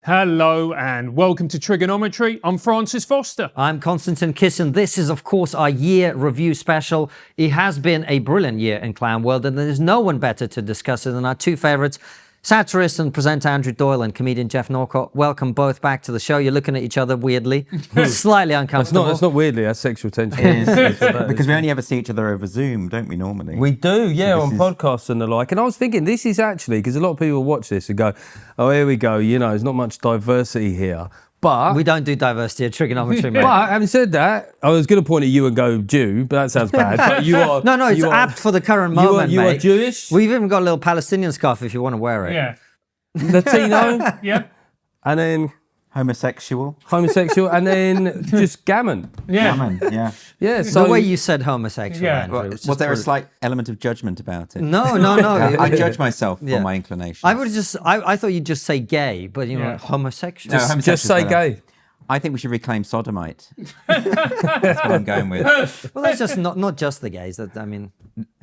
Hello and welcome to TRIGGERnometry. I'm Francis Foster. I'm Konstantin Kisin. This is, of course, our year review special. It has been a brilliant year in clown world, and there's no one better to discuss it than our two favourites, satirist and presenter Andrew Doyle and comedian Geoff Norcott. Welcome both back to the show. You're looking at each other weirdly, slightly uncomfortable. It's not weirdly, that's sexual tension. Because we only ever see each other over Zoom, don't we, normally? We do, yeah, so on podcasts and the like. And I was thinking, this is actually, because a lot of people watch this and go, oh, here we go, you know, there's not much diversity here. But we don't do diversity at TRIGGERnometry, mate. But having said that, I was going to point at you and go Jew, but that sounds bad. But you are. No, it's apt for the current moment, you mate. are Jewish. We've even got a little Palestinian scarf if you want to wear it. Yeah. Latino. Yeah. And then homosexual, and then just gammon. Yeah. Gammon, yeah. Yeah. So the way you said homosexual, Yeah. Andrew, Was there a slight element of judgment about it? No. I judge myself for my inclinations. I thought you'd just say gay, but you know, homosexual. No, just say gay. I think we should reclaim sodomite. That's what I'm going with. Well, that's just not just the gays. I mean,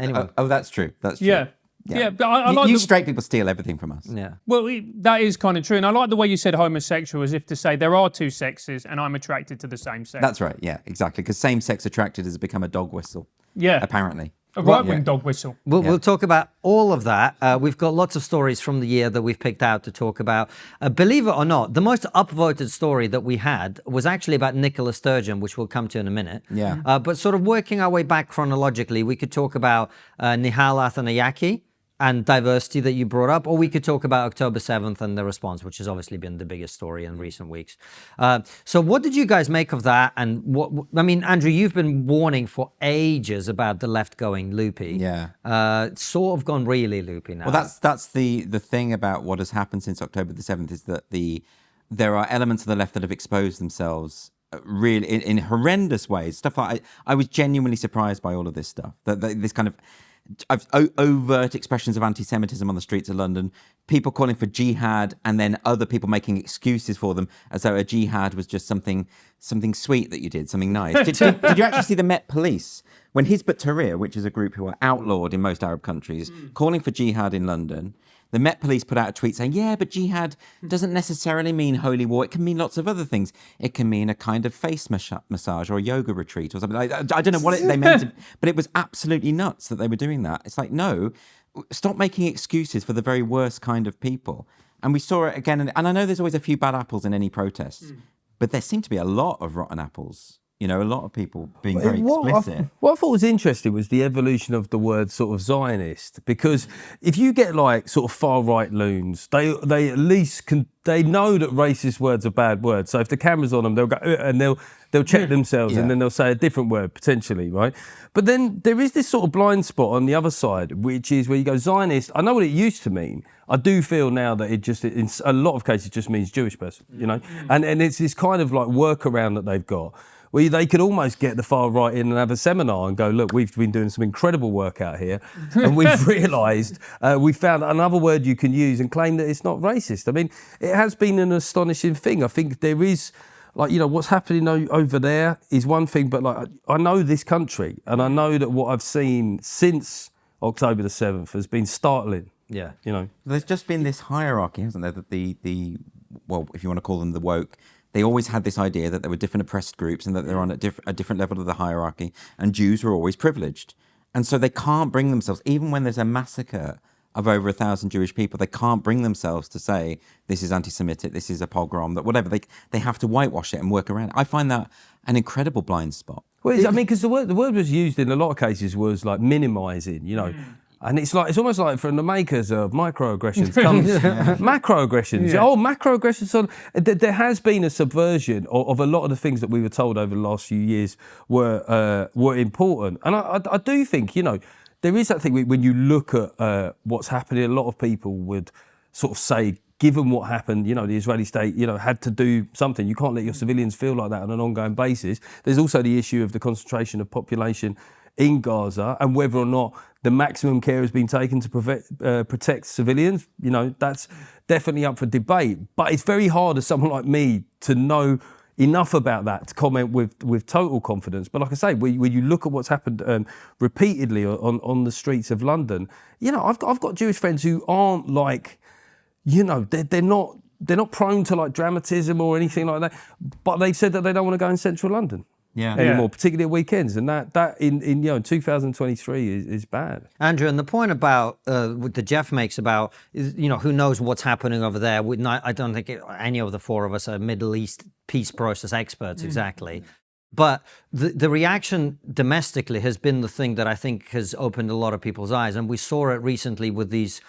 anyone. Oh, that's true. That's true. Yeah. Yeah, but I like you straight people steal everything from us. Yeah. Well, that is kind of true. And I like the way you said homosexual, as if to say there are two sexes and I'm attracted to the same sex. That's right, yeah, exactly. Because same-sex attracted has become a dog whistle. Yeah. Apparently. A right-wing dog whistle. We'll talk about all of that. We've got lots of stories from the year that we've picked out to talk about. Believe it or not, the most upvoted story that we had was actually about Nicola Sturgeon, which we'll come to in a minute. Yeah. But sort of working our way back chronologically, we could talk about Nihal Athanayaki and diversity that you brought up, or we could talk about October 7th and the response, which has obviously been the biggest story in recent weeks. So what did you guys make of that? And I mean, Andrew, you've been warning for ages about the left going loopy. Yeah. It's sort of gone really loopy now. Well, that's the thing about what has happened since October the 7th is that there are elements of the left that have exposed themselves really in horrendous ways. Stuff like I was genuinely surprised by all of this stuff. That this kind of overt expressions of anti-Semitism on the streets of London, people calling for jihad, and then other people making excuses for them as though a jihad was just something sweet that you did, something nice. Did you actually see the Met Police when Hizb ut-Tahrir, which is a group who are outlawed in most Arab countries, calling for jihad in London? The Met Police put out a tweet saying, yeah, but jihad doesn't necessarily mean holy war. It can mean lots of other things. It can mean a kind of face massage or a yoga retreat or something. I don't know what they meant, but it was absolutely nuts that they were doing that. It's like, no, stop making excuses for the very worst kind of people. And we saw it again. And I know there's always a few bad apples in any protest, but there seem to be a lot of rotten apples. You know, a lot of people being very explicit. What I thought was interesting was the evolution of the word sort of Zionist, because if you get like sort of far right loons, they at least they know that racist words are bad words. So if the camera's on them, they'll go and they'll check themselves and then they'll say a different word potentially, right? But then there is this sort of blind spot on the other side, which is where you go Zionist. I know what it used to mean. I do feel now that it just, in a lot of cases, just means Jewish person, you know? And it's this kind of like workaround that they've got, where they could almost get the far right in and have a seminar and go, look, we've been doing some incredible work out here, and we've realised we've found another word you can use and claim that it's not racist. I mean, it has been an astonishing thing. I think there is, like, you know, what's happening over there is one thing, but like, I know this country, and I know that what I've seen since October the 7th has been startling. Yeah. You know, There's just been this hierarchy, hasn't there, that well, if you want to call them the woke, they always had this idea that there were different oppressed groups and that they're on a different level of the hierarchy, and Jews were always privileged. And so they can't bring themselves, even when there's a massacre of over 1,000 Jewish people, they can't bring themselves to say, this is anti-Semitic, this is a pogrom, that whatever. They have to whitewash it and work around it. I find that an incredible blind spot. well, I mean, because the word was used in a lot of cases was like minimising, you know. And it's almost like from the makers of microaggressions comes macroaggressions. Yeah. Oh, macroaggressions. So there has been a subversion of a lot of the things that we were told over the last few years were important. And I do think, you know, there is that thing when you look at what's happening, a lot of people would sort of say, given what happened, you know, the Israeli state, you know, had to do something. You can't let your civilians feel like that on an ongoing basis. There's also the issue of the concentration of population in Gaza and whether or not the maximum care has been taken to protect civilians. You know, that's definitely up for debate. But it's very hard as someone like me to know enough about that to comment with total confidence. But like I say, when you look at what's happened repeatedly on the streets of London, you know, I've got Jewish friends who aren't like, you know, they're not they're not prone to like dramatism or anything like that. But they've said that they don't want to go in central London. Anymore, particularly at weekends, and that in 2023 is bad. Andrew, and the point about what the Geoff makes about is, who knows what's happening over there. I don't think any of the four of us are Middle East peace process experts exactly. But the reaction domestically has been the thing that I think has opened a lot of people's eyes, and we saw it recently with these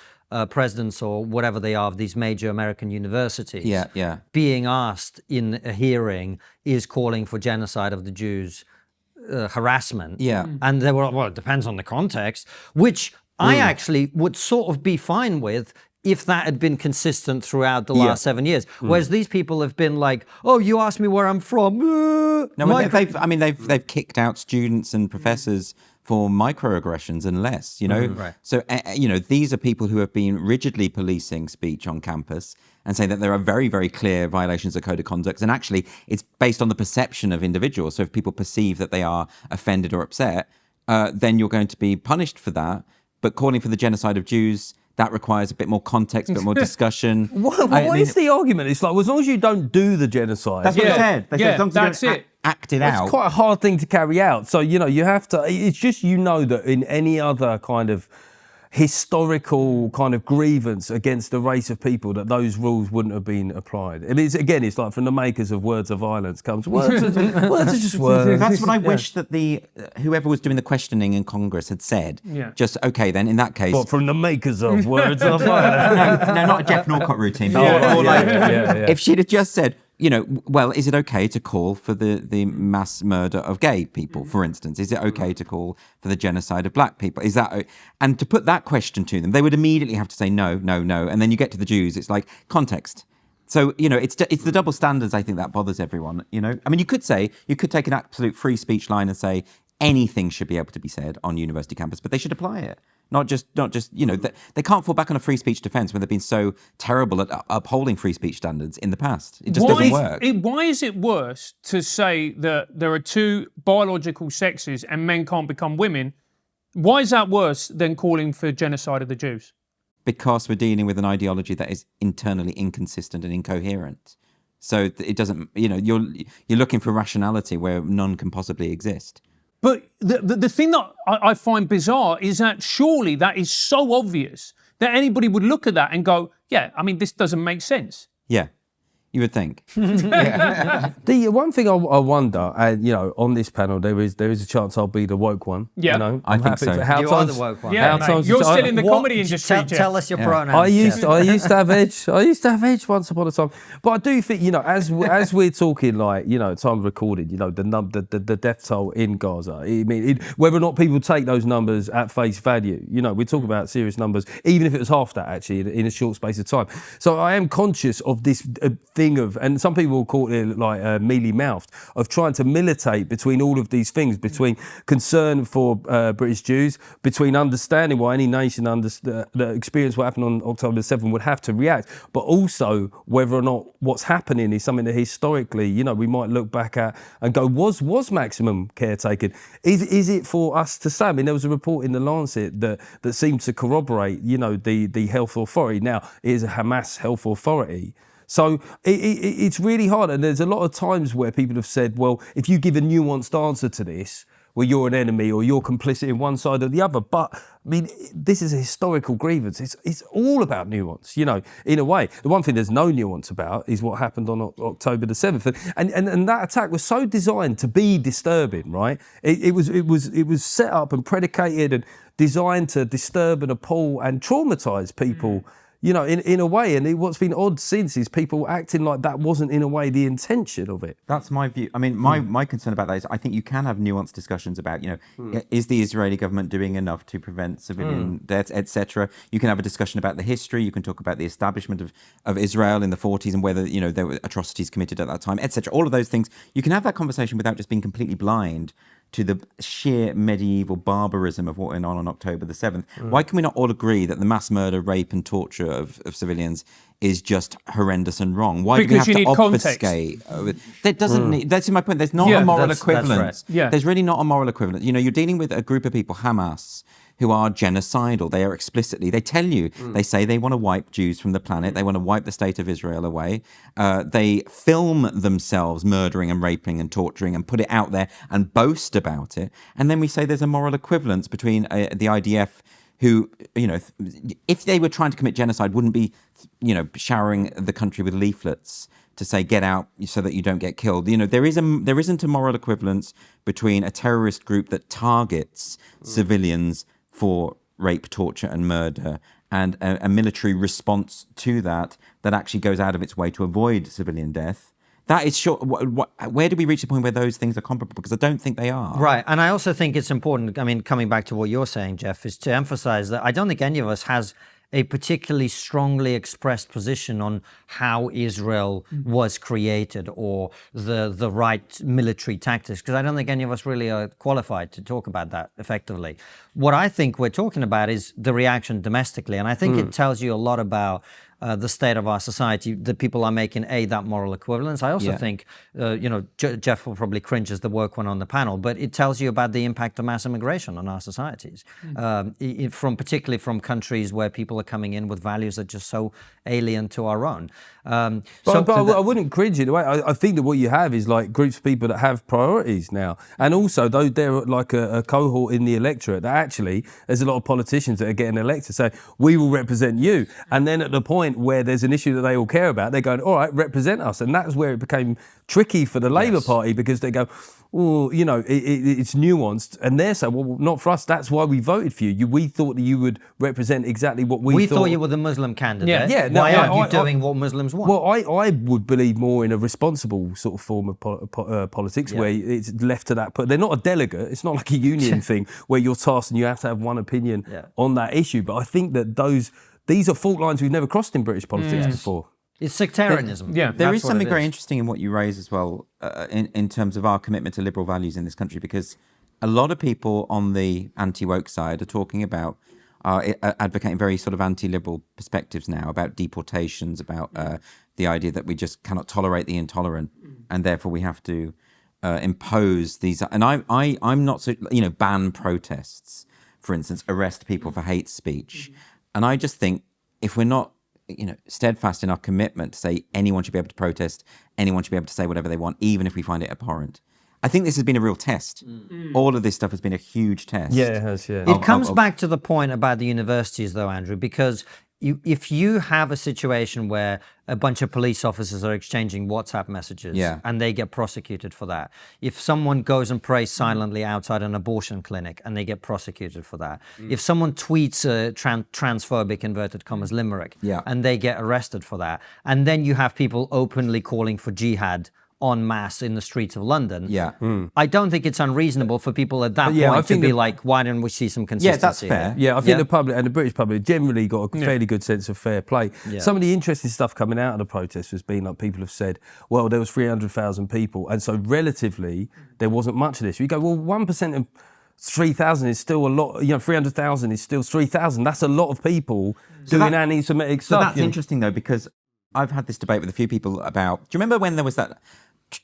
presidents or whatever they are of these major American universities being asked in a hearing, is calling for genocide of the Jews harassment. And they were, well, it depends on the context, which I actually would sort of be fine with if that had been consistent throughout the last 7 years. Whereas these people have been like, oh, you asked me where I'm from. No, they've kicked out students and professors for microaggressions and less, Right. So, these are people who have been rigidly policing speech on campus and say that there are very, very clear violations of code of conduct. And actually, it's based on the perception of individuals. So if people perceive that they are offended or upset, then you're going to be punished for that. But calling for the genocide of Jews, that requires a bit more context, a bit more discussion. What is the argument? It's like, well, as long as you don't do the genocide. That's what they said. They said as long as you don't act it out. It's quite a hard thing to carry out. So, you have to, it's just, that in any other kind of historical kind of grievance against a race of people, that those rules wouldn't have been applied. I mean, it's like from the makers of Words of Violence comes, words are just words. That's what I wish that whoever was doing the questioning in Congress had said. Just, okay, then in that case. What, from the makers of Words of Violence? No, not a Geoff Norcott routine. If If she'd have just said, well, is it okay to call for the mass murder of gay people, for instance? Is it okay to call for the genocide of black people? Is that, and to put that question to them, they would immediately have to say no, no, no. And then you get to the Jews, it's like context. So, it's the double standards, I think, that bothers everyone, I mean, you could take an absolute free speech line and say anything should be able to be said on university campus, but they should apply it. Not just, they can't fall back on a free speech defense when they've been so terrible at upholding free speech standards in the past. It just doesn't work. Why is it worse to say that there are two biological sexes and men can't become women? Why is that worse than calling for genocide of the Jews? Because we're dealing with an ideology that is internally inconsistent and incoherent. So it doesn't, you're looking for rationality where none can possibly exist. But the thing that I find bizarre is that surely that is so obvious that anybody would look at that and go, yeah, I mean, this doesn't make sense. Yeah, you would think. The one thing I wonder, and on this panel, there is a chance I'll be the woke one. Yeah, I think so. You are the woke one. Yeah, you're still in the comedy industry. Tell us your pronouns. I used to have edge. I used to have edge once upon a time. But I do think, as we're talking, like, time recorded, the death toll in Gaza. I mean, whether or not people take those numbers at face value, we're talking about serious numbers, even if it was half that actually in a short space of time. So I am conscious of this thing of, and some people will call it like mealy-mouthed, of trying to militate between all of these things, between concern for British Jews, between understanding why any nation that experienced what happened on October the 7th would have to react, but also whether or not what's happening is something that historically, we might look back at and go, was maximum care taken? Is it for us to say? I mean, there was a report in the Lancet that seemed to corroborate, the health authority. Now, it is a Hamas health authority. So it's really hard, and there's a lot of times where people have said, well, if you give a nuanced answer to this, well, you're an enemy or you're complicit in one side or the other. But, I mean, this is a historical grievance. It's all about nuance, in a way. The one thing there's no nuance about is what happened on October the 7th. And that attack was so designed to be disturbing, right? It was set up and predicated and designed to disturb and appall and traumatise people, in a way. And what's been odd since is people acting like that wasn't, in a way, the intention of it. That's my view. I mean, my concern about that is I think you can have nuanced discussions about, is the Israeli government doing enough to prevent civilian deaths, etc. You can have a discussion about the history. You can talk about the establishment of Israel in the 40s and whether, there were atrocities committed at that time, etc. All of those things. You can have that conversation without just being completely blind to the sheer medieval barbarism of what went on October the 7th. Why can we not all agree that the mass murder, rape and torture of civilians is just horrendous and wrong? Why because do we have to context. obfuscate? That doesn't need, that's my point. There's not a moral equivalent. That's right. Yeah. There's really not a moral equivalent. You're dealing with a group of people, Hamas, who are genocidal. They are explicitly, they tell you, they say they want to wipe Jews from the planet. They want to wipe the state of Israel away. They film themselves murdering and raping and torturing and put it out there and boast about it. And then we say there's a moral equivalence between the IDF, who, if they were trying to commit genocide, wouldn't be, showering the country with leaflets to say, get out so that you don't get killed. There isn't a moral equivalence between a terrorist group that targets civilians for rape, torture and murder and a military response to that actually goes out of its way to avoid civilian death. That is short. Where do we reach the point where those things are comparable? Because I don't think they are. Right. And I also think it's important, I mean, coming back to what you're saying, Geoff, is to emphasize that I don't think any of us has a particularly strongly expressed position on how Israel was created or the right military tactics, because I don't think any of us really are qualified to talk about that effectively. What I think we're talking about is the reaction domestically, and I think it tells you a lot about the state of our society, that people are making that moral equivalence. I also think, Geoff will probably cringe as the work went on the panel, but it tells you about the impact of mass immigration on our societies, particularly from countries where people are coming in with values that are just so alien to our own. I wouldn't cringe in a way. I think that what you have is like groups of people that have priorities now, and also though they're like a cohort in the electorate that actually there's a lot of politicians that are getting elected say we will represent you, and then at the point where there's an issue that they all care about, they're going, all right, represent us. And that's where it became tricky for the Labour Party, because they go, well, it's nuanced. And they're saying, well, not for us. That's why we voted for you. We thought that you would represent exactly what we thought. We thought you were the Muslim candidate. Yeah. Why aren't you doing what Muslims want? Well, I would believe more in a responsible sort of form of politics where it's left to that. But they're not a delegate. It's not like a union thing where you're tasked and you have to have one opinion on that issue. But I think that these are fault lines we've never crossed in British politics before. It's sectarianism. There is something very interesting in what you raise as well, in terms of our commitment to liberal values in this country, because a lot of people on the anti-woke side are talking about, advocating very sort of anti-liberal perspectives now about deportations, about the idea that we just cannot tolerate the intolerant, and therefore we have to impose these. And I'm not so, ban protests, for instance, arrest people for hate speech. And I just think if we're not, steadfast in our commitment to say anyone should be able to protest, anyone should be able to say whatever they want, even if we find it abhorrent. I think this has been a real test. All of this stuff has been a huge test. Yeah, it has, yeah. It comes back to the point about the universities, though, Andrew, because if you have a situation where a bunch of police officers are exchanging WhatsApp messages and they get prosecuted for that, if someone goes and prays silently outside an abortion clinic and they get prosecuted for that, if someone tweets a transphobic, inverted commas, limerick and they get arrested for that, and then you have people openly calling for jihad en masse in the streets of London. I don't think it's unreasonable for people at that point to be like, why don't we see some consistency? Yeah, that's fair. Yeah, I think the public and the British public generally got a fairly good sense of fair play. Some of the interesting stuff coming out of the protests has been like people have said, well, there was 300,000 people, and so relatively there wasn't much of this. You go, well, 1% of 3,000 is still a lot. 300,000 is still 3,000. That's a lot of people doing anti-Semitic stuff. So that's interesting though, because I've had this debate with a few people about, do you remember when there was that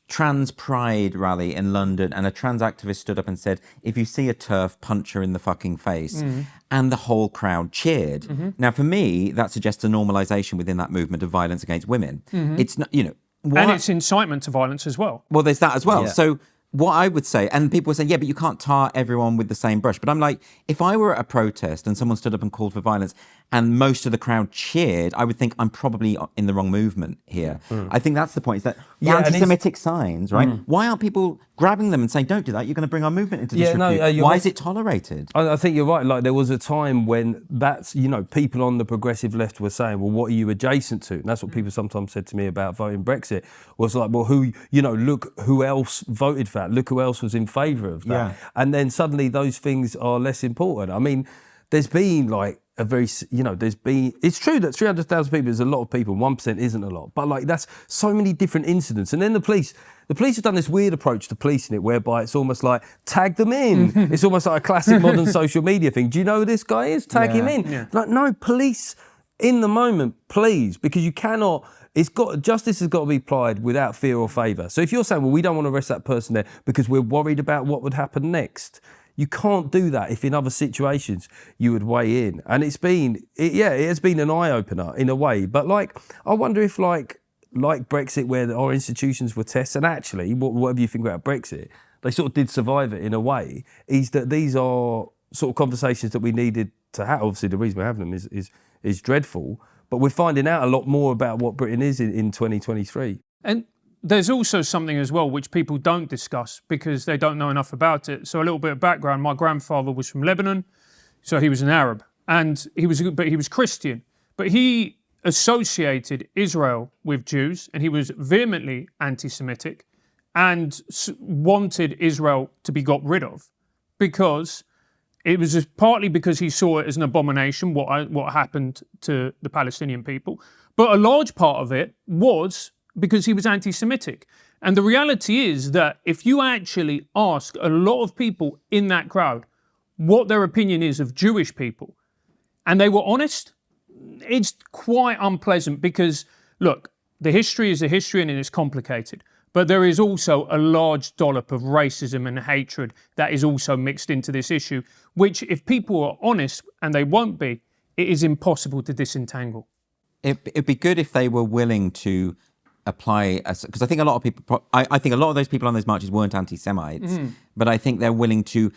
trans pride rally in London and a trans activist stood up and said, if you see a TERF, punch her in the fucking face, and the whole crowd cheered. Now for me, that suggests a normalization within that movement of violence against women. It's not, and it's incitement to violence as well. Well, there's that as well. So what I would say, and people were saying, yeah, but you can't tar everyone with the same brush. But I'm like, if I were at a protest and someone stood up and called for violence and most of the crowd cheered, I would think I'm probably in the wrong movement here. I think that's the point, is that the anti-Semitic signs, right? Why aren't people grabbing them and saying, don't do that, you're going to bring our movement into disrepute? Why is it tolerated? I think you're right. Like there was a time when that's, people on the progressive left were saying, well, what are you adjacent to? And that's what people sometimes said to me about voting Brexit, was like, well, look who else voted for that. Look who else was in favour of that. And then suddenly those things are less important. I mean, there's been like a very, it's true that 300,000 people is a lot of people, 1% isn't a lot, but like that's so many different incidents. And then the police have done this weird approach to policing it, whereby it's almost like, tag them in. It's almost like a classic modern social media thing. Do you know who this guy is? Tag him in. Like, no, police in the moment, please, because you cannot, justice has got to be applied without fear or favour. So if you're saying, well, we don't want to arrest that person there because we're worried about what would happen next, You can't do that if in other situations you would weigh in. And it has been an eye-opener in a way. But like, I wonder if like Brexit, where our institutions were tested, and actually, whatever you think about Brexit, they sort of did survive it in a way, is that these are sort of conversations that we needed to have. Obviously, the reason we're having them is dreadful, but we're finding out a lot more about what Britain is in 2023. And there's also something as well which people don't discuss because they don't know enough about it. So a little bit of background: my grandfather was from Lebanon, so he was an Arab, and he was Christian, but he associated Israel with Jews, and he was vehemently anti-Semitic and wanted Israel to be got rid of, because it was just partly because he saw it as an abomination, what happened to the Palestinian people, but a large part of it was because he was anti-Semitic. And the reality is that if you actually ask a lot of people in that crowd what their opinion is of Jewish people, and they were honest, it's quite unpleasant because, look, the history is the history and it's complicated. But there is also a large dollop of racism and hatred that is also mixed into this issue, which if people are honest, and they won't be, it is impossible to disentangle. It'd be good if they were willing to apply, because I think a lot of people, I think a lot of those people on those marches weren't anti-Semites, but I think they're willing to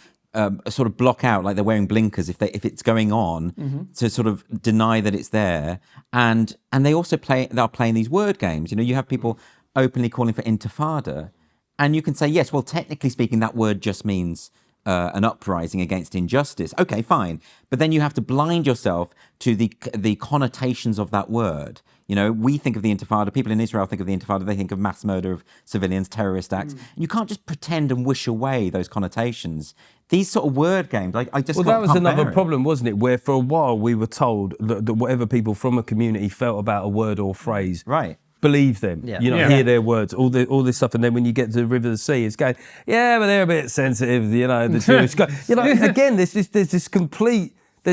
sort of block out, like they're wearing blinkers if it's going on, to sort of deny that it's there. And they also they're playing these word games. You know, you have people openly calling for intifada, and you can say, yes, well, technically speaking, that word just means an uprising against injustice. Okay, fine. But then you have to blind yourself to the connotations of that word. You know, we think of the Intifada, people in Israel think of the Intifada, they think of mass murder of civilians, terrorist acts. And you can't just pretend and wish away those connotations. These sort of word games, I just that was can't another bear it. problem, wasn't it? Where for a while we were told that whatever people from a community felt about a word or phrase, right, believe them, hear their words, all this stuff, and then when you get to the River of the Sea, it's going, yeah, but they're a bit sensitive, the Jewish guy. Again, there's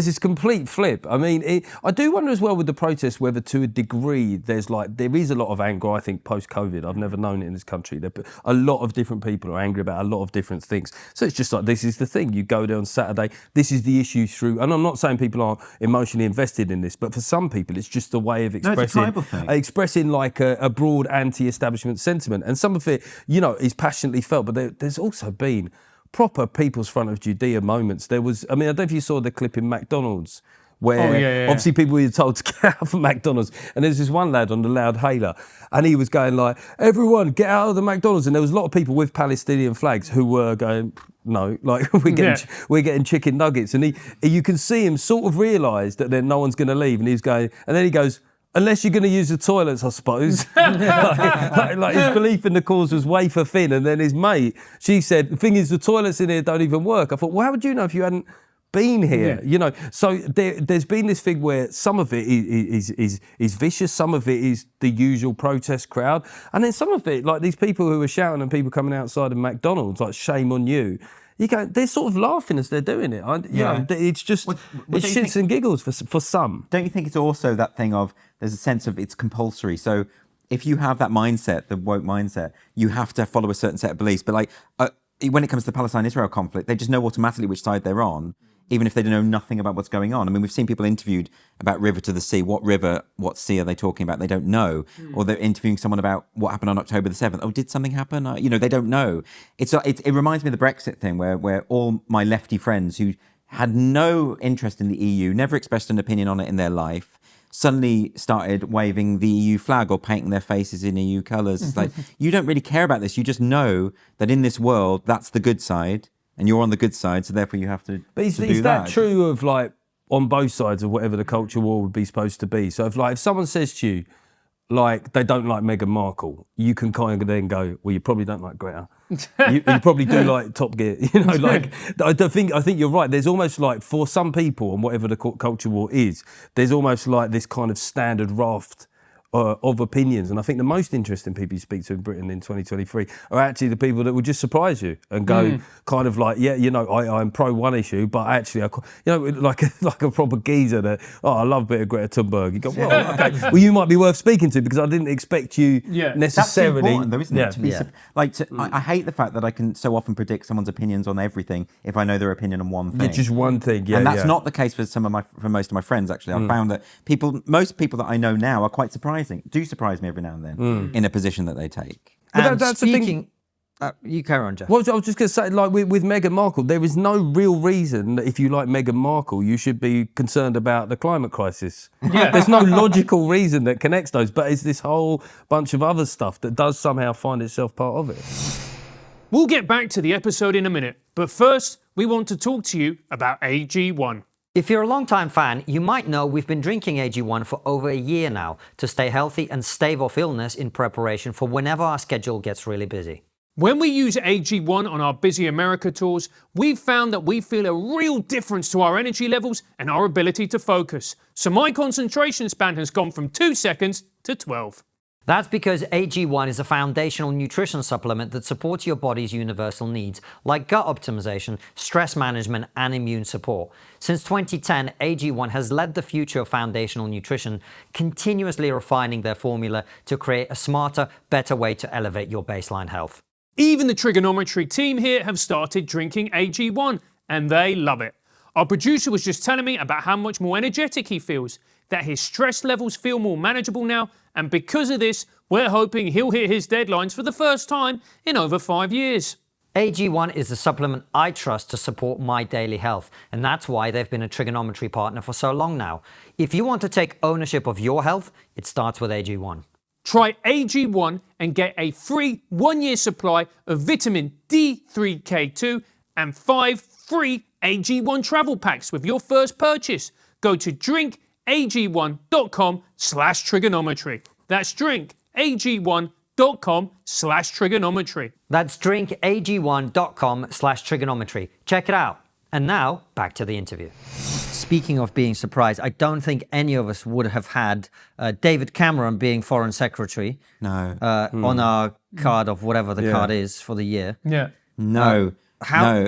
this complete flip. I mean, I do wonder as well with the protests whether to a degree there is a lot of anger, I think, post-COVID. I've never known it in this country. A lot of different people are angry about a lot of different things. So it's just like, this is the thing. You go there on Saturday, this is the issue through, and I'm not saying people aren't emotionally invested in this, but for some people it's just a way of expressing like a broad anti-establishment sentiment. And some of it, is passionately felt, but there's also been proper People's Front of Judea moments. There was, I don't know if you saw the clip in McDonald's where obviously people were told to get out of McDonald's, and there's this one lad on the loud hailer and he was going like, everyone get out of the McDonald's, and there was a lot of people with Palestinian flags who were going, no, like we're getting chicken nuggets, and you can see him sort of realise that then no one's going to leave, and he's going, and then he goes, unless you're going to use the toilets, I suppose. like his belief in the cause was wafer thin. And then his mate, she said, the thing is, the toilets in here don't even work. I thought, well, how would you know if you hadn't been here? So there's been this thing where some of it is vicious, some of it is the usual protest crowd, and then some of it, like these people who are shouting and people coming outside of McDonald's, like, shame on you. You go, they're sort of laughing as they're doing it. It's just, it's shits and giggles for some. Don't you think it's also that thing of, there's a sense of it's compulsory. So if you have that mindset, the woke mindset, you have to follow a certain set of beliefs. But like, when it comes to the Palestine-Israel conflict, they just know automatically which side they're on, even if they know nothing about what's going on. I mean, we've seen people interviewed about River to the Sea. What river, what sea are they talking about? They don't know. Or they're interviewing someone about what happened on October the 7th. Oh, did something happen? They don't know. It reminds me of the Brexit thing where all my lefty friends who had no interest in the EU, never expressed an opinion on it in their life, suddenly started waving the EU flag or painting their faces in EU colours. It's like, you don't really care about this. You just know that in this world, that's the good side, and you're on the good side, so therefore you have to. But is that true of, like, on both sides of whatever the culture war would be supposed to be? So if someone says to you, like, they don't like Meghan Markle, you can kind of then go, well, you probably don't like Greta. you probably do like Top Gear. I think you're right. There's almost like, for some people, and whatever the culture war is, there's almost like this kind of standard raft of opinions. And I think the most interesting people you speak to in Britain in 2023 are actually the people that will just surprise you and go kind of like, yeah, you know, I'm pro one issue, but actually, you know, like a proper geezer that, I love a bit of Greta Thunberg. You go, well, okay, well, you might be worth speaking to because I didn't expect you necessarily. That's important, though, isn't it? To be I hate the fact that I can so often predict someone's opinions on everything if I know their opinion on one thing. Just one thing, and that's not the case for most of my friends. Actually, I've found that most people that I know now are quite surprising. Do surprise me every now and then in a position that they take. And that's speaking, you carry on, Geoff. Well, I was just going to say, like with Meghan Markle, there is no real reason that if you like Meghan Markle, you should be concerned about the climate crisis. There's no logical reason that connects those, but it's this whole bunch of other stuff that does somehow find itself part of it. We'll get back to the episode in a minute, but first, we want to talk to you about AG1. If you're a long-time fan, you might know we've been drinking AG1 for over a year now to stay healthy and stave off illness in preparation for whenever our schedule gets really busy. When we use AG1 on our busy America tours, we've found that we feel a real difference to our energy levels and our ability to focus. So my concentration span has gone from 2 seconds to 12. That's because AG1 is a foundational nutrition supplement that supports your body's universal needs, like gut optimization, stress management, and immune support. Since 2010, AG1 has led the future of foundational nutrition, continuously refining their formula to create a smarter, better way to elevate your baseline health. Even the TRIGGERnometry team here have started drinking AG1, and they love it. Our producer was just telling me about how much more energetic he feels, that his stress levels feel more manageable now, and because of this, we're hoping he'll hit his deadlines for the first time in over 5 years. AG1 is the supplement I trust to support my daily health, and that's why they've been a TRIGGERnometry partner for so long now. If you want to take ownership of your health, it starts with AG1. Try AG1 and get a free 1-year supply of vitamin D3K2 and 5 free AG1 travel packs with your first purchase. Go to drinkag1.com/TRIGGERnometry. That's drinkag1.com/TRIGGERnometry. That's drinkag1.com/TRIGGERnometry. Check it out. And now, back to the interview. Speaking of being surprised, I don't think any of us would have had David Cameron being Foreign Secretary on our card of whatever the card is for the year. Yeah. No. How? No.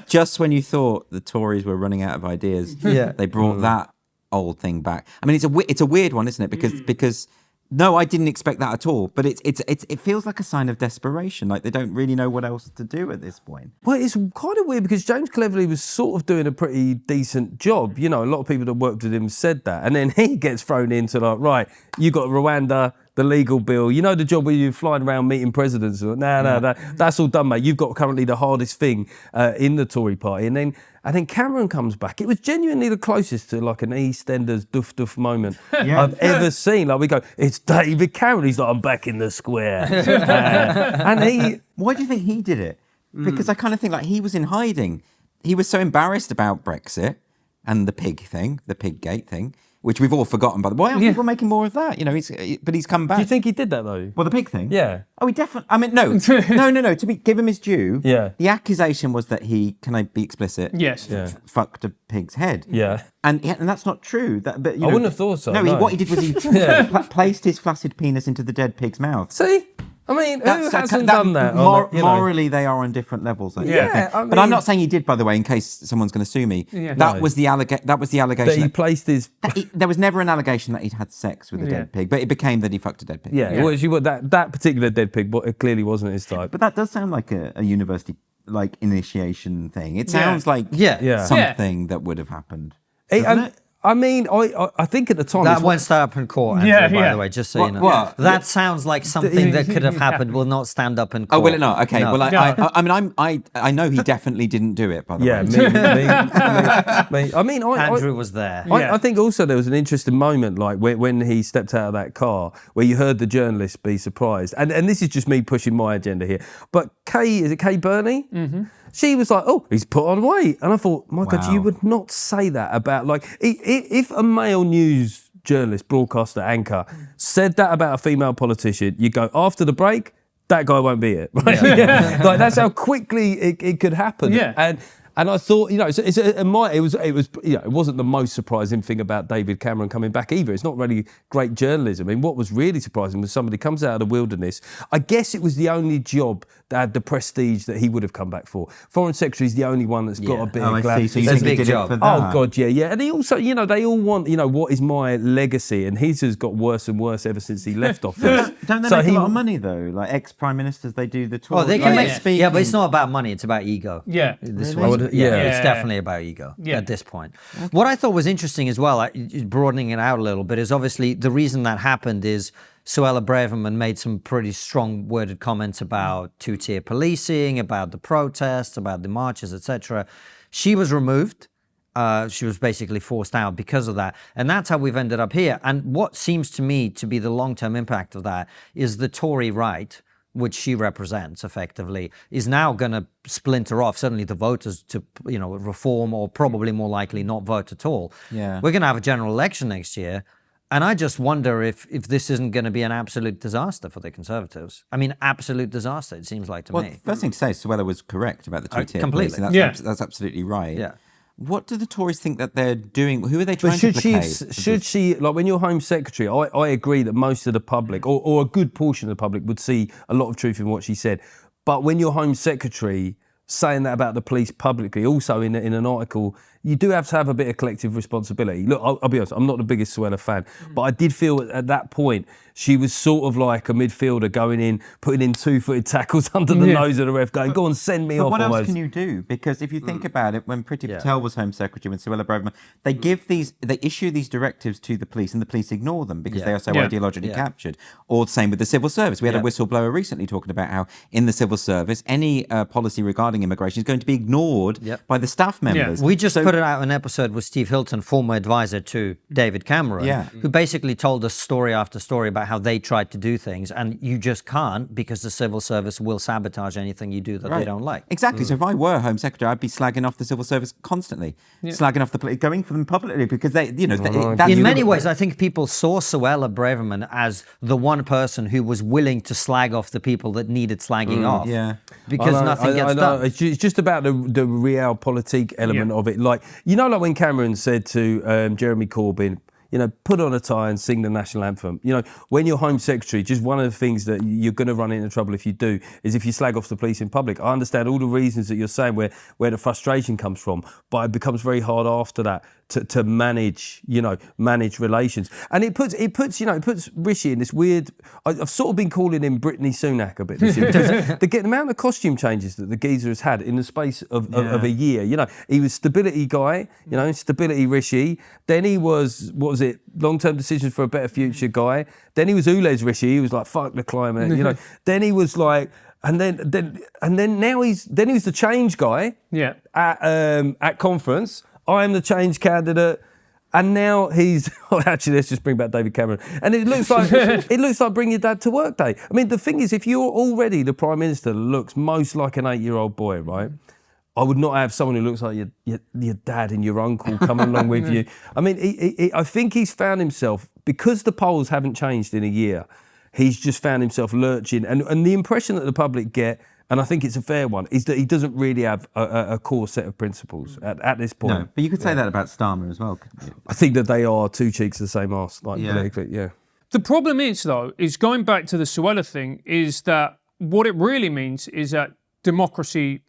just when you thought the Tories were running out of ideas, they brought that old thing back. I mean, it's a weird one, isn't it? Because no, I didn't expect that at all. But it feels like a sign of desperation. Like they don't really know what else to do at this point. Well, it's kind of weird because James Cleverly was sort of doing a pretty decent job. You know, a lot of people that worked with him said that. And then he gets thrown into like, right, you got Rwanda, the legal bill. You know the job where you're flying around meeting presidents? That's all done, mate. You've got currently the hardest thing in the Tory party. And then Cameron comes back. It was genuinely the closest to like an EastEnders duff moment I've ever seen. Like we go, it's David Cameron. He's like, I'm back in the square. And Why do you think he did it? Because I kind of think like he was in hiding. He was so embarrassed about Brexit and the pig gate thing, which we've all forgotten. By the way, why aren't people making more of that? You know, but he's come back. Do you think he did that though? Well, the pig thing? Yeah. Oh, he definitely. I mean, no. Give him his due. Yeah. The accusation was that he, can I be explicit? Yes. Fucked a pig's head. Yeah. And that's not true. But I wouldn't have thought so. No, what he did was he placed his flaccid penis into the dead pig's mouth. See? I mean, who hasn't done that? Morally, they are on different levels. I think. But I'm not saying he did, by the way, in case someone's going to sue me. Yeah. That was the allegation. That he placed his... There was never an allegation that he'd had sex with a dead pig, but it became that he fucked a dead pig. Yeah. Well, that particular dead pig it clearly wasn't his type. But that does sound like a university like initiation thing. It sounds like something that would have happened. I mean, I think at the time... That won't stand up in court, Andrew, by the way, just so you know. What? That sounds like something that could have happened will not stand up in court. Oh, will it not? Okay, No. well, I know he definitely didn't do it, by the way. Me. I mean, Andrew was there. I think also there was an interesting moment, like when he stepped out of that car, where you heard the journalists be surprised. And this is just me pushing my agenda here. But is it Kay Burney? Mm-hmm. She was like, oh, he's put on weight. And I thought, my God, you would not say that about, like, if a male news journalist, broadcaster, anchor said that about a female politician, you go, after the break, that guy won't be it. Right? Like, that's how quickly it could happen. Yeah. And I thought, it wasn't the most surprising thing about David Cameron coming back either. It's not really great journalism. I mean, what was really surprising was somebody comes out of the wilderness. I guess it was the only job that had the prestige that he would have come back for. Foreign Secretary is the only one that's got a bit of glamour. So you think he did it for that? Oh God, yeah. And he also, they all want, what is my legacy? And his has got worse and worse ever since he left office. Don't they make a lot of money though? Like ex-prime ministers, they do the tour. Oh, they can make speaking. Yeah, but it's not about money. It's about ego. Yeah. This Really? was, it's definitely about ego at this point. Okay. What I thought was interesting as well, broadening it out a little bit, is obviously the reason that happened is Suella Braverman made some pretty strong worded comments about two-tier policing, about the protests, about the marches, etc. She was removed. She was basically forced out because of that. And that's how we've ended up here. And what seems to me to be the long-term impact of that is the Tory right, which she represents effectively, is now going to splinter off, certainly the voters, to reform or probably more likely not vote at all. Yeah. We're going to have a general election next year. And I just wonder if this isn't going to be an absolute disaster for the Conservatives. I mean, absolute disaster, it seems like to me. First thing to say, Suella was correct about the two-tier completely. policing. That's absolutely right. Yeah. What do the Tories think that they're doing? Who are they trying to placate? Should she, like when you're Home Secretary, I agree that most of the public, or a good portion of the public, would see a lot of truth in what she said. But when you're Home Secretary, saying that about the police publicly, also in an article, you do have to have a bit of collective responsibility. Look, I'll be honest, I'm not the biggest Suella fan, but I did feel at that point she was sort of like a midfielder going in, putting in two-footed tackles under the nose of the ref, going, go on, send me off. But what else almost. can you do? Because if you think about it, when Priti Patel was Home Secretary, when Suella Braverman, they issue these directives to the police and the police ignore them because they are so ideologically captured. Or the same with the civil service. We had a whistleblower recently talking about how in the civil service, any policy regarding immigration is going to be ignored by the staff members. We just put it out an episode with Steve Hilton, former advisor to David Cameron, who basically told us story after story about how they tried to do things, and you just can't because the civil service will sabotage anything you do that they don't like. Exactly. So if I were Home Secretary, I'd be slagging off the civil service constantly, slagging off the police, going for them publicly because they, that's in many ways, I think people saw Suella Braverman as the one person who was willing to slag off the people that needed slagging off. Yeah. Because nothing gets done. It's just about the realpolitik element of it. Like, like when Cameron said to Jeremy Corbyn, put on a tie and sing the national anthem. When you're Home Secretary, just one of the things that you're going to run into trouble if you do is if you slag off the police in public. I understand all the reasons that you're saying where the frustration comes from, but it becomes very hard after that to manage, manage relations. And it puts Rishi in this weird. I've sort of been calling him Brittany Sunak a bit this year because the amount of costume changes that the geezer has had in the space of a year. He was stability guy, stability Rishi. Then he was, long-term decisions for a better future guy. Then he was Ule's Rishi. He was like, fuck the climate, Then he was like, and then now he was the change guy at conference. I am the change candidate. And now he's, actually, let's just bring back David Cameron. And it looks like bring your dad to work day. I mean, the thing is, if you're already the Prime Minister that looks most like an 8-year-old boy, right? I would not have someone who looks like your dad and your uncle coming along with you. I mean, I think he's found himself, because the polls haven't changed in a year, he's just found himself lurching. And the impression that the public get, and I think it's a fair one, is that he doesn't really have a core set of principles at this point. No, but you could say that about Starmer as well, couldn't you? I think that they are two cheeks of the same arse, politically, The problem is, though, is going back to the Suella thing, is that what it really means is that democracy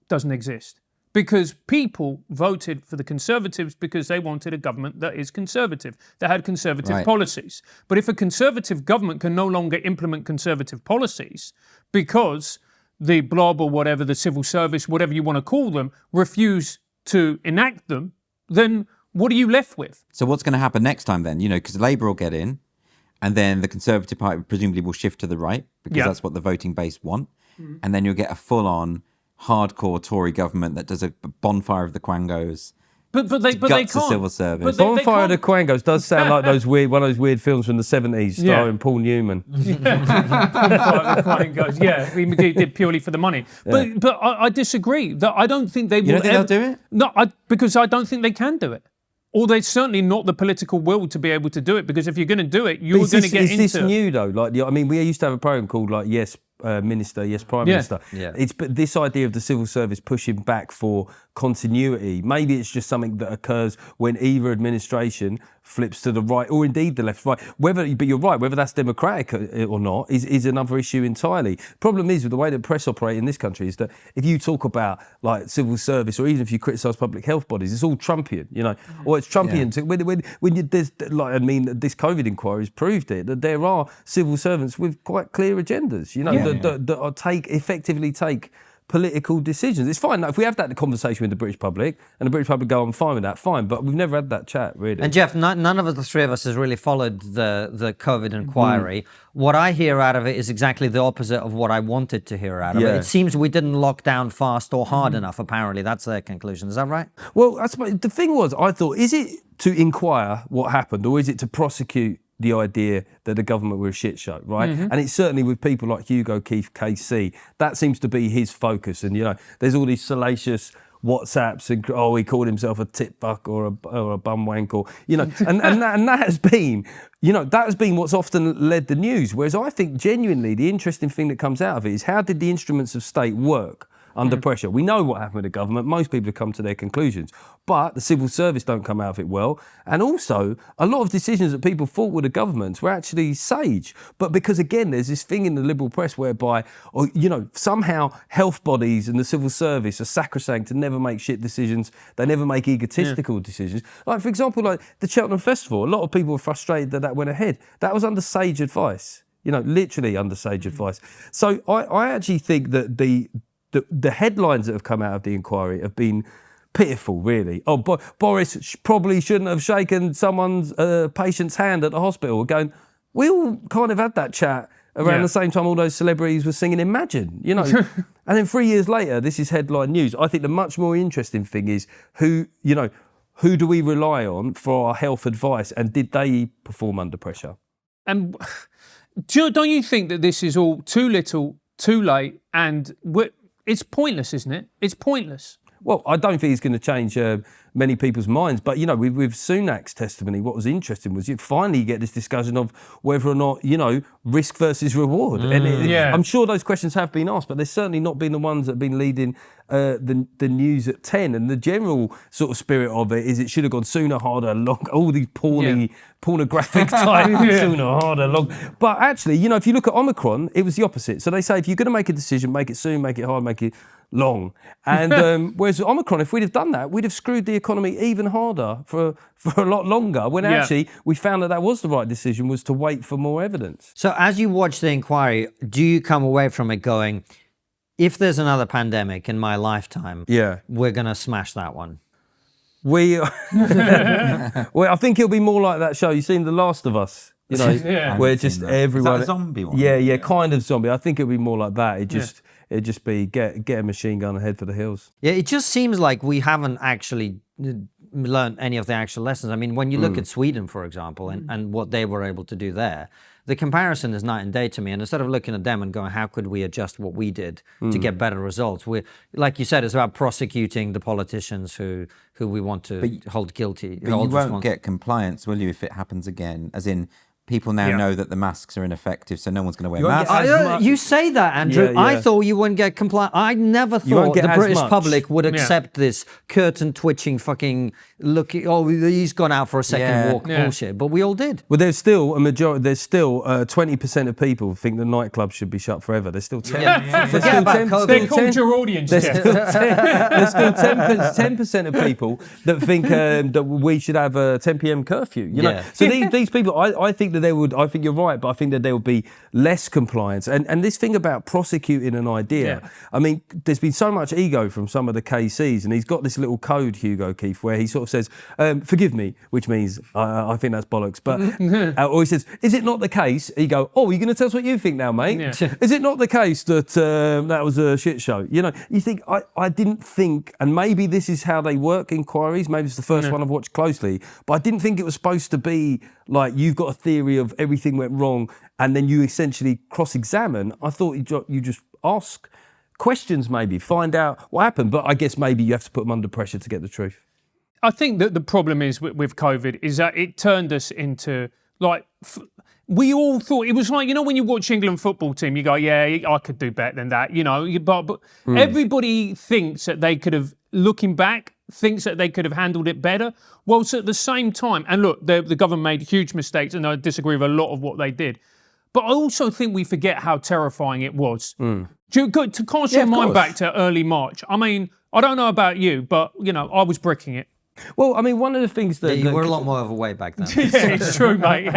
doesn't exist. Because people voted for the Conservatives because they wanted a government that is conservative, that had conservative policies. But if a conservative government can no longer implement conservative policies because the blob or whatever, the civil service, whatever you want to call them, refuse to enact them, then what are you left with? So what's going to happen next time then? Because Labour will get in, and then the Conservative Party presumably will shift to the right because that's what the voting base want. And then you'll get a full-on hardcore Tory government that does a bonfire of the Quangos. But they can't. The civil service. But they Bonfire of the can't. Quangos does sound like one of those weird films from the 70s starring Paul Newman. Bonfire of the Quangos. Yeah, we did purely for the money. But I disagree. That I don't think they will. You don't think they'll do it? No, because I don't think they can do it. Or there's certainly not the political will to be able to do it. Because if you're going to do it, you're going to get into. Is this new though? We used to have a program called Yes Minister, Yes Prime Minister. Yeah. But this idea of the civil service pushing back for continuity. Maybe it's just something that occurs when either administration flips to the right, or indeed the left, right. But you're right, whether that's democratic or not is another issue entirely. Problem is with the way that press operate in this country is that if you talk about like civil service, or even if you criticise public health bodies, it's all Trumpian, or it's Trumpian. This COVID inquiry has proved it, that there are civil servants with quite clear agendas, that effectively take political decisions. It's fine. If we have that conversation with the British public, and the British public go, I'm fine with that, fine. But we've never had that chat, really. And Geoff, none of the three of us has really followed the COVID inquiry. What I hear out of it is exactly the opposite of what I wanted to hear out of it. It seems we didn't lock down fast or hard enough, apparently. That's their conclusion. Is that right? Well, I suppose the thing was, I thought, is it to inquire what happened, or is it to prosecute the idea that the government were a shit show, right? And it's certainly with people like Hugo Keith KC, that seems to be his focus. And, there's all these salacious WhatsApps and, he called himself a tit fuck or a bum wank, or, and that has been, that has been what's often led the news. Whereas I think genuinely the interesting thing that comes out of it is, how did the instruments of state work under pressure? We know what happened with the government. Most people have come to their conclusions. But the civil service don't come out of it well. And also, a lot of decisions that people thought were the government's were actually sage. But because, again, there's this thing in the liberal press whereby, somehow health bodies and the civil service are sacrosanct and never make shit decisions. They never make egotistical decisions. Like, for example, like the Cheltenham Festival, a lot of people were frustrated that went ahead. That was under sage advice, literally under sage advice. So I actually think that the headlines that have come out of the inquiry have been pitiful, really. Boris probably shouldn't have shaken someone's patient's hand at the hospital. Going, we all kind of had that chat around the same time all those celebrities were singing Imagine, And then 3 years later, this is headline news. I think the much more interesting thing is who do we rely on for our health advice, and did they perform under pressure? And don't you think that this is all too little, too late, and it's pointless, isn't it? It's pointless. Well, I don't think it's going to change many people's minds. But, with Sunak's testimony, what was interesting was you finally get this discussion of whether or not, risk versus reward. I'm sure those questions have been asked, but they've certainly not been the ones that have been leading the news at 10. And the general sort of spirit of it is it should have gone sooner, harder, longer, all these pornographic type, sooner, harder, long. But actually, if you look at Omicron, it was the opposite. So they say, if you're going to make a decision, make it soon, make it hard, make it long. And whereas Omicron, if we'd have done that, we'd have screwed the economy even harder for a lot longer, when actually we found that was the right decision, was to wait for more evidence. So as you watch the inquiry, do you come away from it going, if there's another pandemic in my lifetime, we're going to smash that one? Well, I think it'll be more like that show. You've seen The Last of Us, where just everyone... Is that a zombie one? Yeah, kind of zombie. I think it'll be more like that. It'd just be get a machine gun and head for the hills. Yeah, it just seems like we haven't actually learned any of the actual lessons. I mean, when you look at Sweden, for example, and what they were able to do there, the comparison is night and day to me. And instead of looking at them and going, how could we adjust what we did to get better results? We're, like you said, it's about prosecuting the politicians who we want to hold guilty. But you won't get compliance, will you, if it happens again? As in, people now know that the masks are ineffective, so no one's going to wear masks. You say that, Andrew. I thought you wouldn't get compliant. I never thought the British public would accept this curtain-twitching fucking look. Oh, he's gone out for a second walk bullshit. But we all did. Well, there's still a majority. There's still 20% of people think the nightclubs should be shut forever. There's still 10. Forget about COVID. They called your audience. There's still 10% of people that think that we should have a 10 p.m. curfew. So these people, I think that I think you're right, but I think that there will be less compliance. And this thing about prosecuting an idea, I mean, there's been so much ego from some of the KCs, and he's got this little code, Hugo Keith, where he sort of says, forgive me, which means I think that's bollocks. But or he says, is it not the case? You go, oh, you're going to tell us what you think now, mate? Is it not the case that that was a shit show? You think, I didn't think, and maybe this is how they work inquiries, maybe it's the first one I've watched closely, but I didn't think it was supposed to be like you've got a theory of everything went wrong and then you essentially cross-examine. I thought you just ask questions, maybe find out what happened, but I guess maybe you have to put them under pressure to get the truth. I think that the problem is with COVID is that it turned us into Like, we all thought it was like, you know, when you watch England football team, you go, yeah, I could do better than that, you know. But everybody thinks that they could have, looking back, thinks that they could have handled it better. Whilst at the same time, and look, the government made huge mistakes, and I disagree with a lot of what they did. But I also think we forget how terrifying it was. To cast your mind back to early March, I mean, I don't know about you, but, you know, I was bricking it. Well, I mean, one of the things that... you were a lot more overweight back then. Yeah, it's true, mate.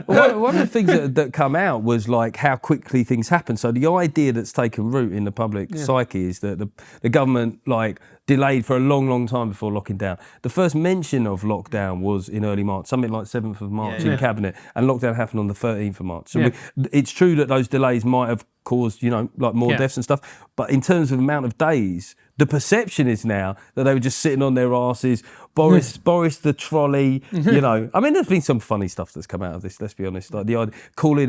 One of the things that come out was like how quickly things happen. So the idea that's taken root in the public psyche is that the government like delayed for a long, long time before locking down. The first mention of lockdown was in early March, something like 7th of March in Cabinet, and lockdown happened on the 13th of March. So it's true that those delays might have caused, you know, like more deaths and stuff. But in terms of amount of days, the perception is now that they were just sitting on their asses. Boris the trolley, you know. I mean, there's been some funny stuff that's come out of this. Let's be honest. Like the idea,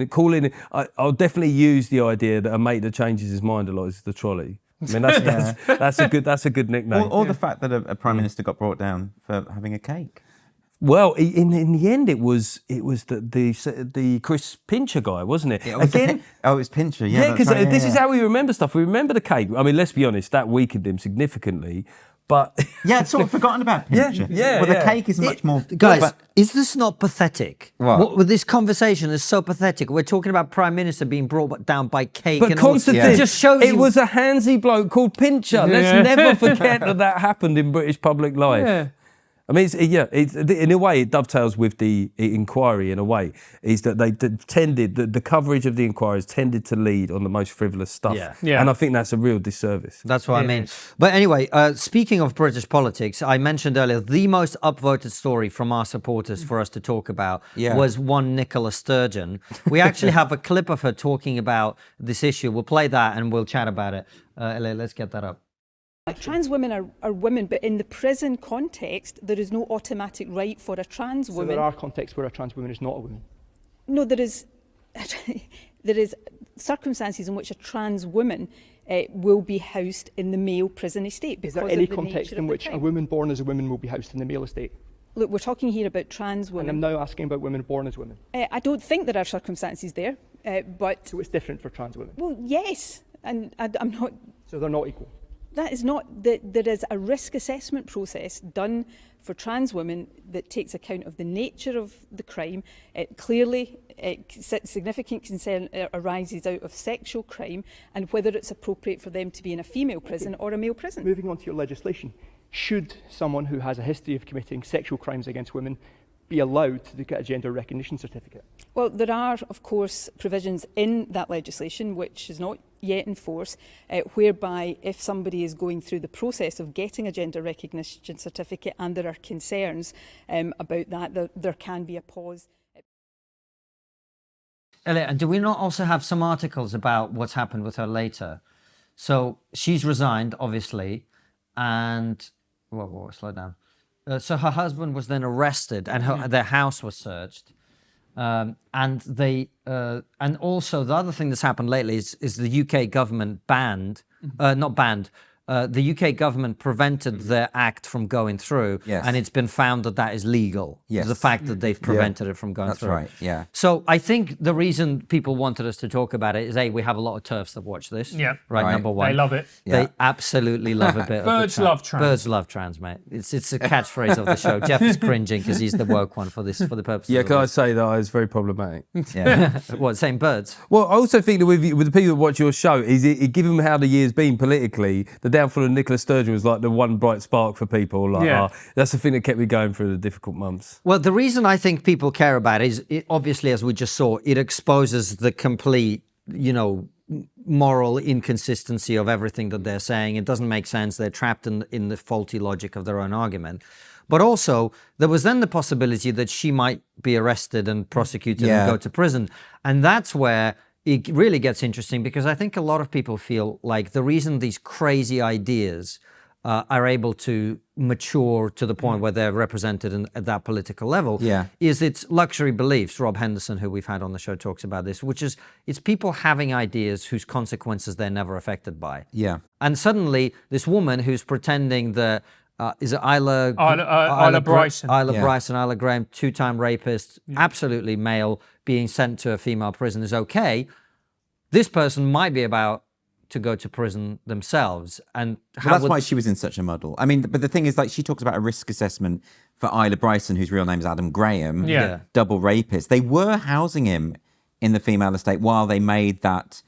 calling. I'll definitely use the idea that a mate that changes his mind a lot is the trolley. I mean, that's a good nickname. Or the fact that a prime minister got brought down for having a cake. Well, in the end, it was the Chris Pincher guy, wasn't it? It was Pincher. Yeah, because this is how we remember stuff. We remember the cake. I mean, let's be honest, that weakened him significantly. But it's sort of forgotten about Pincher. Well, the cake is much more. Guys, is this not pathetic? What? This conversation is so pathetic. We're talking about Prime Minister being brought down by cake. But and Konstantin, it just shows it was a handsy bloke called Pincher. Let's never forget that happened in British public life. Yeah. I mean, in a way, it dovetails with the inquiry. In a way, is that they tended the coverage of the inquiries tended to lead on the most frivolous stuff, and I think that's a real disservice. That's what I mean. But anyway, speaking of British politics, I mentioned earlier the most upvoted story from our supporters for us to talk about was one Nicola Sturgeon. We actually have a clip of her talking about this issue. We'll play that and we'll chat about it. Let's get that up. Trans women are women, but in the prison context, there is no automatic right for a trans woman. So there are contexts where a trans woman is not a woman? No, there is circumstances in which a trans woman will be housed in the male prison estate. Is there any context in which a woman born as a woman will be housed in the male estate? Look, we're talking here about trans women. And I'm now asking about women born as women. I don't think there are circumstances there, but... So it's different for trans women? Well, yes, and I'm not... So they're not equal? That is not, there is a risk assessment process done for trans women that takes account of the nature of the crime. Significant concern arises out of sexual crime and whether it's appropriate for them to be in a female prison or a male prison. Moving on to your legislation, should someone who has a history of committing sexual crimes against women be allowed to get a gender recognition certificate? Well, there are, of course, provisions in that legislation which is not yet in force, whereby if somebody is going through the process of getting a gender recognition certificate and there are concerns about that, there can be a pause. Elliot, and do we not also have some articles about what's happened with her later? So she's resigned, obviously, and... Whoa, slow down. So her husband was then arrested and their house was searched. And also the other thing that's happened lately is the UK government the UK government prevented their act from going through, and it's been found that is legal. The fact that they've prevented it from going through. That's right, yeah. So I think the reason people wanted us to talk about it is, we have a lot of TERFs that watch this. Right, number one. They love it. They absolutely love a bit Birds of love trans. Birds love trans, mate. It's a catchphrase of the show. Jeff is cringing because he's the woke one for the purposes of can I say that it's very problematic? What, saying birds? Well, I also think that with the people that watch your show, is it given how the year's been politically, the downfall of Nicola Sturgeon was like the one bright spark for people. That's the thing that kept me going through the difficult months. Well, the reason I think people care about it is, obviously, as we just saw, it exposes the complete, moral inconsistency of everything that they're saying. It doesn't make sense. They're trapped in the faulty logic of their own argument. But also, there was then the possibility that she might be arrested and prosecuted and go to prison. And that's where it really gets interesting, because I think a lot of people feel like the reason these crazy ideas are able to mature to the point where they're represented at that political level is it's luxury beliefs. Rob Henderson, who we've had on the show, talks about this, which is it's people having ideas whose consequences they're never affected by. And suddenly this woman who's pretending that is it Isla Bryson. Isla Yeah. Bryson, Isla Graham, 2-time rapist, absolutely male, being sent to a female prison is okay. This person might be about to go to prison themselves. And Well, that's why she was in such a muddle. I mean, but the thing is, like, she talks about a risk assessment for Isla Bryson, whose real name is Adam Graham, Yeah. double rapist. They were housing him in the female estate while they made that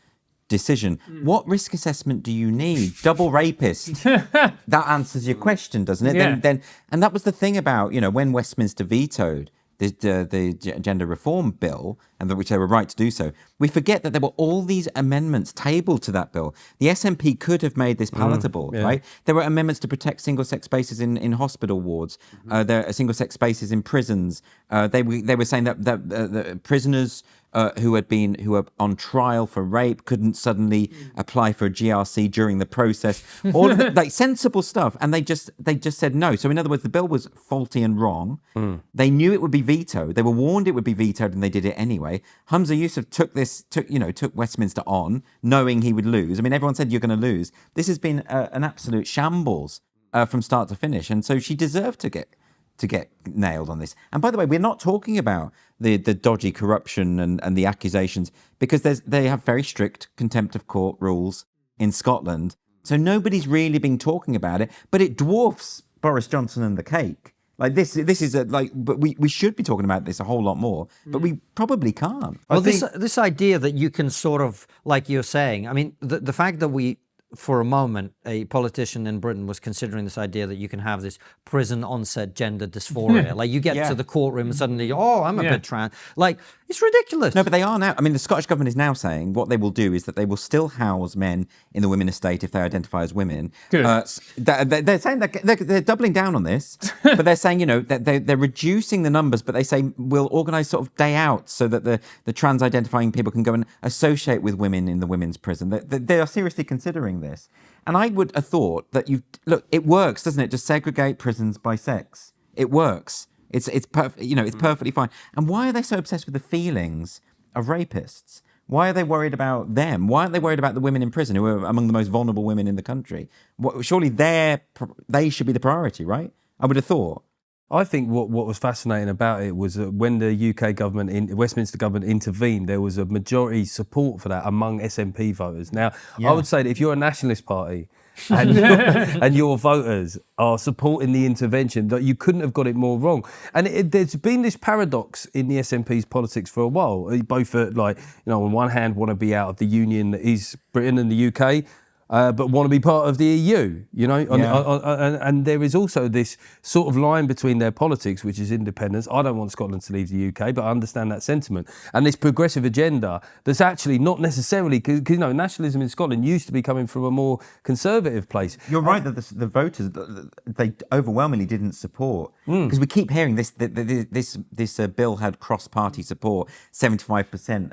decision. What risk assessment do you need? Double rapist. That answers your question, doesn't it? Yeah. Then, and that was the thing about, when Westminster vetoed the gender reform bill, and which they were right to do so, we forget that there were all these amendments tabled to that bill. The SNP could have made this palatable, right? There were amendments to protect single-sex spaces in hospital wards. There are single-sex spaces in prisons. They were saying that the prisoners who were on trial for rape couldn't suddenly apply for a GRC during the process. All of it, like sensible stuff, and they just said no. So in other words, the bill was faulty and wrong. They knew it would be vetoed. They were warned it would be vetoed, and they did it anyway. Humza Yousaf took Westminster on, knowing he would lose. I mean, everyone said you're going to lose. This has been an absolute shambles from start to finish, and so she deserved to get nailed on this. And by the way, we're not talking about the dodgy corruption and the accusations, because they have very strict contempt of court rules in Scotland. So nobody's really been talking about it, but it dwarfs Boris Johnson and the cake. Like this is but we should be talking about this a whole lot more, but we probably can't. Well, this idea that you can sort of, like you're saying, I mean, the fact that for a moment, a politician in Britain was considering this idea that you can have this prison onset gender dysphoria. Like you get to the courtroom and suddenly, I'm a bit trans. Like, it's ridiculous. No, but they are now. I mean, the Scottish government is now saying what they will do is that they will still house men in the women estate if they identify as women. Good. They're saying they're doubling down on this, but they're saying, that they're reducing the numbers, but they say we'll organise sort of day out so that the trans identifying people can go and associate with women in the women's prison. They are seriously considering this. And I would have thought that it works, doesn't it? Just segregate prisons by sex. It works. It's perfectly fine. And why are they so obsessed with the feelings of rapists? Why are they worried about them? Why aren't they worried about the women in prison, who are among the most vulnerable women in the country? Surely they should be the priority, right? I would have thought. I think what was fascinating about it was that when the UK government, Westminster government intervened, there was a majority support for that among SNP voters. Now, I would say that if you're a nationalist party and your voters are supporting the intervention, that you couldn't have got it more wrong. And there's been this paradox in the SNP's politics for a while. Both on one hand, want to be out of the union that is Britain and the UK, but want to be part of the EU, and there is also this sort of line between their politics, which is independence. I don't want Scotland to leave the UK, but I understand that sentiment. And this progressive agenda that's actually not necessarily, because nationalism in Scotland used to be coming from a more conservative place. You're right that the voters, they overwhelmingly didn't support, because we keep hearing this bill had cross-party support. 75%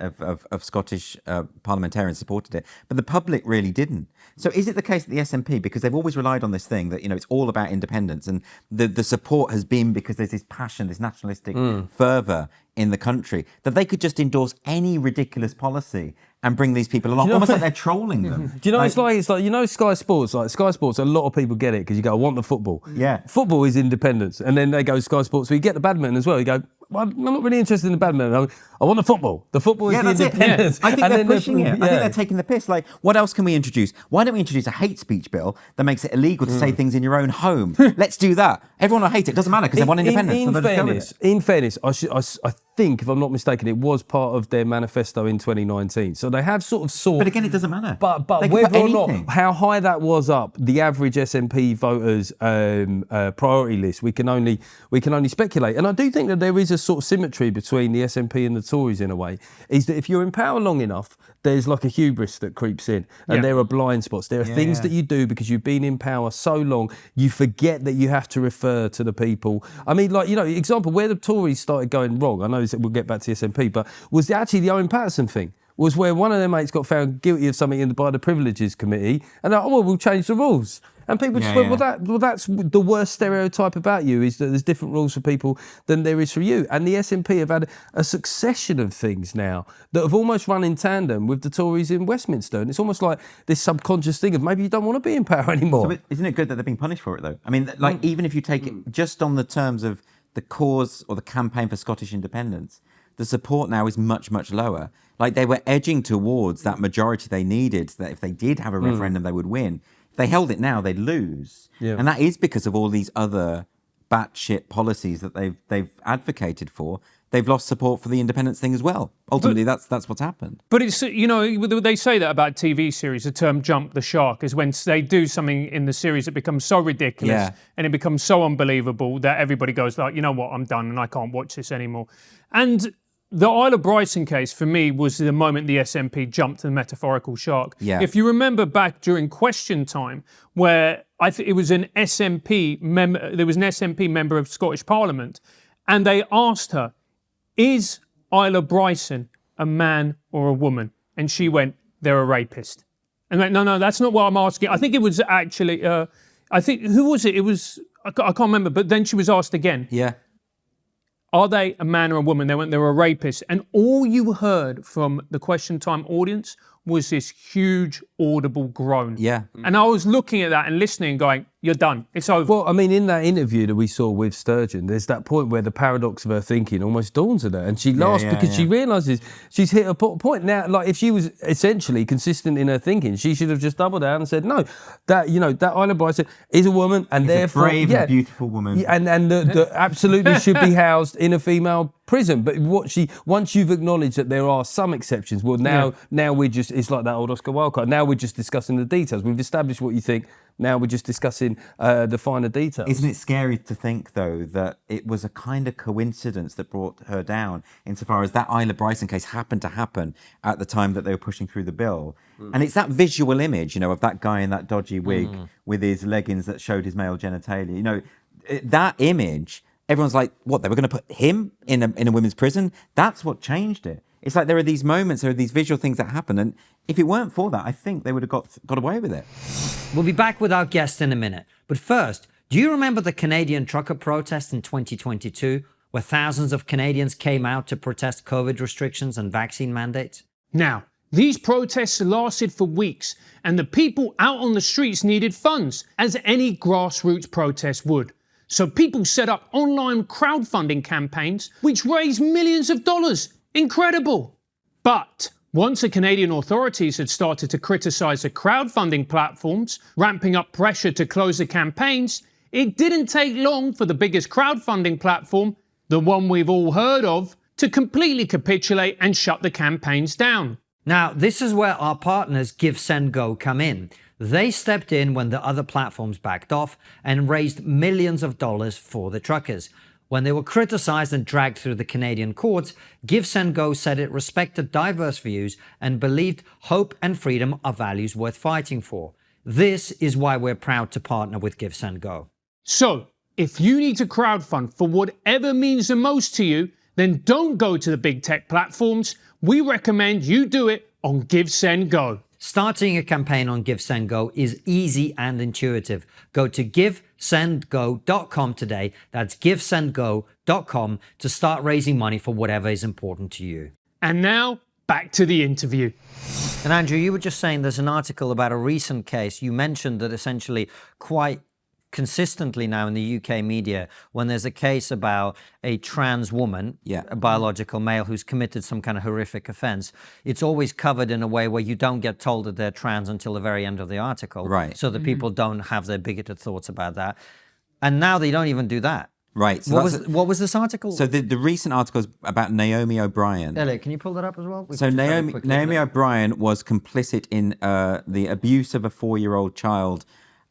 of Scottish parliamentarians supported it, but the public really didn't. So is it the case that the SNP, because they've always relied on this thing that, it's all about independence, and the support has been because there's this passion, this nationalistic fervour in the country, that they could just endorse any ridiculous policy and bring these people along, almost like they're trolling them? Do you know, it's like Sky Sports, Sky Sports, a lot of people get it because you go, I want the football. Yeah. Football is independence. And then they go Sky Sports, we get the badminton as well. You go, well, I'm not really interested in the badminton. I want the football. The football is the independence. I think they're pushing it. I think they're taking the piss. Like, what else can we introduce? Why don't we introduce a hate speech bill that makes it illegal to say things in your own home? Let's do that. Everyone will hate it. It doesn't matter because they want independence. In fairness, I think, if I'm not mistaken, it was part of their manifesto in 2019. So they have sort of But again, it doesn't matter. But whether or not, how high that was up the average SNP voters' priority list, we can only speculate. And I do think that there is a sort of symmetry between the SNP and the Tories in a way, is that if you're in power long enough, there's like a hubris that creeps in, and there are blind spots. There are things that you do because you've been in power so long, you forget that you have to refer to the people. I mean, example, where the Tories started going wrong, I know we'll get back to the SNP, but was actually the Owen Paterson thing. Was where one of their mates got found guilty of something by the Privileges Committee, and we'll change the rules. And people just went, well, that's the worst stereotype about you, is that there's different rules for people than there is for you. And the SNP have had a succession of things now that have almost run in tandem with the Tories in Westminster. And it's almost like this subconscious thing of maybe you don't want to be in power anymore. So isn't it good that they're being punished for it, though? I mean, like, even if you take it just on the terms of the cause or the campaign for Scottish independence, the support now is much, much lower. Like, they were edging towards that majority they needed, that if they did have a referendum, they would win. If they held it now, they'd lose. Yeah. And that is because of all these other batshit policies that they've advocated for. They've lost support for the independence thing as well. Ultimately, that's what's happened. But it's, you know, they say that about TV series, the term jump the shark, is when they do something in the series that becomes so ridiculous and it becomes so unbelievable that everybody goes like, you know what, I'm done and I can't watch this anymore. And the Isla Bryson case, for me, was the moment the SNP jumped the metaphorical shark. Yeah. If you remember back during Question Time, where it was an SNP member, there was an SNP member of Scottish Parliament, and they asked her, is Isla Bryson a man or a woman? And she went, they're a rapist. And went, no, that's not what I'm asking. I think it was actually, who was it? It was, I can't remember, but then she was asked again. Yeah. Are they a man or a woman? They went, they're a rapist. And all you heard from the Question Time audience was this huge audible groan. Yeah. And I was looking at that and listening and going, you're done. It's over. Well, I mean, in that interview that we saw with Sturgeon, there's that point where the paradox of her thinking almost dawns on her, and she laughs because she realises she's hit a point now. Like, if she was essentially consistent in her thinking, she should have just doubled down and said, no, that Isla Bryson is a woman, and therefore, a brave and beautiful woman, and that absolutely should be housed in a female prison. But once you've acknowledged that there are some exceptions, well, now we're just, it's like that old Oscar Wilde card. Now we're just discussing the details. We've established what you think. Now we're just discussing the finer details. Isn't it scary to think, though, that it was a kind of coincidence that brought her down, insofar as that Isla Bryson case happened to happen at the time that they were pushing through the bill? And it's that visual image, you know, of that guy in that dodgy wig with his leggings that showed his male genitalia. You know, that image, everyone's like, what, they were going to put him in a women's prison? That's what changed it. It's like there are these moments, there are these visual things that happen, and if it weren't for that, I think they would have got away with it. We'll be back with our guest in a minute. But first, do you remember the Canadian trucker protest in 2022, where thousands of Canadians came out to protest COVID restrictions and vaccine mandates? Now, these protests lasted for weeks, and the people out on the streets needed funds, as any grassroots protest would. So people set up online crowdfunding campaigns, which raised millions of dollars. Incredible! But once the Canadian authorities had started to criticise the crowdfunding platforms, ramping up pressure to close the campaigns, it didn't take long for the biggest crowdfunding platform, the one we've all heard of, to completely capitulate and shut the campaigns down. Now, this is where our partners GiveSendGo come in. They stepped in when the other platforms backed off and raised millions of dollars for the truckers. When they were criticised and dragged through the Canadian courts, GiveSendGo said it respected diverse views and believed hope and freedom are values worth fighting for. This is why we're proud to partner with GiveSendGo. So, if you need to crowdfund for whatever means the most to you, then don't go to the big tech platforms. We recommend you do it on GiveSendGo. Starting a campaign on GiveSendGo is easy and intuitive. Go to GiveSendGo.com today. That's GiveSendGo.com to start raising money for whatever is important to you. And now, back to the interview. And Andrew, you were just saying there's an article about a recent case. You mentioned that essentially quite consistently now in the UK media, when there's a case about a trans woman, a biological male who's committed some kind of horrific offense, it's always covered in a way where you don't get told that they're trans until the very end of the article. Right. So that people don't have their bigoted thoughts about that. And now they don't even do that. Right. So what was this article? So the recent article is about Naomi O'Brien. Elliot, can you pull that up as well? So Naomi O'Brien was complicit in the abuse of a 4-year-old child.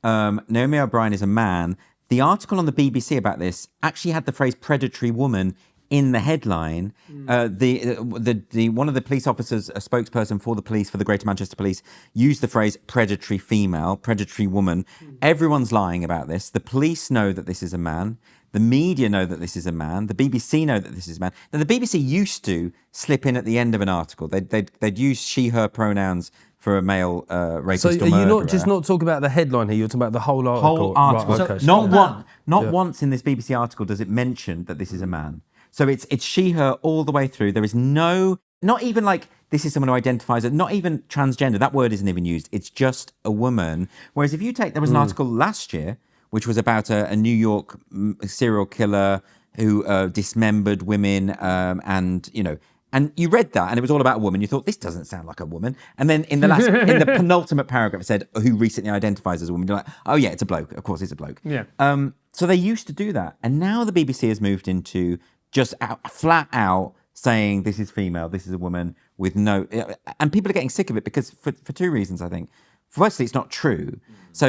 Naomi O'Brien is a man. The article on the BBC about this actually had the phrase predatory woman in the headline. One of the police officers, a spokesperson for the police, for the Greater Manchester Police, used the phrase predatory female, predatory woman. Everyone's lying about this. The police know that this is a man. The media know that this is a man. The BBC know that this is a man. Now, the BBC used to slip in at the end of an article. They'd use she, her pronouns for a male rapist So or are you murderer. not just not talking about the headline here? You're talking about the whole article. Whole article. Right, okay. Not once in this BBC article does it mention that this is a man. So it's she, her all the way through. There is no, not even like this is someone who identifies as, not even transgender. That word isn't even used. It's just a woman. Whereas if you take, there was an article last year which was about a New York serial killer who dismembered women, and you read that and it was all about a woman. You thought, this doesn't sound like a woman. And then in the penultimate paragraph, it said who recently identifies as a woman. You're like, oh yeah, it's a bloke. Of course, it's a bloke. Yeah. So they used to do that, and now the BBC has moved into just flat out saying this is female, this is a woman with no, and people are getting sick of it because for two reasons, I think. Firstly, it's not true. So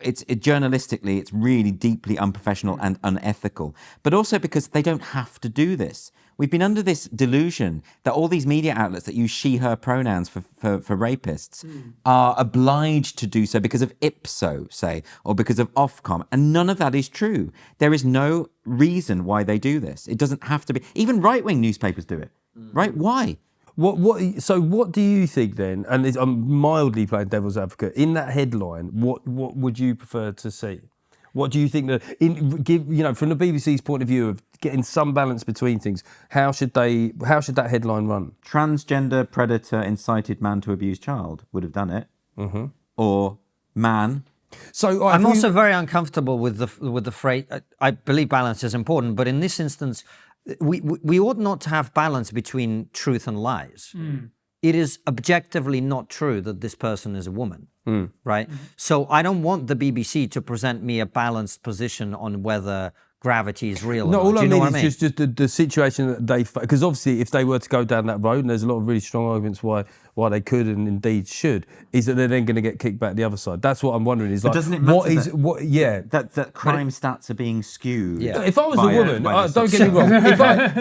it's journalistically, it's really deeply unprofessional and unethical. But also because they don't have to do this. We've been under this delusion that all these media outlets that use she, her pronouns for rapists are obliged to do so because of Ipso, say, or because of Ofcom. And none of that is true. There is no reason why they do this. It doesn't have to be. Even right-wing newspapers do it, right? Why? So what do you think then? And I'm mildly playing devil's advocate. In that headline, what would you prefer to see? What do you think that from the BBC's point of view of getting some balance between things? How should that headline run? Transgender predator incited man to abuse child would have done it, or man. So I'm also very uncomfortable with the phrase. I believe balance is important, but in this instance, we ought not to have balance between truth and lies. It is objectively not true that this person is a woman, right? So I don't want the BBC to present me a balanced position on whether gravity is real or not. All Do you know what I mean? is just the situation that they... Because obviously, if they were to go down that road, and there's a lot of really strong arguments why they could and indeed should, is that they're then going to get kicked back the other side. That's what I'm wondering. Is But like, doesn't it matter that crime stats are being skewed? Yeah. If I was a woman, don't get me wrong.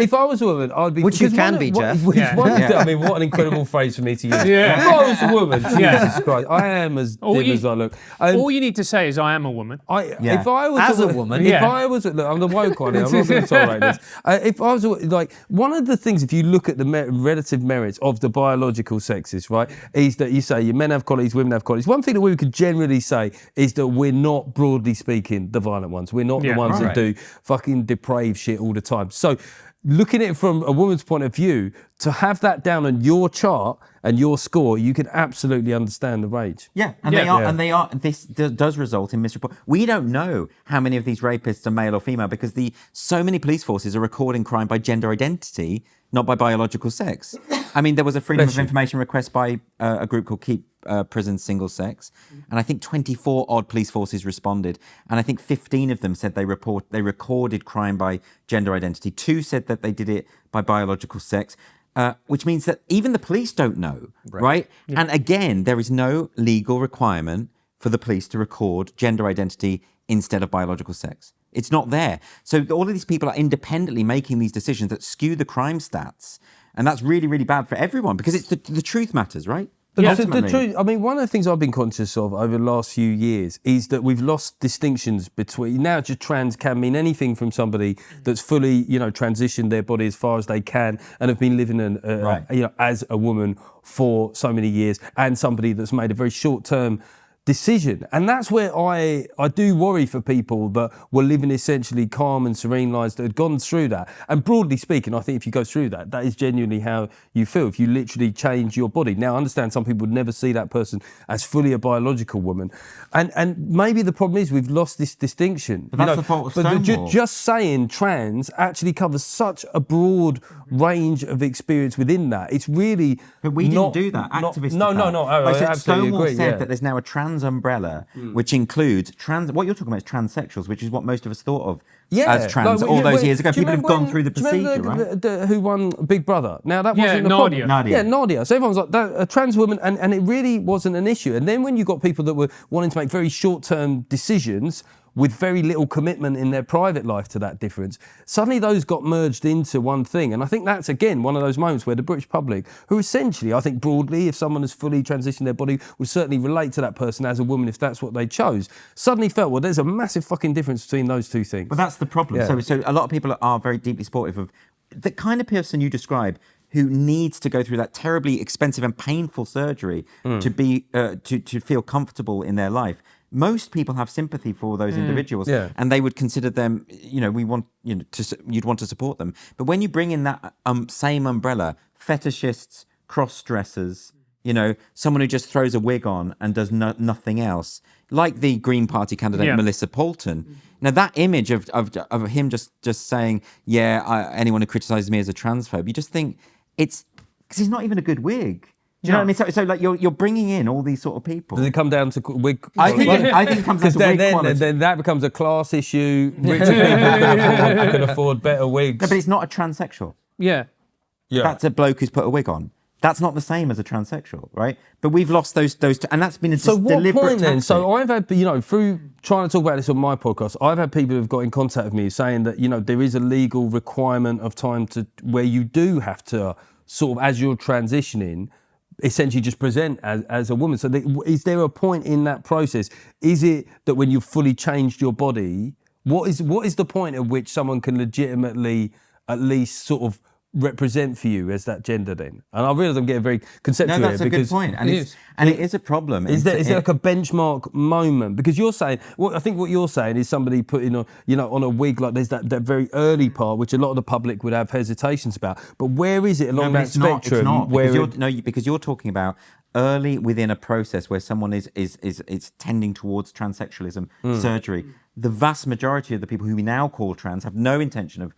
If I was a woman, I'd be... Which you can be, Geoff. I mean, what an incredible phrase for me to use. Yeah. If I was a woman, Jesus Christ, I am as dim as I look. All you need to say is, I am a woman. If I was As a woman, if I was, look, I'm the woke one here. I'm not going to tolerate this. If I was like, one of the things, if you look at the relative merits of the biological sexes, right, is that you say your men have qualities, women have qualities. One thing that we could generally say is that we're not, broadly speaking, the violent ones. We're not the ones that do fucking depraved shit all the time. So, looking at it from a woman's point of view, to have that down on your chart and your score, you can absolutely understand the rage. Yeah, and they are. This does result in misreport. We don't know how many of these rapists are male or female because so many police forces are recording crime by gender identity, not by biological sex. I mean, there was a freedom of information request by a group called Keep Prisons Single Sex, and I think 24 odd police forces responded, and I think 15 of them said they recorded crime by gender identity. 2 said that they did it by biological sex. Which means that even the police don't know, right? Yeah. And again, there is no legal requirement for the police to record gender identity instead of biological sex. It's not there. So all of these people are independently making these decisions that skew the crime stats. And that's really, really bad for everyone because it's the truth matters, right? The truth, I mean, one of the things I've been conscious of over the last few years is that we've lost distinctions between, now just trans can mean anything from somebody that's fully, transitioned their body as far as they can and have been living as a woman for so many years, and somebody that's made a very short-term decision. And that's where I do worry for people that were living essentially calm and serene lives that had gone through that. And broadly speaking, I think if you go through that, that is genuinely how you feel, if you literally change your body. Now, I understand some people would never see that person as fully a biological woman. And maybe the problem is we've lost this distinction. But that's the fault of Stonewall. Just saying trans actually covers such a broad range of experience within that. It's really... But we didn't do that. Activists No. I absolutely Stonewall agree. said that there's now a trans umbrella, which includes what you're talking about is transsexuals, which is what most of us thought of as trans all those years ago. People have gone through the procedure, right? Who won Big Brother? Now, that wasn't a problem. Nadia. Yeah, Nadia. So everyone's like, that, a trans woman, and it really wasn't an issue. And then when you got people that were wanting to make very short-term decisions with very little commitment in their private life to that difference, suddenly those got merged into one thing. And I think that's, again, one of those moments where the British public, who essentially, I think broadly, if someone has fully transitioned their body, would certainly relate to that person as a woman if that's what they chose, suddenly felt, well, there's a massive fucking difference between those two things. But that's the problem. Yeah. So a lot of people are very deeply supportive of the kind of person you describe, who needs to go through that terribly expensive and painful surgery to be to feel comfortable in their life. Most people have sympathy for those individuals, and they would consider them, you'd want to support them. But when you bring in that same umbrella, fetishists, cross-dressers, someone who just throws a wig on and does nothing else, like the Green Party candidate Melissa Poulton. Now that image of him just saying, anyone who criticises me as a transphobe, you just think it's because he's not even a good wig. Do you know what I mean? So like you're bringing in all these sort of people. Does it come down to wig? I think it comes down to wig quality. Then that becomes a class issue. Richer people can afford better wigs. No, but it's not a transsexual. Yeah. That's a bloke who's put a wig on. That's not the same as a transsexual, right? But we've lost those two, and that's been a deliberate point then? tactic. So I've had, through trying to talk about this on my podcast, I've had people who've got in contact with me saying that, there is a legal requirement of time where you do have to sort of, as you're transitioning, essentially just present as a woman. So is there a point in that process? Is it that when you've fully changed your body, what is the point at which someone can legitimately at least sort of represent for you as that gender then? And I realise I'm getting very conceptual here. No, that's a good point. And it is a problem. Is there like a benchmark moment? Because you're saying, I think what you're saying is somebody putting on, on a wig, like there's that very early part, which a lot of the public would have hesitations about. But where is it along that spectrum? Because you're talking about early within a process where someone is tending towards transsexualism surgery. The vast majority of the people who we now call trans have no intention of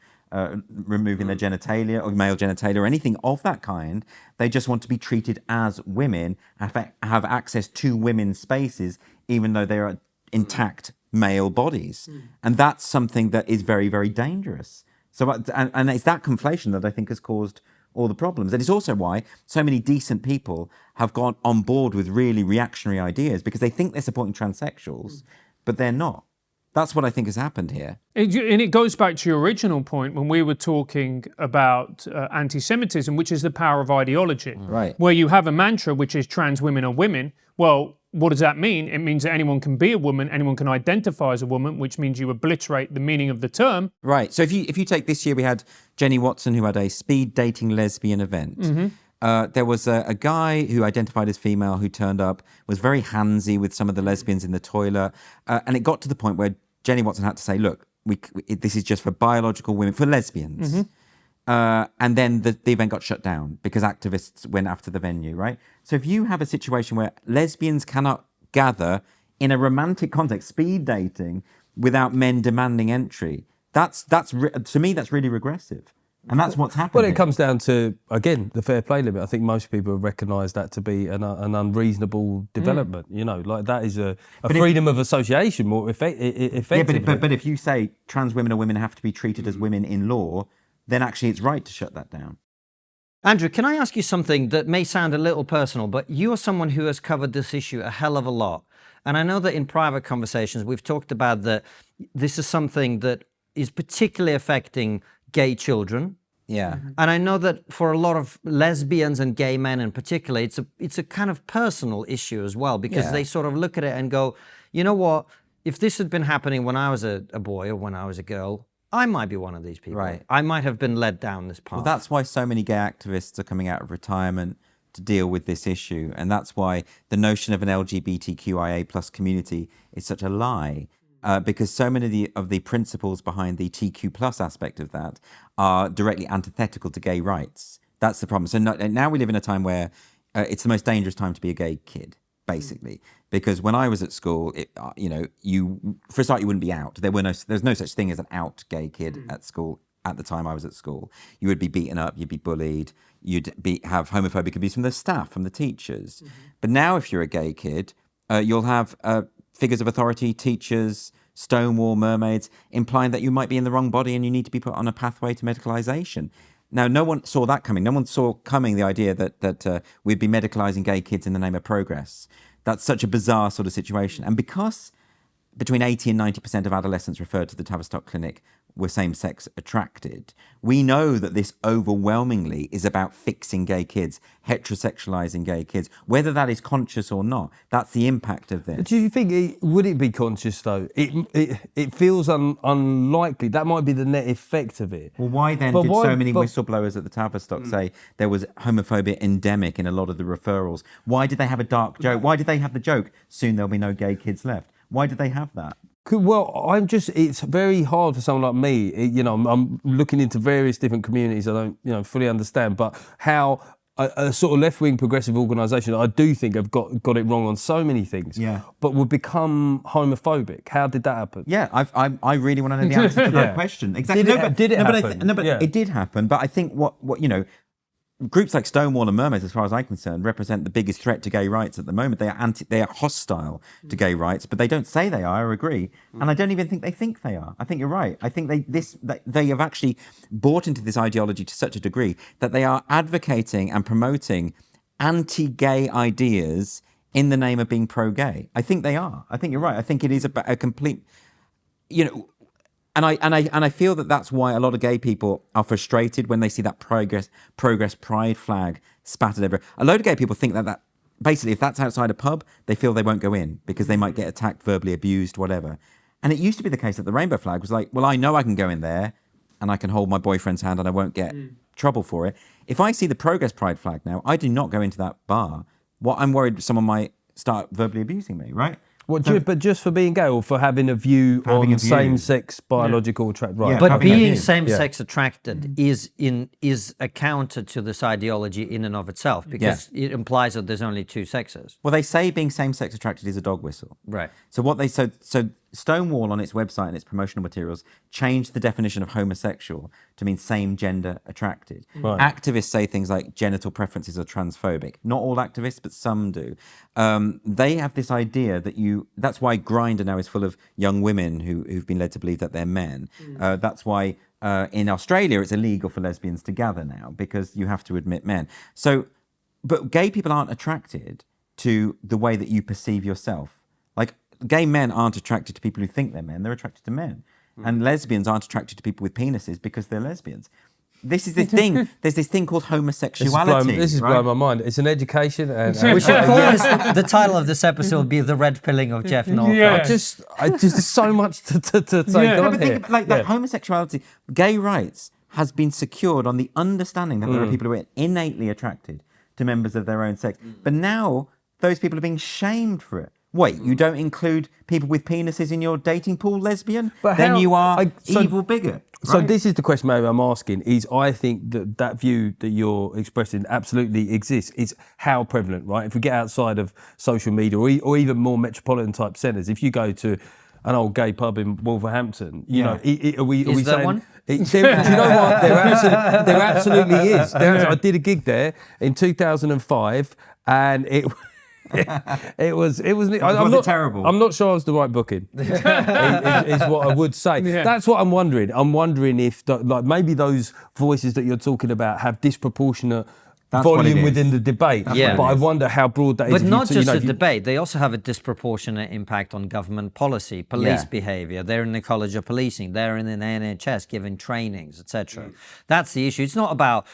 removing their genitalia or male genitalia or anything of that kind. They just want to be treated as women, have access to women's spaces, even though they are intact male bodies. And that's something that is very, very dangerous. So, and it's that conflation that I think has caused all the problems. And it's also why so many decent people have gone on board with really reactionary ideas, because they think they're supporting transsexuals, but they're not. That's what I think has happened here. And it goes back to your original point when we were talking about anti-Semitism, which is the power of ideology. Right. Where you have a mantra which is trans women are women. Well, what does that mean? It means that anyone can be a woman, anyone can identify as a woman, which means you obliterate the meaning of the term. Right. So if you take this year, we had Jenny Watson, who had a speed dating lesbian event. There was a guy who identified as female who turned up, was very handsy with some of the lesbians in the toilet. And it got to the point where Jenny Watson had to say, look, this is just for biological women, for lesbians. And then the event got shut down because activists went after the venue, right? So if you have a situation where lesbians cannot gather in a romantic context, speed dating, without men demanding entry, to me, that's really regressive. And that's what's happening. Well, it comes down to, again, the fair play limit. I think most people have recognised that to be an unreasonable development. Like that is a freedom of association more effectively. Yeah, but if you say trans women or women have to be treated as women in law, then actually it's right to shut that down. Andrew, can I ask you something that may sound a little personal, but you are someone who has covered this issue a hell of a lot. And I know that in private conversations, we've talked about that this is something that is particularly affecting gay children. Yeah. And I know that for a lot of lesbians and gay men in particular, it's a kind of personal issue as well, because they sort of look at it and go, you know what, if this had been happening when I was a boy or when I was a girl, I might be one of these people. Right. I might have been led down this path. Well, that's why so many gay activists are coming out of retirement to deal with this issue. And that's why the notion of an LGBTQIA plus community is such a lie. Because so many of the principles behind the TQ plus aspect of that are directly antithetical to gay rights. That's the problem. So now we live in a time where it's the most dangerous time to be a gay kid, basically. Because when I was at school, for a start, you wouldn't be out. There's no such thing as an out gay kid at school. At the time I was at school, you would be beaten up, you'd be bullied, you'd have homophobic abuse from the staff, from the teachers. But now, if you're a gay kid, you'll have figures of authority, teachers, Stonewall, mermaids, implying that you might be in the wrong body and you need to be put on a pathway to medicalisation. Now, no one saw that coming. No one saw coming the idea that we'd be medicalising gay kids in the name of progress. That's such a bizarre sort of situation. And because between 80 and 90% of adolescents referred to the Tavistock Clinic were same-sex attracted. We know that this overwhelmingly is about fixing gay kids, heterosexualizing gay kids, whether that is conscious or not. That's the impact of this. Do you think would it be conscious though? It feels unlikely. That might be the net effect of it. Well, why then did so many whistleblowers at the Tavistock say there was homophobia endemic in a lot of the referrals? Why did they have a dark joke? Why did they have the joke, soon there'll be no gay kids left? Why did they have that? Well, it's very hard for someone like me. I'm looking into various different communities I don't, fully understand, but how a sort of left-wing progressive organisation, I do think have got it wrong on so many things, but would become homophobic. How did that happen? Yeah, I really want to know the answer to that question. Exactly. Did it happen? It did happen, but I think what groups like Stonewall and Mermaids, as far as I'm concerned, represent the biggest threat to gay rights at the moment. They are hostile to gay rights, but they don't say they are, I agree. And I don't even think they are. I think you're right. I think they have actually bought into this ideology to such a degree that they are advocating and promoting anti-gay ideas in the name of being pro-gay. I think they are. I think you're right. I think it is a complete, And I feel that that's why a lot of gay people are frustrated when they see that progress pride flag spattered everywhere. A load of gay people think that basically if that's outside a pub, they feel they won't go in because they might get attacked, verbally abused, whatever. And it used to be the case that the rainbow flag was like, well, I know I can go in there and I can hold my boyfriend's hand and I won't get trouble for it. If I see the progress pride flag now, I do not go into that bar. I'm worried someone might start verbally abusing me, right? But just for being gay or for having a view on same-sex biological attraction? Right. Yeah, but being same-sex attracted is a counter to this ideology in and of itself, because it implies that there's only two sexes. Well, they say being same-sex attracted is a dog whistle. Right. So Stonewall on its website and its promotional materials changed the definition of homosexual to mean same-gender attracted. Right. Activists say things like genital preferences are transphobic. Not all activists, but some do. They have this idea that that's why Grindr now is full of young women who've been led to believe that they're men. That's why in Australia it's illegal for lesbians to gather now, because you have to admit men. But gay people aren't attracted to the way that you perceive yourself. Like, gay men aren't attracted to people who think they're men, they're attracted to men. And lesbians aren't attracted to people with penises because they're lesbians. This is the thing. There's this thing called homosexuality. This is blowing my mind. It's an education. And we should call the title of this episode be The Red Pilling of Geoff Norcott. Yeah. I just so much to take on here. Like homosexuality, gay rights has been secured on the understanding that there are people who are innately attracted to members of their own sex. But now those people are being shamed for it. Wait, you don't include people with penises in your dating pool, lesbian? But then you are evil bigot. Right? So this is the question maybe I'm asking, is I think that view that you're expressing absolutely exists. It's how prevalent, right? If we get outside of social media or even more metropolitan type centres, if you go to an old gay pub in Wolverhampton, are we is there saying... one? Do you know what? There absolutely is. I did a gig there in 2005 and it was terrible? I'm not sure I was the right booking. is what I would say. Yeah. That's what I'm wondering. I'm wondering if maybe those voices that you're talking about have disproportionate volume within the debate. But I wonder how broad that is. But not just the debate, they also have a disproportionate impact on government policy, police behaviour. They're in the College of Policing, they're in the NHS giving trainings, etc. That's the issue. It's not about,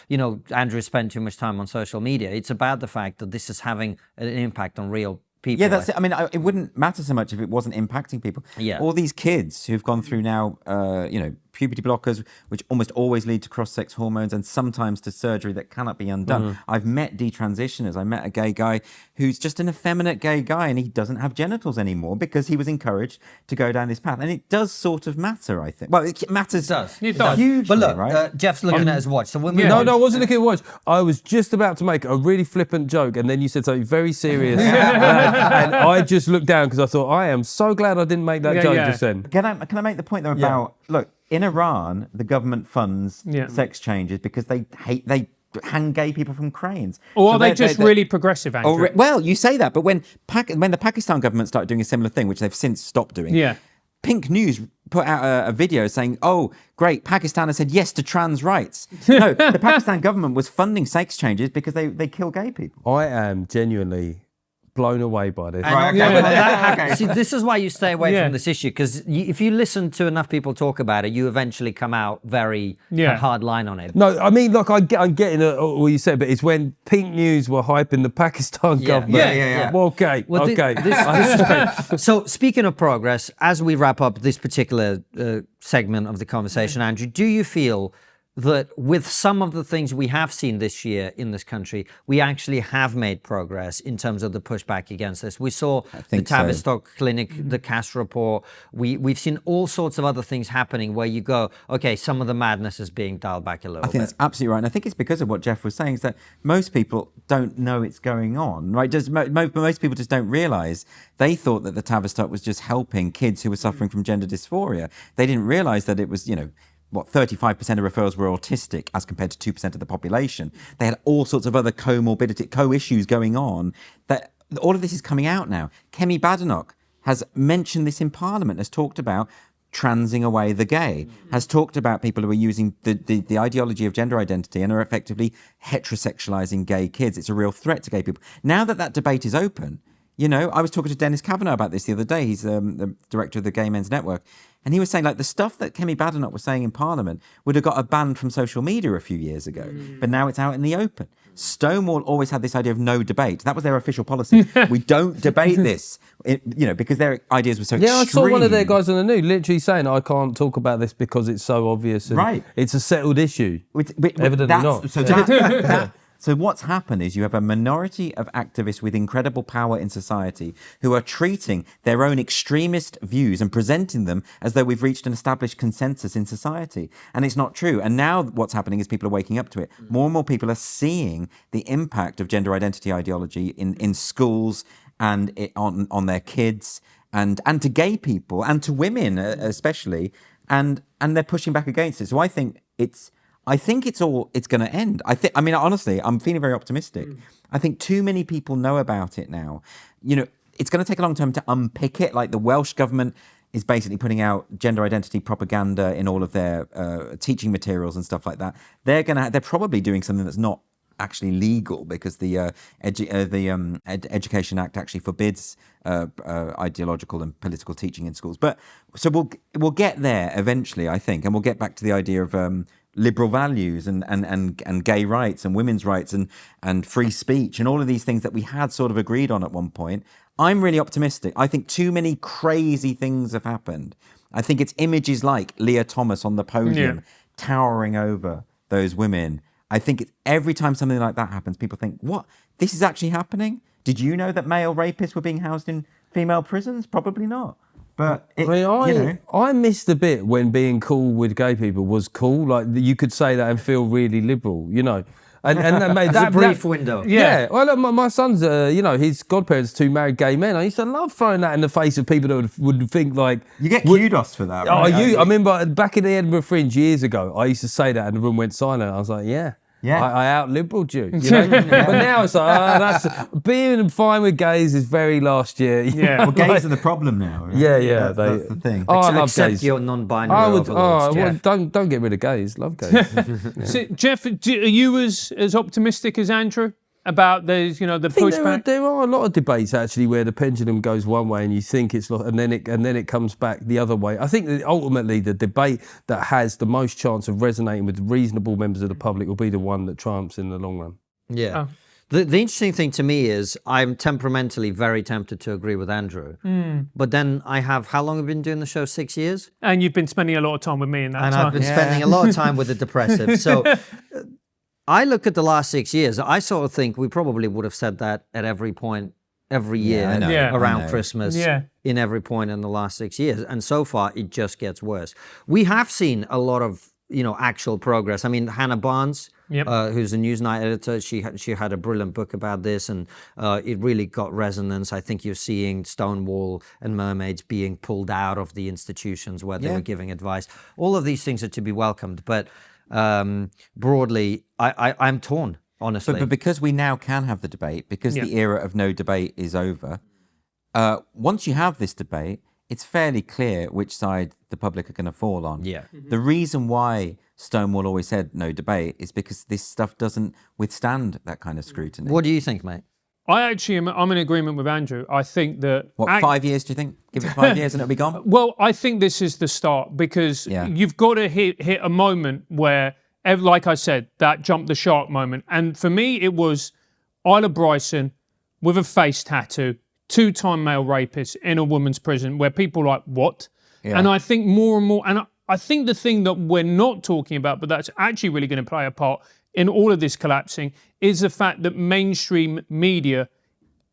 Andrew spent too much time on social media. It's about the fact that this is having an impact on real people. Yeah, that's it. I mean, it wouldn't matter so much if it wasn't impacting people. Yeah. All these kids who've gone through now, puberty blockers, which almost always lead to cross-sex hormones and sometimes to surgery that cannot be undone. I've met detransitioners. I met a gay guy who's just an effeminate gay guy and he doesn't have genitals anymore because he was encouraged to go down this path. And it does sort of matter, I think. Well, it matters. It does. Hugely, but look, right? Jeff's looking at his watch. So when No, I wasn't looking at watch. I was just about to make a really flippant joke and then you said something very serious. And I just looked down because I thought, I am so glad I didn't make that joke just then. Can I make the point though about, look, in Iran, the government funds sex changes because they hang gay people from cranes. Or are they just really progressive, Andrew? Well, you say that, but when the Pakistan government started doing a similar thing, which they've since stopped doing, Pink News put out a video saying, oh, great, Pakistan has said yes to trans rights. No, the Pakistan government was funding sex changes because they kill gay people. I am genuinely blown away by this. Right, okay. Yeah. See, this is why you stay away Yeah. from this issue, because if you listen to enough people talk about it, you eventually come out very hard line on it. No, I mean, like, I'm getting what you said, but it's when Pink News were hyping the Pakistan government. Yeah. Well, okay, Well, okay. This is great. So, speaking of progress, as we wrap up this particular segment of the conversation, Andrew, do you feel that with some of the things we have seen this year in this country, we actually have made progress in terms of the pushback against this? We saw the Tavistock Clinic, the Cass report. We've seen all sorts of other things happening where you go, okay, some of the madness is being dialed back a little bit. I think that's absolutely right. And I think it's because of what Geoff was saying, is that most people don't know it's going on, right? Most people just don't realise. They thought that the Tavistock was just helping kids who were suffering from gender dysphoria. They didn't realise that it was, 35% of referrals were autistic as compared to 2% of the population. They had all sorts of other comorbidity, co-issues going on. That all of this is coming out now. Kemi Badenoch has mentioned this in Parliament, has talked about transing away the gay, has talked about people who are using the ideology of gender identity and are effectively heterosexualizing gay kids. It's a real threat to gay people. Now that debate is open, I was talking to Dennis Kavanagh about this the other day. He's the director of the Gay Men's Network. And he was saying, like, the stuff that Kemi Badenoch was saying in Parliament would have got a ban from social media a few years ago. But now it's out in the open. Stonewall always had this idea of no debate. That was their official policy. We don't debate this, because their ideas were so extreme. I saw one of their guys on the news literally saying, I can't talk about this because it's so obvious. And right. It's a settled issue. Evidently not. So what's happened is you have a minority of activists with incredible power in society who are treating their own extremist views and presenting them as though we've reached an established consensus in society. And it's not true. And now what's happening is people are waking up to it. More and more people are seeing the impact of gender identity ideology in schools and on their kids and to gay people and to women especially. And they're pushing back against it. So I think it's going to end. Honestly, I'm feeling very optimistic. I think too many people know about it now. It's going to take a long time to unpick it. Like the Welsh government is basically putting out gender identity propaganda in all of their teaching materials and stuff like that. They're probably doing something that's not actually legal because the Education Act actually forbids ideological and political teaching in schools. But so we'll get there eventually, I think, and we'll get back to the idea of liberal values and gay rights and women's rights and free speech and all of these things that we had sort of agreed on at one point. I'm really optimistic. I think too many crazy things have happened. I think it's images like Leah Thomas on the podium towering over those women. I think every time something like that happens, people think, what? This is actually happening? Did you know that male rapists were being housed in female prisons? Probably not. But I missed the bit when being cool with gay people was cool. Like you could say that and feel really liberal, And that made that brief window. Yeah. Well, look, my son's, his godparents, 2 married gay men. I used to love throwing that in the face of people that would think like... You get kudos for that, right? I remember back in the Edinburgh Fringe years ago, I used to say that and the room went silent. I was like, I out-liberaled you. But now it's like, that's being fine with gays is very last year. Yeah. Well, gays are the problem now. Right? Yeah. That's the thing. Oh, I love Except gays. you're non-binary overlords, Geoff. Don't get rid of gays. Love gays. So, Geoff, are you as optimistic as Andrew about the pushback? There are a lot of debates actually where the pendulum goes one way and you think it's and then it comes back the other way. I think that ultimately the debate that has the most chance of resonating with reasonable members of the public will be the one that triumphs in the long run. Yeah. Oh. The interesting thing to me is I'm temperamentally very tempted to agree with Andrew. But then how long have I been doing the show? 6 years? And you've been spending a lot of time with me in that time. And I've been spending a lot of time with the depressive. So I look at the last 6 years, I sort of think we probably would have said that at every point, every year around Christmas, in every point in the last 6 years. And so far, it just gets worse. We have seen a lot of, actual progress. I mean, Hannah Barnes, who's a Newsnight editor, she had a brilliant book about this, and it really got resonance. I think you're seeing Stonewall and Mermaids being pulled out of the institutions where they were giving advice. All of these things are to be welcomed, but broadly, I'm torn, honestly. But because we now can have the debate, because the era of no debate is over, once you have this debate, it's fairly clear which side the public are going to fall on. Yeah. The reason why Stonewall always said no debate is because this stuff doesn't withstand that kind of scrutiny. What do you think, mate? I'm in agreement with Andrew. I think that... What, 5 years, do you think? Give it 5 years and it'll be gone? Well, I think this is the start, because you've got to hit a moment where, like I said, that jump the shark moment. And for me, it was Isla Bryson with a face tattoo, 2-time male rapist in a woman's prison, where people are like, what? Yeah. And I think more and more, and I think the thing that we're not talking about, but that's actually really going to play a part in all of this collapsing, is the fact that mainstream media,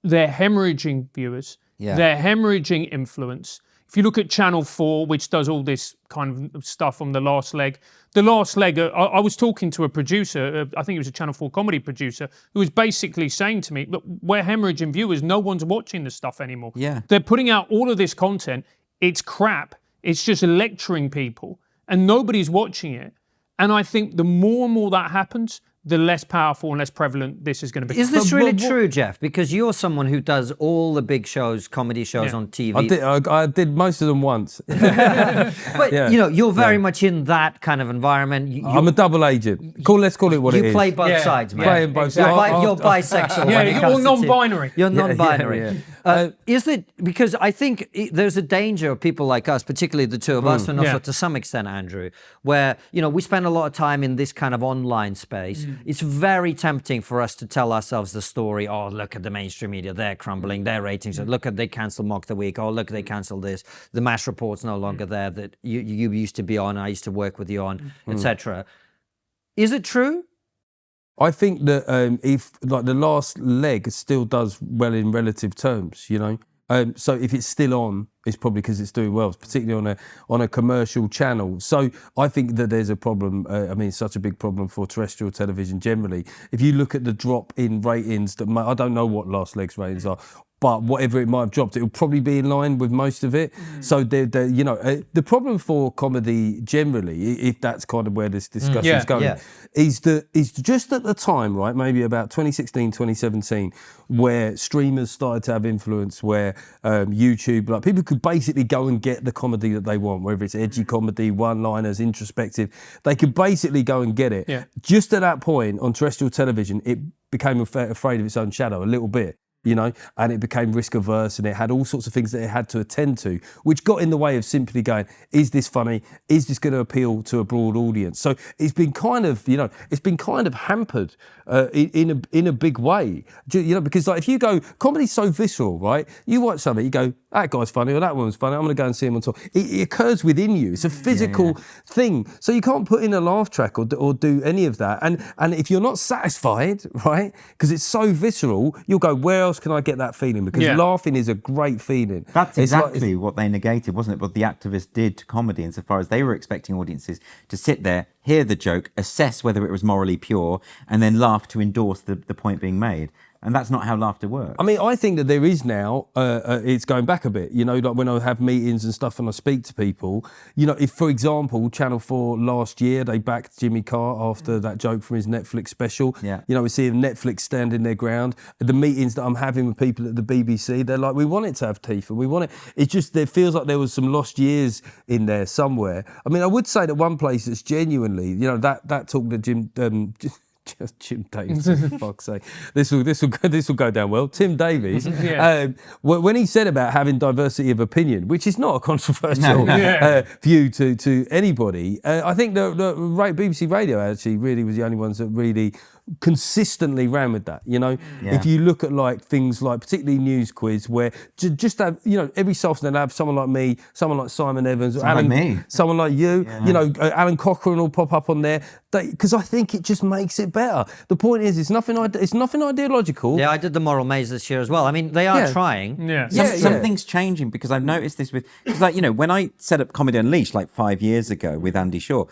they're hemorrhaging viewers, they're hemorrhaging influence. If you look at Channel 4, which does all this kind of stuff on The Last Leg, I was talking to a producer, I think it was a Channel 4 comedy producer, who was basically saying to me, look, we're hemorrhaging viewers, no one's watching this stuff anymore. Yeah. They're putting out all of this content, it's crap, it's just lecturing people, and nobody's watching it. And I think the more and more that happens, the less powerful and less prevalent this is going to be. Is this really true, Geoff? Because you're someone who does all the big shows, comedy shows on TV. I did most of them once. But, you know, you're very much in that kind of environment. I'm a double agent. Let's call it what it is. You play both sides, man. Playing both sides. You're bisexual. You're non-binary. You're non-binary. Is it, because I think there's a danger of people like us, particularly the two of us, and also to some extent Andrew, where, you know, we spend a lot of time in this kind of online space. It's very tempting for us to tell ourselves the story, oh, look at the mainstream media, they're crumbling, their ratings, look at, they cancelled Mock the Week, oh, look, they cancelled this, the MASH report's no longer there that you used to be on, I used to work with you on, etc. Is it true? I think that if, like, The Last Leg still does well in relative terms, you know. So if it's still on, it's probably because it's doing well, particularly on a commercial channel. So I think that there's a problem. I mean, it's such a big problem for terrestrial television generally. If you look at the drop in ratings, I don't know what Last Leg's ratings are, but whatever it might have dropped, it will probably be in line with most of it. So you know, the problem for comedy generally, if that's kind of where this discussion is going, is just at the time, right? Maybe about 2016, 2017, where streamers started to have influence, where YouTube, like, people could basically go and get the comedy that they want, whether it's edgy comedy, one-liners, introspective, they could basically go and get it. Just at that point on terrestrial television, it became afraid of its own shadow a little bit. You know, and it became risk averse, and it had all sorts of things that it had to attend to, which got in the way of simply going, is this funny? Is this going to appeal to a broad audience? So it's been kind of, you know, hampered in a big way, you know, because, like, if you go, comedy's so visceral, right? You watch something, you go, that guy's funny or that woman's funny, I'm going to go and see him on tour. It occurs within you. It's a physical thing. So you can't put in a laugh track or do any of that. And if you're not satisfied, right, because it's so visceral, you'll go, where else can I get that feeling? Because laughing is a great feeling. That's exactly what they negated, wasn't it? What the activists did to comedy, insofar as they were expecting audiences to sit there, hear the joke, assess whether it was morally pure, and then laugh to endorse the point being made. And that's not how laughter works. I mean, I think that there is now, it's going back a bit, you know, like when I have meetings and stuff and I speak to people, you know, if, for example, Channel 4 last year, they backed Jimmy Carr after that joke from his Netflix special. You know, we're seeing Netflix standing their ground. The meetings that I'm having with people at the BBC, they're like, we want it to have teeth, and we want it. It's just, there feels like there was some lost years in there somewhere. I mean, I would say that one place that's genuinely, you know, that talk that Jim Davies, for fuck's sake. This will go down well. Tim Davies, when he said about having diversity of opinion, which is not a controversial view to anybody, I think the BBC Radio actually really was the only ones that really consistently ran with that, you know. If you look at, like, things like particularly News Quiz, where just have, you know, every so often they'll have someone like me, someone like Simon Evans, someone like you, you know, Alan Cochrane will pop up on there, because I think it just makes it better. The point is, it's nothing ideological. I did the Moral Maze this year as well. I mean, they are trying. Something's changing, because I've noticed this because, like, you know, when I set up Comedy Unleashed like 5 years ago with Andy Shaw,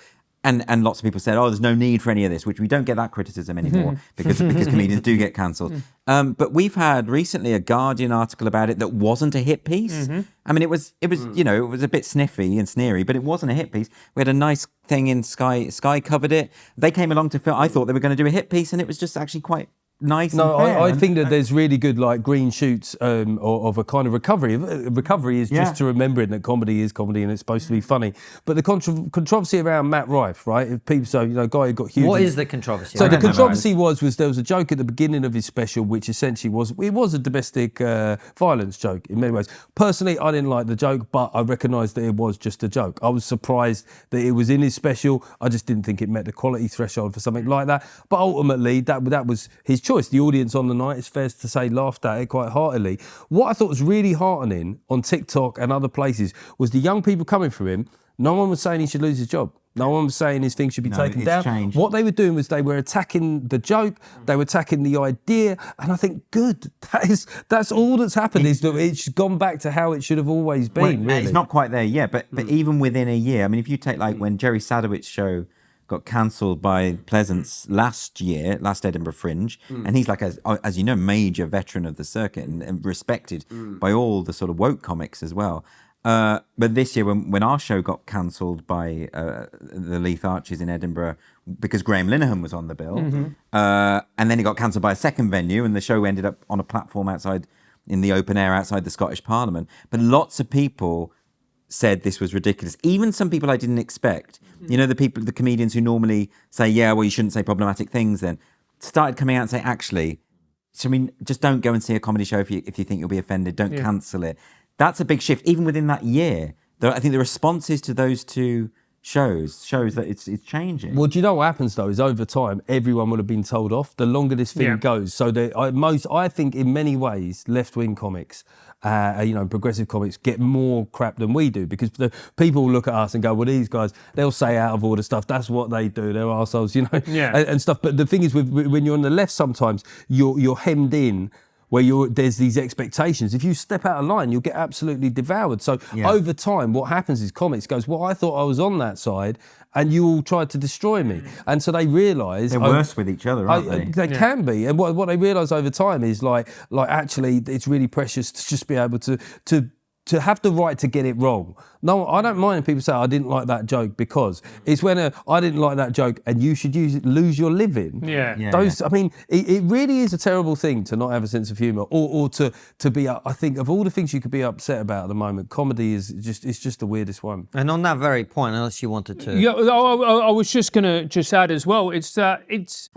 and lots of people said, oh, there's no need for any of this, which we don't get that criticism anymore because comedians do get cancelled. But we've had recently a Guardian article about it that wasn't a hit piece. I mean, it was you know, it was a bit sniffy and sneery, but it wasn't a hit piece. We had a nice thing in Sky covered it. They came along to film. I thought they were going to do a hit piece, and it was just actually quite nice No, and fair. I think that there's really good like green shoots of a kind of recovery. Recovery is just to remembering that comedy is comedy and it's supposed to be funny. But the controversy around Matt Rife, right? If people, so guy who got huge. What is the controversy? So the controversy was there was a joke at the beginning of his special, which essentially was a domestic violence joke in many ways. Personally, I didn't like the joke, but I recognised that it was just a joke. I was surprised that it was in his special. I just didn't think it met the quality threshold for something like that. But ultimately, that was his choice. The audience on the night, it's fair to say, laughed at it quite heartily. What I thought was really heartening on TikTok and other places was the young people coming for him. No one was saying he should lose his job. No one was saying his thing should be taken down. Changed. What they were doing was they were attacking the joke, they were attacking the idea, and I think, good. That's all that's happened, is that it's gone back to how it should have always been, really. It's not quite there yet, but even within a year, I mean, if you take like when Jerry Sadowitz's show got cancelled by Pleasance last Edinburgh Fringe, and he's like, as you know, major veteran of the circuit and respected by all the sort of woke comics as well. But this year, when our show got cancelled by the Leith Arches in Edinburgh because Graham Linehan was on the bill, and then it got cancelled by a second venue, and the show ended up on a platform outside in the open air outside the Scottish Parliament. But lots of people said this was ridiculous. Even some people I didn't expect. You know, the comedians who normally say, yeah, well, you shouldn't say problematic things then, started coming out and saying, actually, so I mean, just don't go and see a comedy show if you think you'll be offended. Don't cancel it. That's a big shift, even within that year. I think the responses to those two shows that it's changing. Well, do you know what happens though? Is over time, everyone would have been told off. The longer this thing goes, so I think in many ways, left-wing comics, progressive comics get more crap than we do, because the people look at us and go, well, these guys, they'll say out of order stuff. That's what they do. They're arseholes, and stuff. But the thing is, when you're on the left, sometimes you're hemmed in, where there's these expectations. If you step out of line, you'll get absolutely devoured. So over time, what happens is comics goes, well, I thought I was on that side, and you all tried to destroy me. And so they realise... They're worse with each other, aren't they? They can be. And what they realise over time is like actually it's really precious to just be able to have the right to get it wrong. No, I don't mind if people say I didn't like that joke, because it's when I didn't like that joke and you should lose your living. I mean, it really is a terrible thing to not have a sense of humour, or to be. I think of all the things you could be upset about at the moment, comedy is just the weirdest one. And on that very point, unless you wanted to, I was just gonna add as well. It's I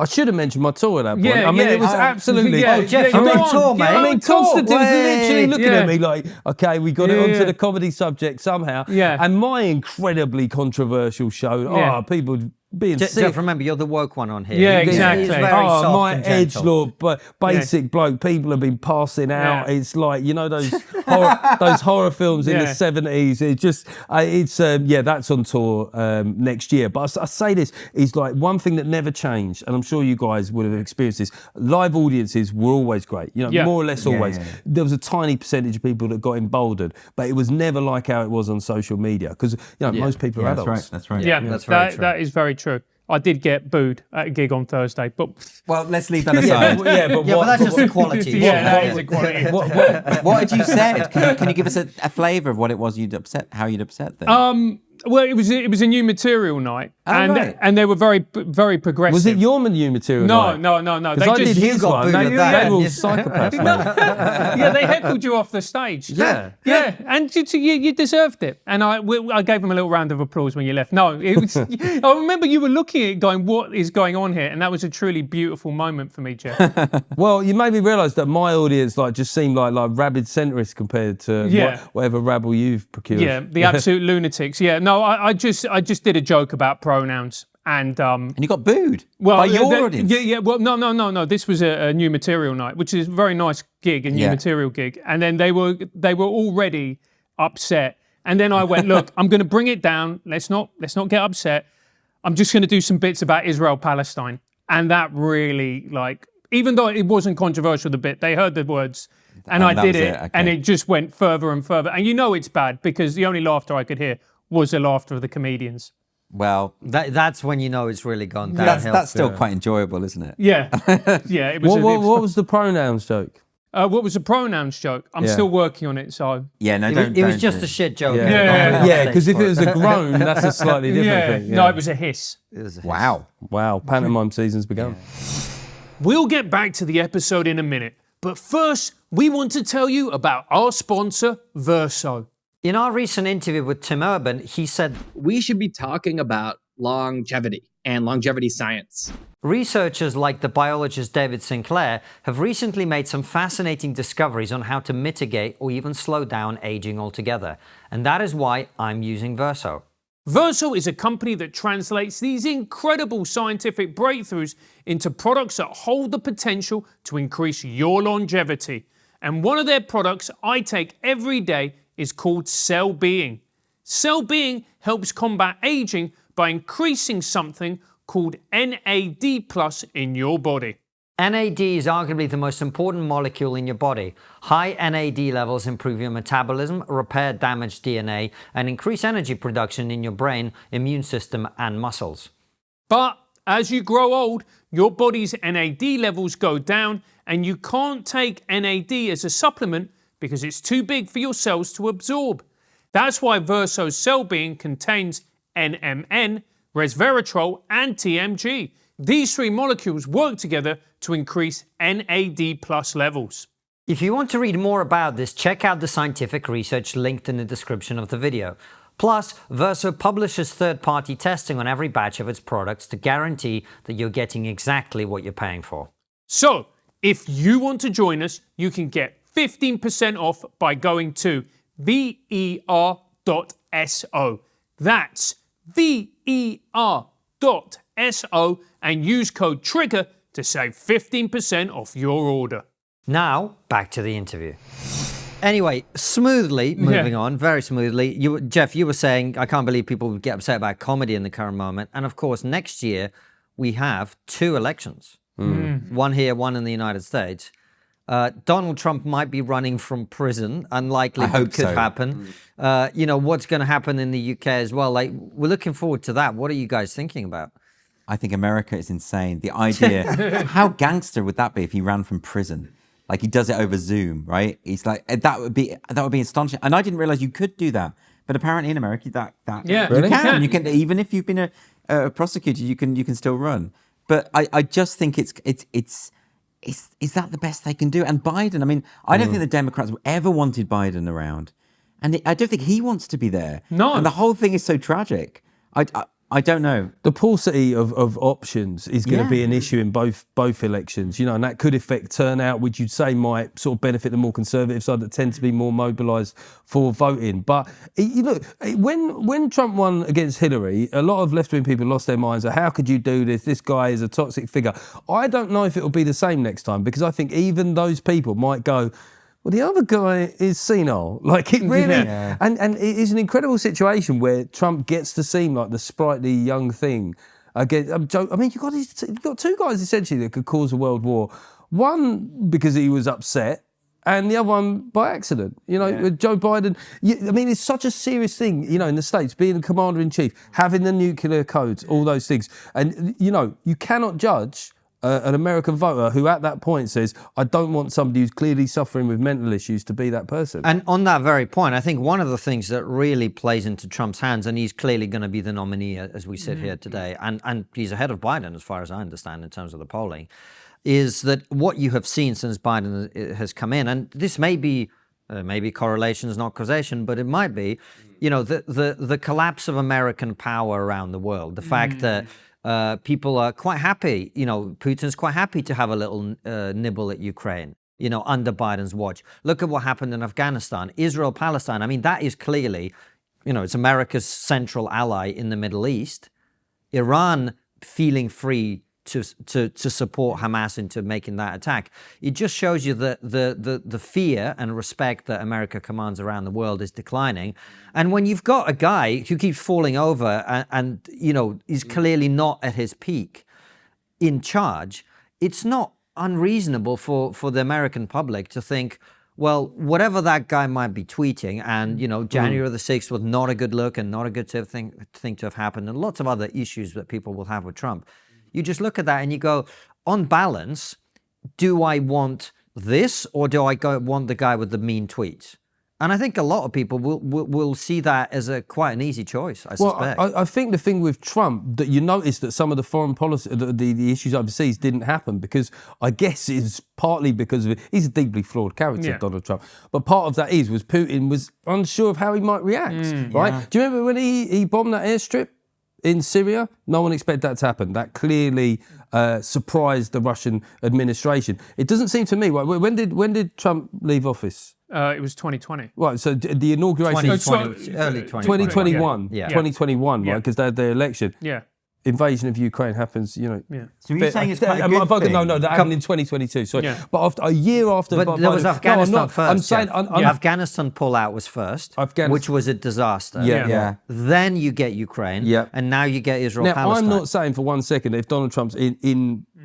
should have mentioned my tour at that point. I mean, it was absolutely. Oh, Geoff, you're on tour, mate. I mean, Konstantin was literally looking at me like, okay, we got it onto the comedy subject somehow. And my incredibly controversial show, people being sick. Geoff, remember, you're the woke one on here. Yeah, exactly. He's very my soft and gentle. edgelord, but basic bloke. People have been passing out. It's like, those horror films in the 70s. It just, that's on tour next year. But I say this is like one thing that never changed, and I'm sure you guys would have experienced this. Live audiences were always great, more or less always. There was a tiny percentage of people that got emboldened, but it was never like how it was on social media, because most people are adults. That's right. Yeah, that's very true. That is very true. I did get booed at a gig on Thursday, but well, let's leave that aside. But that's just equality. That is equality. What had you said? Can you give us a flavour of what it was how you'd upset them? Well, it was a new material night, and they were very progressive. Was it your new material night? No. Because I did his one. They were all psychopaths, mate. Yeah, they heckled you off the stage. Yeah, and you deserved it. And I gave them a little round of applause when you left. No, it was. I remember you were looking at it, going, "What is going on here?" And that was a truly beautiful moment for me, Geoff. Well, you made me realise that my audience just seemed like rabid centrists compared to whatever rabble you've procured. Yeah, the absolute lunatics. Yeah. No, I just did a joke about pronouns, and you got booed by your audience. Yeah. Well, no. This was a new material night, which is a very nice gig, a new material gig, and then they were already upset, and then I went, look, I'm going to bring it down. Let's not get upset. I'm just going to do some bits about Israel-Palestine, and that really, even though it wasn't controversial, the bit, they heard the words. And I did it, okay. And it just went further and further. And it's bad, because the only laughter I could hear was the laughter of the comedians. Well, that's when it's really gone downhill. That's still quite enjoyable, isn't it? Yeah. It was. What was the pronouns joke? What was the pronouns joke? I'm still working on it, so... Yeah, no, it was just a shit joke. Yeah, because if it was a groan, that's a slightly different thing. Yeah. No, it was a hiss. Wow, pantomime season's begun. We'll get back to the episode in a minute, but first, we want to tell you about our sponsor, VERSO. In our recent interview with Tim Urban, he said, we should be talking about longevity and longevity science. Researchers like the biologist David Sinclair have recently made some fascinating discoveries on how to mitigate or even slow down aging altogether. And that is why I'm using VERSO. VERSO is a company that translates these incredible scientific breakthroughs into products that hold the potential to increase your longevity. And one of their products I take every day is called Cell Being. Cell Being helps combat aging by increasing something called NAD+ in your body. NAD is arguably the most important molecule in your body. High NAD levels improve your metabolism, repair damaged DNA, and increase energy production in your brain, immune system, and muscles. But as you grow old, your body's NAD levels go down, and you can't take NAD as a supplement because it's too big for your cells to absorb. That's why VERSO's Cell Being contains NMN, resveratrol, and TMG. These three molecules work together to increase NAD+ levels. If you want to read more about this, check out the scientific research linked in the description of the video. Plus, VERSO publishes third-party testing on every batch of its products to guarantee that you're getting exactly what you're paying for. So, if you want to join us, you can get 15% off by going to ver.so. That's ver.so and use code TRIGGER to save 15% off your order. Now, back to the interview. Anyway, smoothly, moving on, very smoothly. Geoff, you were saying, I can't believe people would get upset about comedy in the current moment. And of course, next year, we have 2 elections. One here, one in the United States. Donald Trump might be running from prison. Unlikely, but could happen. What's going to happen in the UK as well? Like, we're looking forward to that. What are you guys thinking about? I think America is insane. The idea, how gangster would that be if he ran from prison? Like he does it over Zoom, right? He's like, that would be astonishing. And I didn't realize you could do that. But apparently in America, Yeah, really? You can even if you've been a prosecutor, you can still run. But I just think is that the best they can do? And Biden, I mean, I don't think the Democrats ever wanted Biden around. And I don't think he wants to be there. No. And the whole thing is so tragic. I don't know. The paucity of options is going to be an issue in both elections, and that could affect turnout, which you'd say might sort of benefit the more conservative side that tend to be more mobilised for voting. But look, when Trump won against Hillary, a lot of left-wing people lost their minds. How could you do this? This guy is a toxic figure. I don't know if it'll be the same next time because I think even those people might go, well, the other guy is senile. Like it really, and it is an incredible situation where Trump gets to seem like the sprightly young thing. Again, I mean, you've got 2 guys essentially that could cause a world war. One because he was upset, and the other one by accident. Joe Biden. I mean, it's such a serious thing. In the States, being a commander in chief, having the nuclear codes, all those things, and you cannot judge an American voter who at that point says, I don't want somebody who's clearly suffering with mental issues to be that person. And on that very point, I think one of the things that really plays into Trump's hands, and he's clearly going to be the nominee as we sit here today, and he's ahead of Biden as far as I understand in terms of the polling, is that what you have seen since Biden has come in, and this may be maybe correlation is not causation, but it might be, the collapse of American power around the world, the fact that people are quite happy, Putin's quite happy to have a little nibble at Ukraine, under Biden's watch. Look at what happened in Afghanistan, Israel, Palestine. I mean, that is clearly, it's America's central ally in the Middle East. Iran feeling free to support Hamas into making that attack. It just shows you that the fear and respect that America commands around the world is declining. And when you've got a guy who keeps falling over and is clearly not at his peak in charge, it's not unreasonable for the American public to think, well, whatever that guy might be tweeting, and January the 6th was not a good look and not a good thing to have happened, and lots of other issues that people will have with Trump. You just look at that and you go, on balance, do I want this or do I want the guy with the mean tweets? And I think a lot of people will see that as quite an easy choice, I suspect. I think the thing with Trump, that you notice that some of the foreign policy, the issues overseas didn't happen because I guess it's partly because of it. He's a deeply flawed character, Donald Trump. But part of that was Putin was unsure of how he might react, right? Yeah. Do you remember when he bombed that airstrip in Syria? No one expected that to happen. That clearly surprised the Russian administration. It doesn't seem to me, right? When did Trump leave office? It was 2020. Right, so the inauguration... early 2021. Yeah. 2021, right, because they had their election. Yeah. Invasion of Ukraine happens, So you're saying it's quite a good thing? No, that happened in 2022, sorry. Yeah. But after a year after... But there was Afghanistan first. I'm saying... Afghanistan pullout was first, which was a disaster. Yeah. Then you get Ukraine, and now you get Israel-Palestine. Now, I'm not saying for one second if Donald Trump's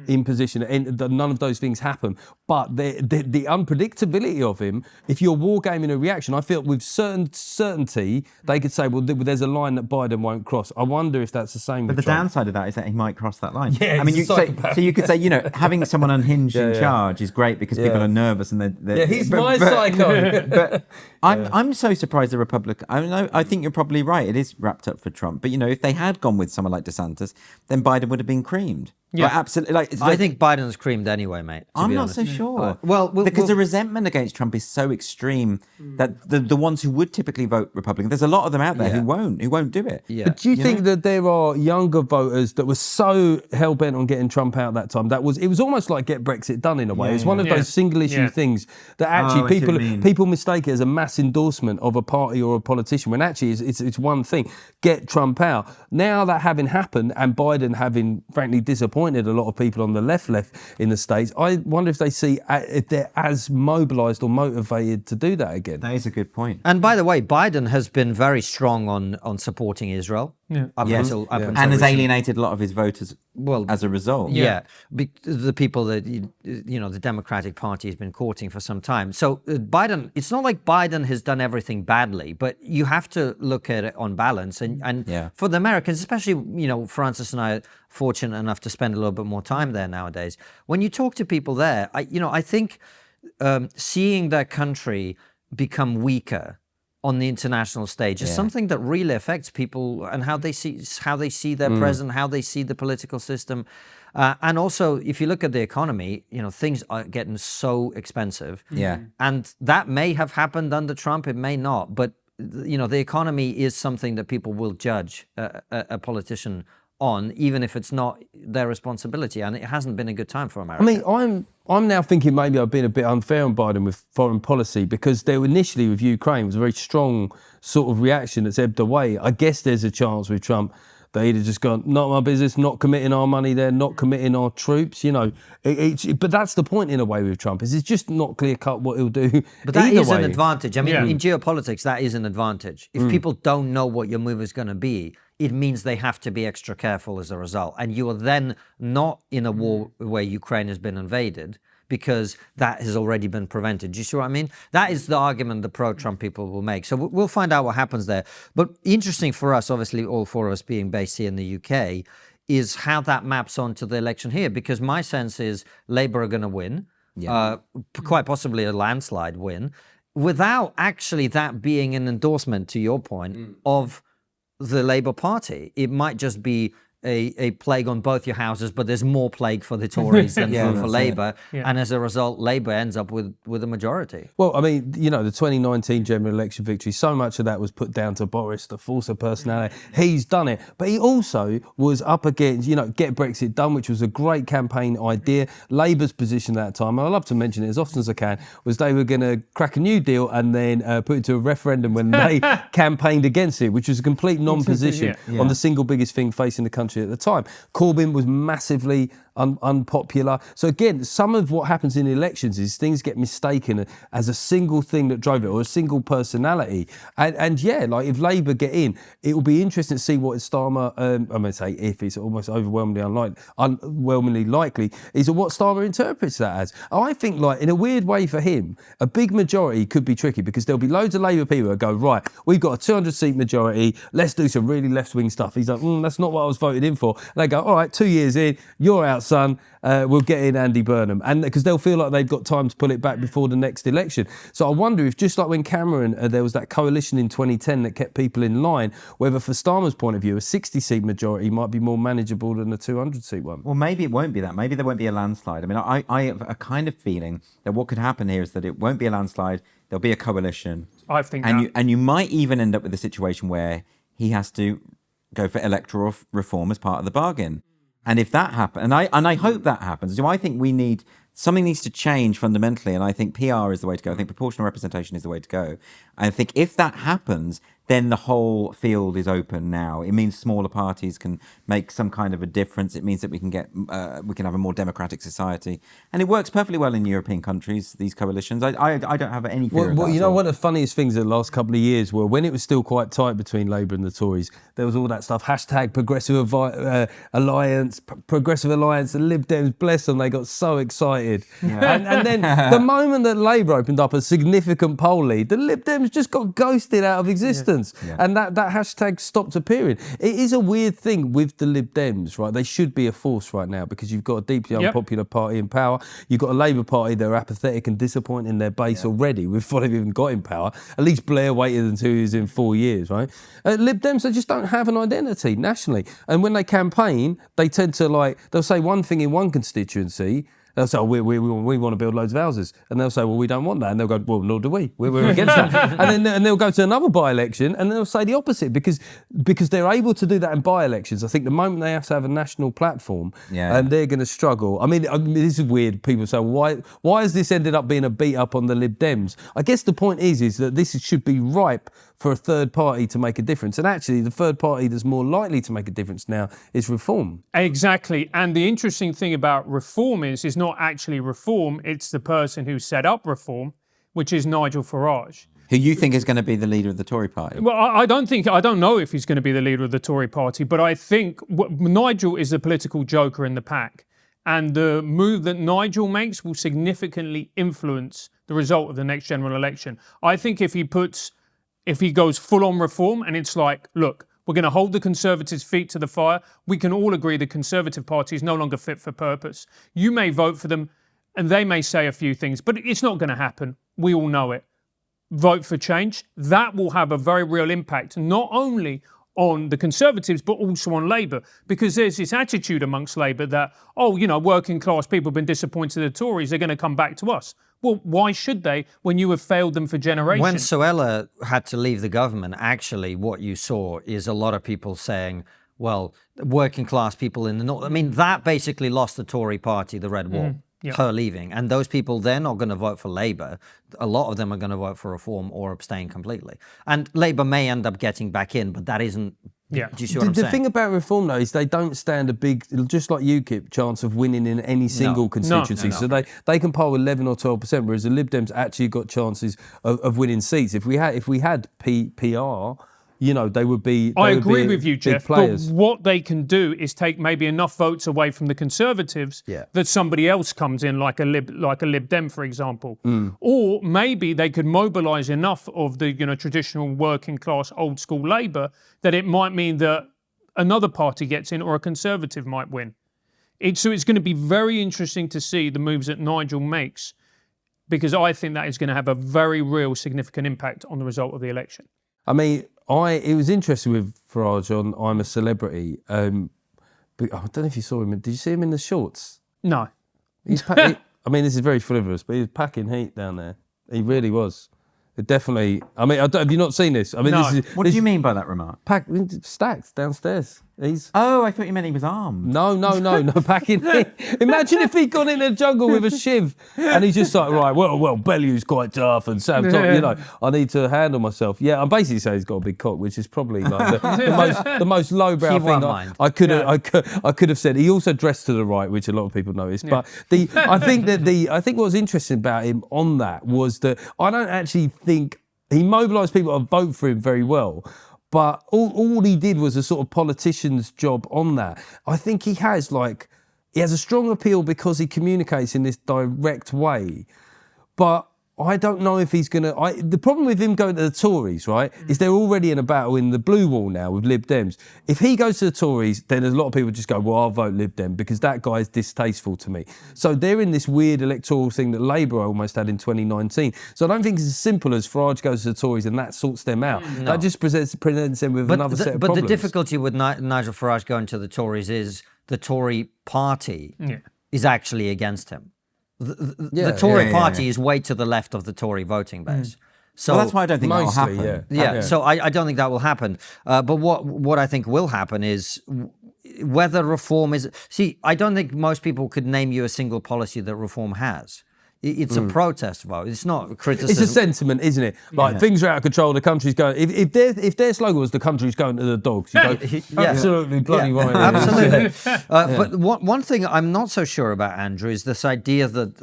in position, that none of those things happen. But the unpredictability of him, if you're wargaming a reaction, I feel with certainty they could say, well, there's a line that Biden won't cross. I wonder if that's the same with But the Trump. downside of that is that he might cross that line. Yeah, I mean, so you could say, having someone unhinged in Yeah. charge is great because people are nervous and they're He's my psycho. But I'm so surprised the Republican. I think you're probably right. It is wrapped up for Trump. But if they had gone with someone like DeSantis, then Biden would have been creamed. Yeah, absolutely. I think Biden's creamed anyway, mate. I'm not so sure. Because the resentment against Trump is so extreme that the ones who would typically vote Republican, there's a lot of them out there who won't do it. Yeah. But do you think that there are younger voters that were so hell bent on getting Trump out that time? It was almost like get Brexit done in a way. It's one of those single issue things that actually people mistake it as a mass endorsement of a party or a politician when actually it's one thing. Get Trump out. Now that having happened and Biden having frankly disappointed a lot of people on the left in the States, I wonder if if they're as mobilised or motivated to do that again. That is a good point. And by the way, Biden has been very strong on supporting Israel. Up until and has recently. alienated a lot of his voters as a result. The people that the Democratic Party has been courting for some time. So Biden, it's not like Biden has done everything badly, but you have to look at it on balance. And for the Americans, especially Francis and I are fortunate enough to spend a little bit more time there nowadays. When you talk to people there, I think seeing their country become weaker on the international stage is something that really affects people and how they see their president, how they see the political system. And also, if you look at the economy, things are getting so expensive. Yeah. And that may have happened under Trump, it may not. But, the economy is something that people will judge a politician on, even if it's not their responsibility. And it hasn't been a good time for America. I mean, I'm now thinking maybe I've been a bit unfair on Biden with foreign policy because there initially with Ukraine was a very strong sort of reaction that's ebbed away. I guess there's a chance with Trump that he'd have just gone, not my business, not committing our money there, not committing our troops, But that's the point in a way with Trump, is it's just not clear cut what he'll do. But that is way. an advantage. I mean, in geopolitics, that is an advantage. If people don't know what your move is going to be, it means they have to be extra careful as a result. And you are then not in a war where Ukraine has been invaded because that has already been prevented. Do you see what I mean? That is the argument the pro-Trump people will make. So we'll find out what happens there. But interesting for us, obviously, all four of us being based here in the UK, is how that maps onto the election here. Because my sense is Labour are going to win, quite possibly a landslide win, without actually that being an endorsement, to your point, of the Labour Party. It might just be a plague on both your houses, but there's more plague for the Tories than for Labour. Yeah. And as a result, Labour ends up with a majority. Well, I mean, the 2019 general election victory, so much of that was put down to Boris, the force of personality. He's done it. But he also was up against, Get Brexit Done, which was a great campaign idea. Labour's position at that time, and I love to mention it as often as I can, was they were going to crack a new deal and then put it to a referendum when they campaigned against it, which was a complete non-position on the single biggest thing facing the country at the time. Corbyn was massively unpopular. So again, some of what happens in elections is things get mistaken as a single thing that drove it or a single personality. And if Labour get in, it will be interesting to see what Starmer, I'm going to say if, it's almost overwhelmingly likely, is what Starmer interprets that as. I think, in a weird way for him, a big majority could be tricky because there'll be loads of Labour people that go, right, we've got a 200-seat majority, let's do some really left-wing stuff. He's like, that's not what I was voted in for. And they go, all right, 2 years in, you're out, out, son. We'll get in Andy Burnham. And because they'll feel like they've got time to pull it back before the next election. So I wonder if, just like when Cameron, there was that coalition in 2010 that kept people in line, whether for Starmer's point of view, a 60-seat majority might be more manageable than a 200-seat one. Well, maybe it won't be that. Maybe there won't be a landslide. I mean, I have a kind of feeling that what could happen here is that it won't be a landslide. There'll be a coalition. I think and you might even end up with a situation where he has to go for electoral reform as part of the bargain. And if that happens, and I hope that happens, so I think something needs to change fundamentally, and I think PR is the way to go. I think proportional representation is the way to go. I think if that happens, then the whole field is open now. It means smaller parties can make some kind of a difference. It means that we can have a more democratic society, and it works perfectly well in European countries. These coalitions, I don't have any fear of that. Well, you know, one of the funniest things of the last couple of years were when it was still quite tight between Labour and the Tories. There was all that stuff. # Progressive Alliance, Progressive Alliance. The Lib Dems, bless them, they got so excited. Yeah. And then the moment that Labour opened up a significant poll lead, the Lib Dems just got ghosted out of existence. Yeah. And that hashtag stopped appearing. It is a weird thing with the Lib Dems, right? They should be a force right now because you've got a deeply unpopular party in power. You've got a Labour Party that are apathetic and disappointing their base already before they've even got in power. At least Blair waited until he was in 4 years, right? Lib Dems, they just don't have an identity nationally. And when they campaign, they tend to they'll say one thing in one constituency. They'll say, we want to build loads of houses. And they'll say, well, we don't want that. And they'll go, well, nor do we. We're against that. And they'll go to another by-election and they'll say the opposite because they're able to do that in by-elections. I think the moment they have to have a national platform, and they're going to struggle. I mean, this is weird. People say, why has this ended up being a beat-up on the Lib Dems? I guess the point is that this should be ripe for a third party to make a difference. And actually, the third party that's more likely to make a difference now is Reform. Exactly. And the interesting thing about Reform is not actually Reform, it's the person who set up Reform, which is Nigel Farage. Who you think is going to be the leader of the Tory party? Well, I don't know if he's going to be the leader of the Tory party, but I think Nigel is a political joker in the pack. And the move that Nigel makes will significantly influence the result of the next general election. I think if he goes full on Reform and it's like, look, we're going to hold the Conservatives' feet to the fire. We can all agree the Conservative Party is no longer fit for purpose. You may vote for them and they may say a few things, but it's not going to happen. We all know it. Vote for change. That will have a very real impact, not only on the Conservatives, but also on Labour, because there's this attitude amongst Labour that, working class people have been disappointed in the Tories, they're going to come back to us. Well, why should they when you have failed them for generations? When Suella had to leave the government, actually what you saw is a lot of people saying, well, working class people in the north, I mean, that basically lost the Tory party, the Red Wall. Her leaving. And those people, they're not going to vote for Labour. A lot of them are going to vote for Reform or abstain completely. And Labour may end up getting back in, but that isn't... Yeah. Do you see what I'm saying? The thing about Reform, though, is they don't stand a big, just like UKIP, chance of winning in any single constituency. No. So they can poll 11 or 12%, whereas the Lib Dems actually got chances of winning seats. If we had PR... they would be. I agree with you, Geoff. But what they can do is take maybe enough votes away from the Conservatives that somebody else comes in, like a Lib Dem, for example. Or maybe they could mobilise enough of the traditional working class, old school Labour that it might mean that another party gets in or a Conservative might win. So it's going to be very interesting to see the moves that Nigel makes, because I think that is going to have a very real significant impact on the result of the election. I mean, it was interesting with Farage on I'm a Celebrity. But I don't know if you saw him. Did you see him in the shorts? No. I mean, this is very frivolous, but he was packing heat down there. He really was. It definitely. I mean, have you not seen this? I mean, no. What do you mean by that remark? Stacked downstairs. Oh, I thought you meant he was armed. No, packing heat. Imagine if he'd gone in the jungle with a shiv and he's just like, right, well, Bellew's quite tough and Sam, I need to handle myself. Yeah, I'm basically saying he's got a big cock, which is probably like the most lowbrow thing I could have said. He also dressed to the right, which a lot of people noticed. Yeah. But I think what was interesting about him on that was that I don't actually think he mobilised people to vote for him very well. But all he did was a sort of politician's job on that. I think he has a strong appeal because he communicates in this direct way. But I don't know if he's going to... The problem with him going to the Tories, right, is they're already in a battle in the blue wall now with Lib Dems. If he goes to the Tories, then there's a lot of people just go, well, I'll vote Lib Dem because that guy is distasteful to me. So they're in this weird electoral thing that Labour almost had in 2019. So I don't think it's as simple as Farage goes to the Tories and that sorts them out. No. That just presents them with another set of problems. But the difficulty with Nigel Farage going to the Tories is the Tory party is actually against him. The Tory party is way to the left of the Tory voting base. So that's why I don't think that will happen. So I don't think that will happen. But what I think will happen is whether reform is... See, I don't think most people could name you a single policy that reform has. It's a protest vote. It's not criticism. It's a sentiment, isn't it? Like things are out of control. The country's going. If their slogan was "the country's going to the dogs," you go, absolutely bloody right. Absolutely. But one thing I'm not so sure about, Andrew, is this idea that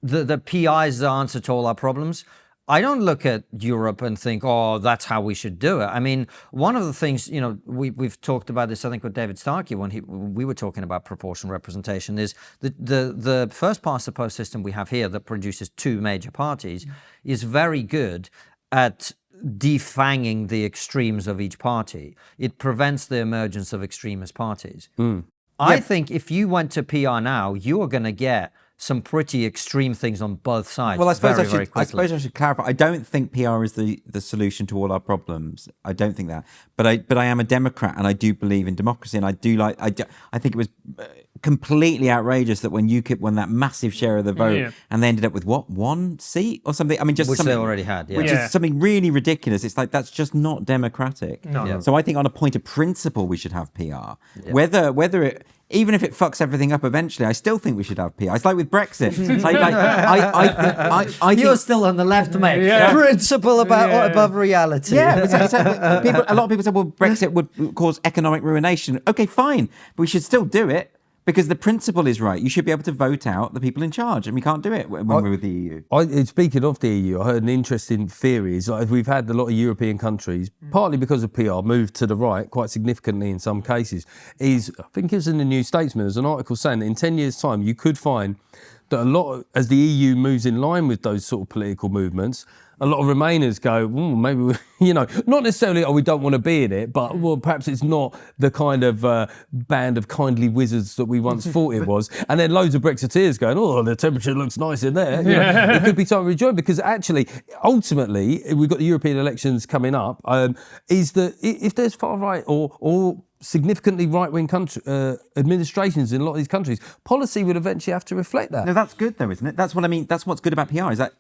the PI is the answer to all our problems. I don't look at Europe and think, oh, that's how we should do it. I mean, one of the things, we've talked about this, I think, with David Starkey when we were talking about proportional representation, is the first past the post system we have here that produces two major parties is very good at defanging the extremes of each party. It prevents the emergence of extremist parties. I think if you went to PR now, you are going to get some pretty extreme things on both sides. Well, I suppose I should clarify. I don't think PR is the solution to all our problems. I don't think that. But I am a Democrat and I do believe in democracy, and I think it was completely outrageous that when UKIP won that massive share of the vote and they ended up with one seat or something. I mean, just which something they already had, which is something really ridiculous. It's like that's just not democratic. No. So I think on a point of principle we should have PR. Whether it, even if it fucks everything up eventually, I still think we should have PR. It's like with Brexit. I You're still on the left, mate. Principle above reality. Yeah, a lot of people say, well, Brexit would cause economic ruination. Okay, fine, but we should still do it. Because the principle is right. You should be able to vote out the people in charge, and we can't do it when we're with the EU. Speaking of the EU, I heard an interesting theory. Is like we've had a lot of European countries, partly because of PR, move to the right quite significantly in some cases. I think it was in the New Statesman, there's an article saying that in 10 years' time, you could find that as the EU moves in line with those sort of political movements, a lot of Remainers go, maybe, not necessarily, we don't want to be in it, but perhaps it's not the kind of band of kindly wizards that we once thought it was. And then loads of Brexiteers going, the temperature looks nice in there. It could be time to rejoin, because actually, ultimately, we've got the European elections coming up, is that if there's far right or significantly right-wing administrations in a lot of these countries, policy would eventually have to reflect that. No, that's good though, isn't it? That's what I mean. That's what's good about PR, is that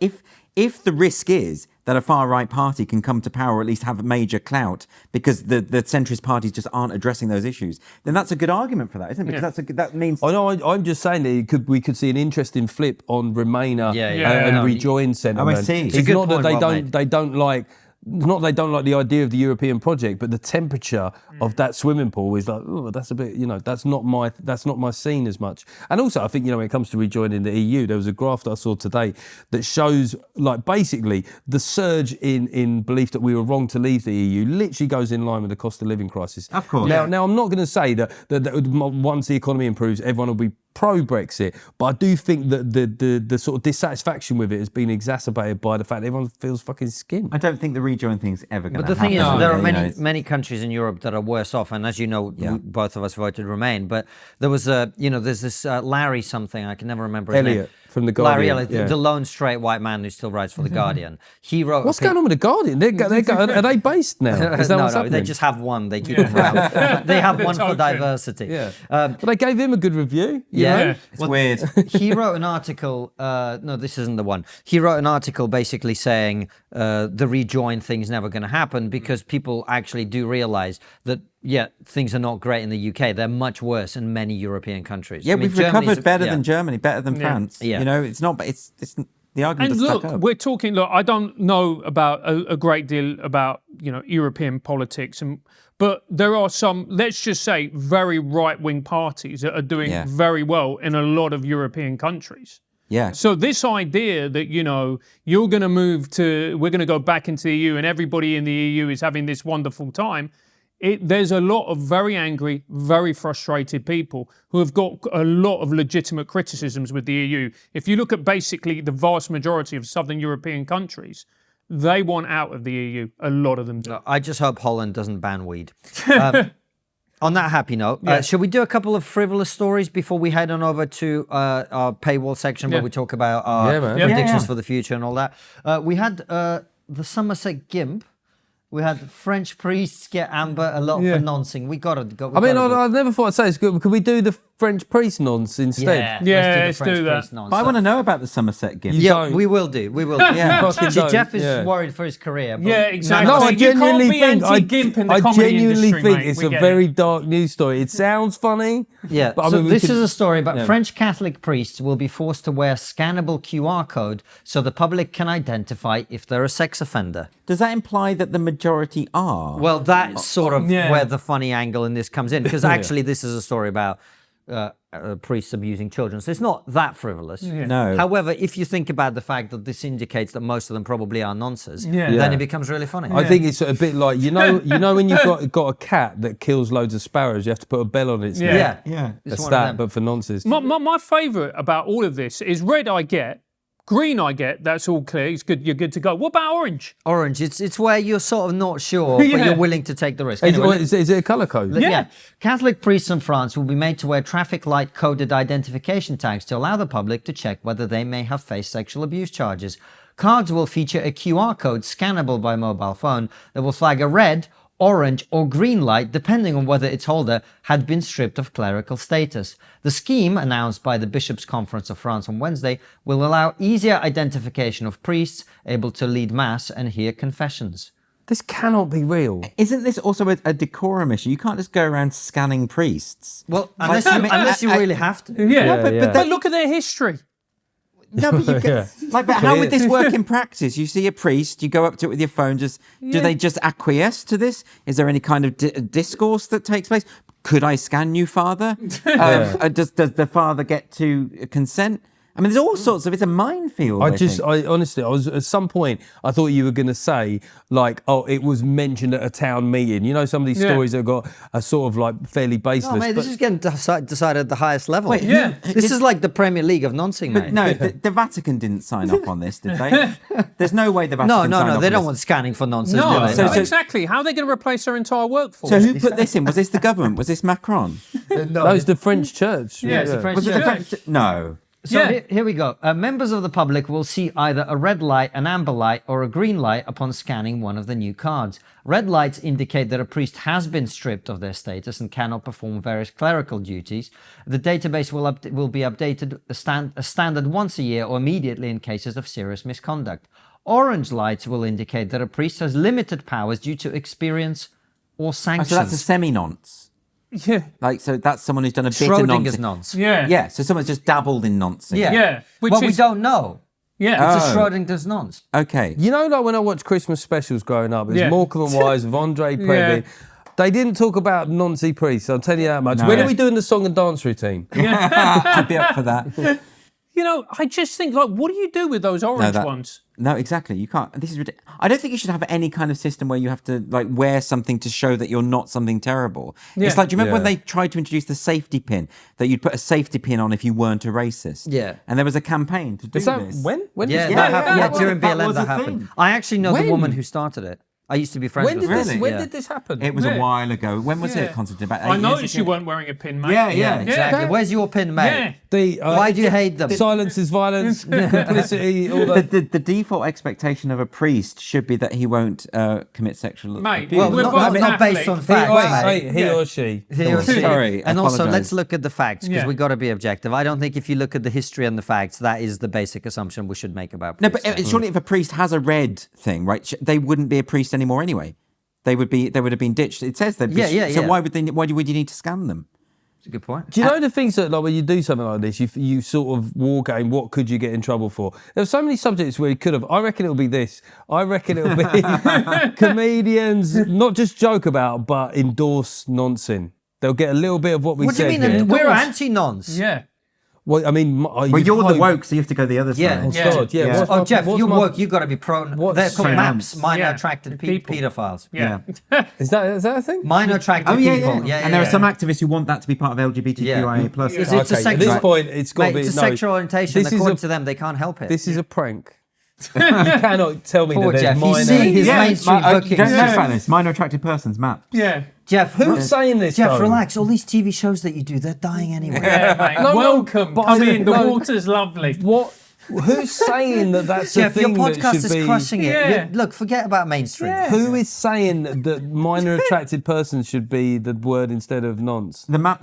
if the risk is that a far-right party can come to power or at least have major clout because the centrist parties just aren't addressing those issues, then that's a good argument for that, isn't it? Because that means... I know, I'm just saying that we could see an interesting flip on Remainer and Rejoin sentiment. I see. It's not that they don't like... Not they don't like the idea of the European project, but the temperature of that swimming pool is like, that's a bit, that's not my scene as much. And also, I think, when it comes to rejoining the EU, there was a graph that I saw today that shows, like, basically the surge in belief that we were wrong to leave the EU literally goes in line with the cost of living crisis. Of course. Now I'm not going to say that once the economy improves, everyone will be pro-Brexit, but I do think that the sort of dissatisfaction with it has been exacerbated by the fact that everyone feels fucking skint. I don't think the rejoin thing's ever going to happen. But the thing is, there are many countries in Europe that are worse off, and as you know, both of us voted Remain, but there was there's this Larry something, I can never remember his name. From The Guardian. Larry Elliott, the lone straight white man who still writes for The Guardian. He wrote... What's going on with The Guardian? Are they based now? Is that what's happening? They just have one. They keep them around. They have one for diversity. Yeah. But they gave him a good review. It's weird. He wrote an article... no, this isn't the one. He wrote an article basically saying the rejoin thing's never going to happen because people actually do realise that things are not great in the UK. They're much worse in many European countries. Yeah, we've recovered better than Germany, better than France. Yeah. It's not, it's the argument. And look, we're talking, I don't know about a great deal about, European politics, but there are some, let's just say, very right-wing parties that are doing very well in a lot of European countries. Yeah. So this idea that, you're going to we're going to go back into the EU and everybody in the EU is having this wonderful time, there's a lot of very angry, very frustrated people who have got a lot of legitimate criticisms with the EU. If you look at basically the vast majority of Southern European countries, they want out of the EU. A lot of them do. I just hope Holland doesn't ban weed. On that happy note, Yeah. should we do a couple of frivolous stories before we head on over to our paywall section where Yeah. we talk about our Yeah, man. predictions for the future and all that? We had the Somerset Gimp. We had French priests get amber a lot for noncing. We got to go. I mean, I never thought I'd say it's good. Could we do the French priest nonce instead? Let's do that. Nonce. But I want to know about the Somerset Gimp. Yeah, don't. we will do. We will do. Yeah. Fucking See, don't, Jeff is yeah. worried for his career. But Yeah, exactly. No, I You genuinely can't be think anti-Gimp in the I comedy genuinely industry, think mate. it's We a get very it. dark news story. It sounds funny. Yeah, but I so mean, we this could- is a story about yeah. French Catholic priests will be forced to wear scannable QR code so the public can identify if they're a sex offender. Does that imply that the majority are? Well, that's sort of Yeah. where the funny angle in this comes in, because actually this is a story about priests abusing children, so it's not that frivolous. No. However, if you think about the fact that this indicates that most of them probably are nonces, Yeah. then Yeah. it becomes really funny. I think it's a bit like you know when you've got a cat that kills loads of sparrows, you have to put a bell on its Yeah. neck. yeah, It's That's one of that, them. but for nonsense. My favourite about all of this is red I get, green I get, that's all clear, it's good, you're good to go. What about orange? Orange, it's where you're sort of not sure, but Yeah. you're willing to take the risk. Is, Anyway, is it a colour code? Yeah. Catholic priests in France will be made to wear traffic light coded identification tags to allow the public to check whether they may have faced sexual abuse charges. Cards will feature a QR code scannable by mobile phone that will flag a red, orange, or green light depending on whether its holder had been stripped of clerical status. The scheme, announced by the Bishops' Conference of France on Wednesday, will allow easier identification of priests able to lead mass and hear confessions. This cannot be real. Isn't this also a decorum issue? You can't just go around scanning priests. Well, unless you really have to. Yeah, yeah. but look at their history. No, but you Yeah. but how would this work in practice? You see a priest, you go up to it with your phone. Do Yeah. they just acquiesce to this? Is there any kind of discourse that takes place? Could I scan you, Father? Does the father get to consent? I mean, there's all sorts of. It's a minefield. I think. honestly, I was at some point. I thought you were going to say like, oh, it was mentioned at a town meeting. You know, some of these Yeah. stories have got a sort of like fairly baseless. Oh, mate, this but- is getting decided at the highest level. Wait, Yeah. This is like the Premier League of noncing, mate. But no, the Vatican didn't sign off on this, did they? There's no way the Vatican. No, signed off they on don't this. want scanning for nonsense, No, do they? So- exactly. How are they going to replace their entire workforce? So who put this in? Was this the government? Was this Macron? No, it's the French church. Yeah, it's the French Was it the church. French? No. So Yeah. here we go. Members of the public will see either a red light, an amber light, or a green light upon scanning one of the new cards. Red lights indicate that a priest has been stripped of their status and cannot perform various clerical duties. The database will be updated a standard once a year or immediately in cases of serious misconduct. Orange lights will indicate that a priest has limited powers due to experience or sanctions. So that's a semi-nonce. Yeah, Like, so that's someone who's done a bit of Schrodinger's nonce. nonce. yeah, Yeah, so someone's just dabbled in nonce. Yeah. Yeah, which Well, we is- don't know. yeah. It's a Oh. Schrodinger's nonce. Okay. You know, like when I watched Christmas specials growing up, it's Yeah. Morecambe and Wise with Andre Previn. They didn't talk about nonce priests. I'll tell you that much. No. When are we doing the song and dance routine? I'd be up for that. You know, I just think, like, what do you do with those orange ones? No, exactly. You can't. This is ridiculous. I don't think you should have any kind of system where you have to like wear something to show that you're not something terrible. Yeah. It's like, do you remember when Yeah. they tried to introduce the safety pin that you'd put a safety pin on if you weren't a racist? Yeah. And there was a campaign to do Is that this. when? When Yeah, did that yeah, happened. yeah, Yeah, that during was- that BLM was that a happened. thing. I actually know the When? woman who started it. I used to be friends When with did her. this? When Yeah. did this happen? It was Yeah. a while ago. When was Yeah. it, Konstantin? About 8 I years noticed you ago? weren't wearing a pin, mate. Yeah, Yeah, yeah. exactly. Where's your pin, mate? Yeah. Why do you hate them? Silence is violence, complicity, all that. The default expectation of a priest should be that he won't commit sexual Mate, abuse. Well, We're not, both not based on Catholic. facts, mate. He or she. He or she. Sorry, And also, apologise. let's look at the facts because Yeah. we've got to be objective. I don't think if you look at the history and the facts, that is the basic assumption we should make about No, priests. but surely if a priest has a red thing, right, they wouldn't be a priest anymore anyway. They would have been ditched. It says they'd be. Yeah, So yeah. why would you need to scan them? That's a good point. Do you know the things that, like, when you do something like this, you sort of war game, what could you get in trouble for? There's so many subjects where you could have. I reckon it'll be this. I reckon it'll be comedians, not just joke about, but endorse nonsense. They'll get a little bit of what we What do said you mean? here. We're anti-nonce. Yeah. Well, I mean, Well, you're the woke, so you have to go the other Yeah. side. Yeah. God, yeah. Yeah. What's Oh, my- Jeff, what's you my- woke. You got to be prone. They're called MAPs, minor Yeah. attracted People. pedophiles. Yeah. Is that a thing? Minor attracted Oh yeah, people. yeah. And there are some activists who want that to be part of LGBTQIA plus. It's Okay, a at sexual. this point, it's got to Mate, be it's a no, sexual orientation. this is According a- to them, they can't help it. This is a prank. You cannot tell me Poor that Jeff. there's He's minor. seeing his mainstream don't bookings. know about this. Minor attracted persons, MAP. Yeah. Jeff, Who's saying this? Jeff, though? relax. All these TV shows that you do, they're dying anyway. Yeah, mate. No, Welcome. but Come I- in. The no. water's lovely. What? Who's saying that that's Jeff, a your thing that podcast should is be? crushing it. Yeah. Look, forget about mainstream. Who is saying that minor attracted persons should be the word instead of nonce? The MAP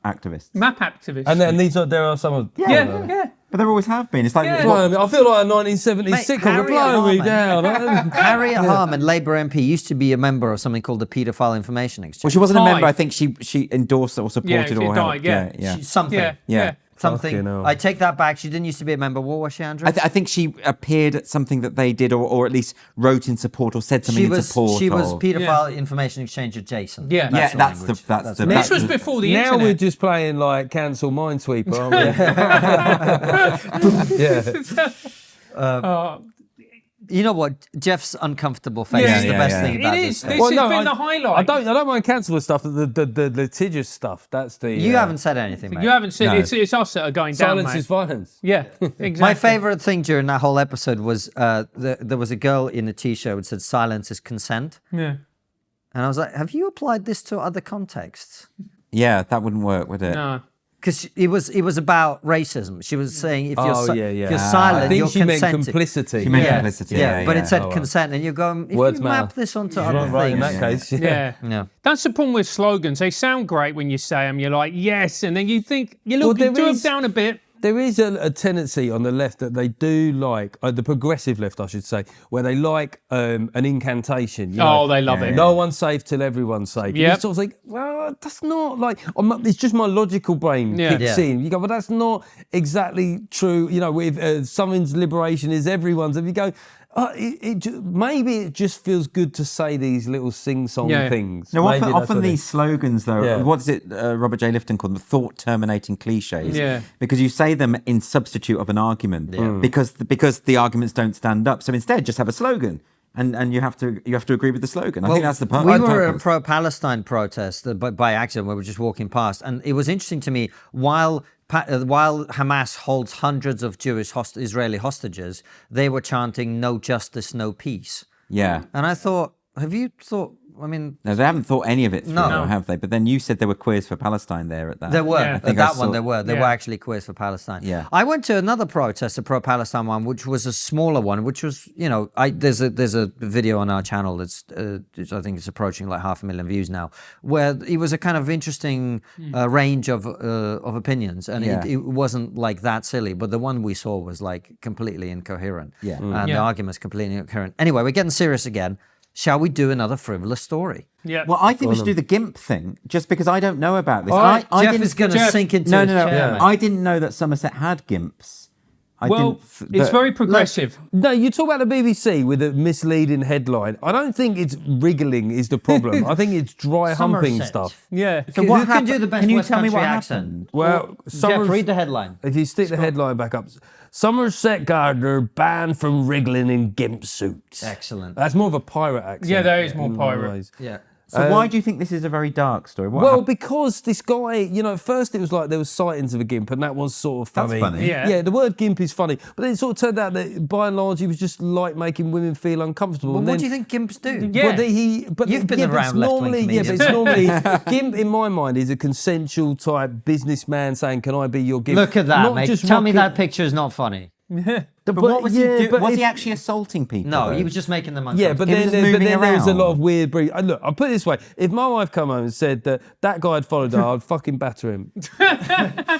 activists. Map activists. And then there are some of. yeah. But there always have been. It's like Yeah. what- I feel like a 1970s Mate, sitcom. They're Harriet blowing me Harman. down. Harriet Harman, Labour MP, used to be a member of something called the Paedophile Information Exchange. Well, she wasn't a Hi. member. I think she endorsed or supported she or helped. died, yeah. yeah. Something. Yeah. Something. Fucking hell. I take that back. She didn't used to be a member. What was she, Andrew? I think she appeared at something that they did, or at least wrote in support or said something she in was support. she was of. Paedophile Information Exchange adjacent. Yeah. Yeah, the that's language. the. And this was before the Now internet. we're just playing like cancel Minesweeper, aren't we? Yeah. You know what? Jeff's uncomfortable face Yeah, is the yeah, best yeah. thing about It this. is. thing. This has been the highlight. I don't mind cancel the stuff. The litigious stuff. That's the. You haven't said anything, mate. You haven't said No. it's us that are going down, Silence mate. is violence. Yeah, exactly. My favourite thing during that whole episode was there was a girl in a T-shirt that said "Silence is consent," Yeah. and I was like, "Have you applied this to other contexts?" Yeah, that wouldn't work, would it? No. Because it was about racism. She was saying if you're, Oh, if yeah. you're I silent, think you're she meant consenting. complicity. She meant Yeah, complicity. yeah, but yeah. it said Oh, well. consent, and you're going. If Words you map matter. this onto She's other not right in things, that case. Yeah. yeah. That's the problem with slogans. They sound great when you say them. You're like, yes. And then you think, you look, Well, you there do is- them down a bit. There is a tendency on the left that they do like, the progressive left, I should say, where they like an incantation. You know? Oh, they love it. No one's safe till everyone's safe. And Yep. it's sort of like, well, that's not like, it's just my logical brain Yeah. kicks Yeah. in. You go, well, that's not exactly true. You know, with someone's liberation is everyone's. If you go, maybe it just feels good to say these little sing-song Yeah. things. No, Maybe that's often what it these is. slogans, though, Yeah. what is it Robert J. Lifton called them? Thought-terminating cliches. Yeah. Because you say them in substitute of an argument because the arguments don't stand up. So instead, just have a slogan. And you have to agree with the slogan. I think that's the part. We were at a pro-Palestine protest by accident. We were just walking past, and it was interesting to me while Hamas holds hundreds of Jewish Israeli hostages, they were chanting "No justice, no peace." Yeah. And I thought, have you thought? I mean, No, they haven't thought any of it through, No. though, have they? But then you said there were queers for Palestine there at that. there were Yeah. I at think I that one. saw- There were Yeah. actually queers for Palestine. Yeah. I went to another protest, a pro-Palestine one, which was a smaller one, which was there's a video on our channel that's I think it's approaching like 500,000 views now, where it was a kind of interesting range of opinions, and Yeah. it wasn't like that silly. But the one we saw was like completely incoherent. Yeah. And the Yeah. argument's completely incoherent. Anyway, we're getting serious again. Shall we do another frivolous story? Yeah. Well, I think we should do the GIMP thing, just because I don't know about this. Jeff didn't- is going to Jeff- sink into No, his no, no. chair, mate. I didn't know that Somerset had GIMPs. well, it's very progressive. No, you talk about the BBC with a misleading headline. I don't think it's wriggling is the problem. I think it's dry humping Somerset. stuff. Yeah. So Who what can happened? do the best Can you West tell me Country what accent? happened? Well, Jeff, read the headline. If you stick the headline back up, Somerset Gardener banned from wriggling in gimp suits. Excellent. That's more of a pirate accent. Yeah, that is more in pirate. ways. Yeah. So why do you think this is a very dark story? What Well, happened? because this guy, at first it was like there was sightings of a gimp, and that was sort of That's funny. funny. Yeah. Yeah, the word gimp is funny, but then it sort of turned out that by and large he was just like making women feel uncomfortable. Well, and what then, do you think gimps do? Yeah. But You've been but it's around left-wing normally, but it's comedians. normally gimp in my mind is a consensual type businessman saying, "Can I be your gimp?" Look at that, Not mate. just Tell me rocking- that picture is not funny. But what was he doing? but Was if- he actually assaulting people? No, though? he was just making them Yeah, uncomfortable. but He was then, just but moving then there was a around. lot of weird breed. Look, I'll put it this way: if my wife come home and said that guy had followed her, I'd fucking batter him.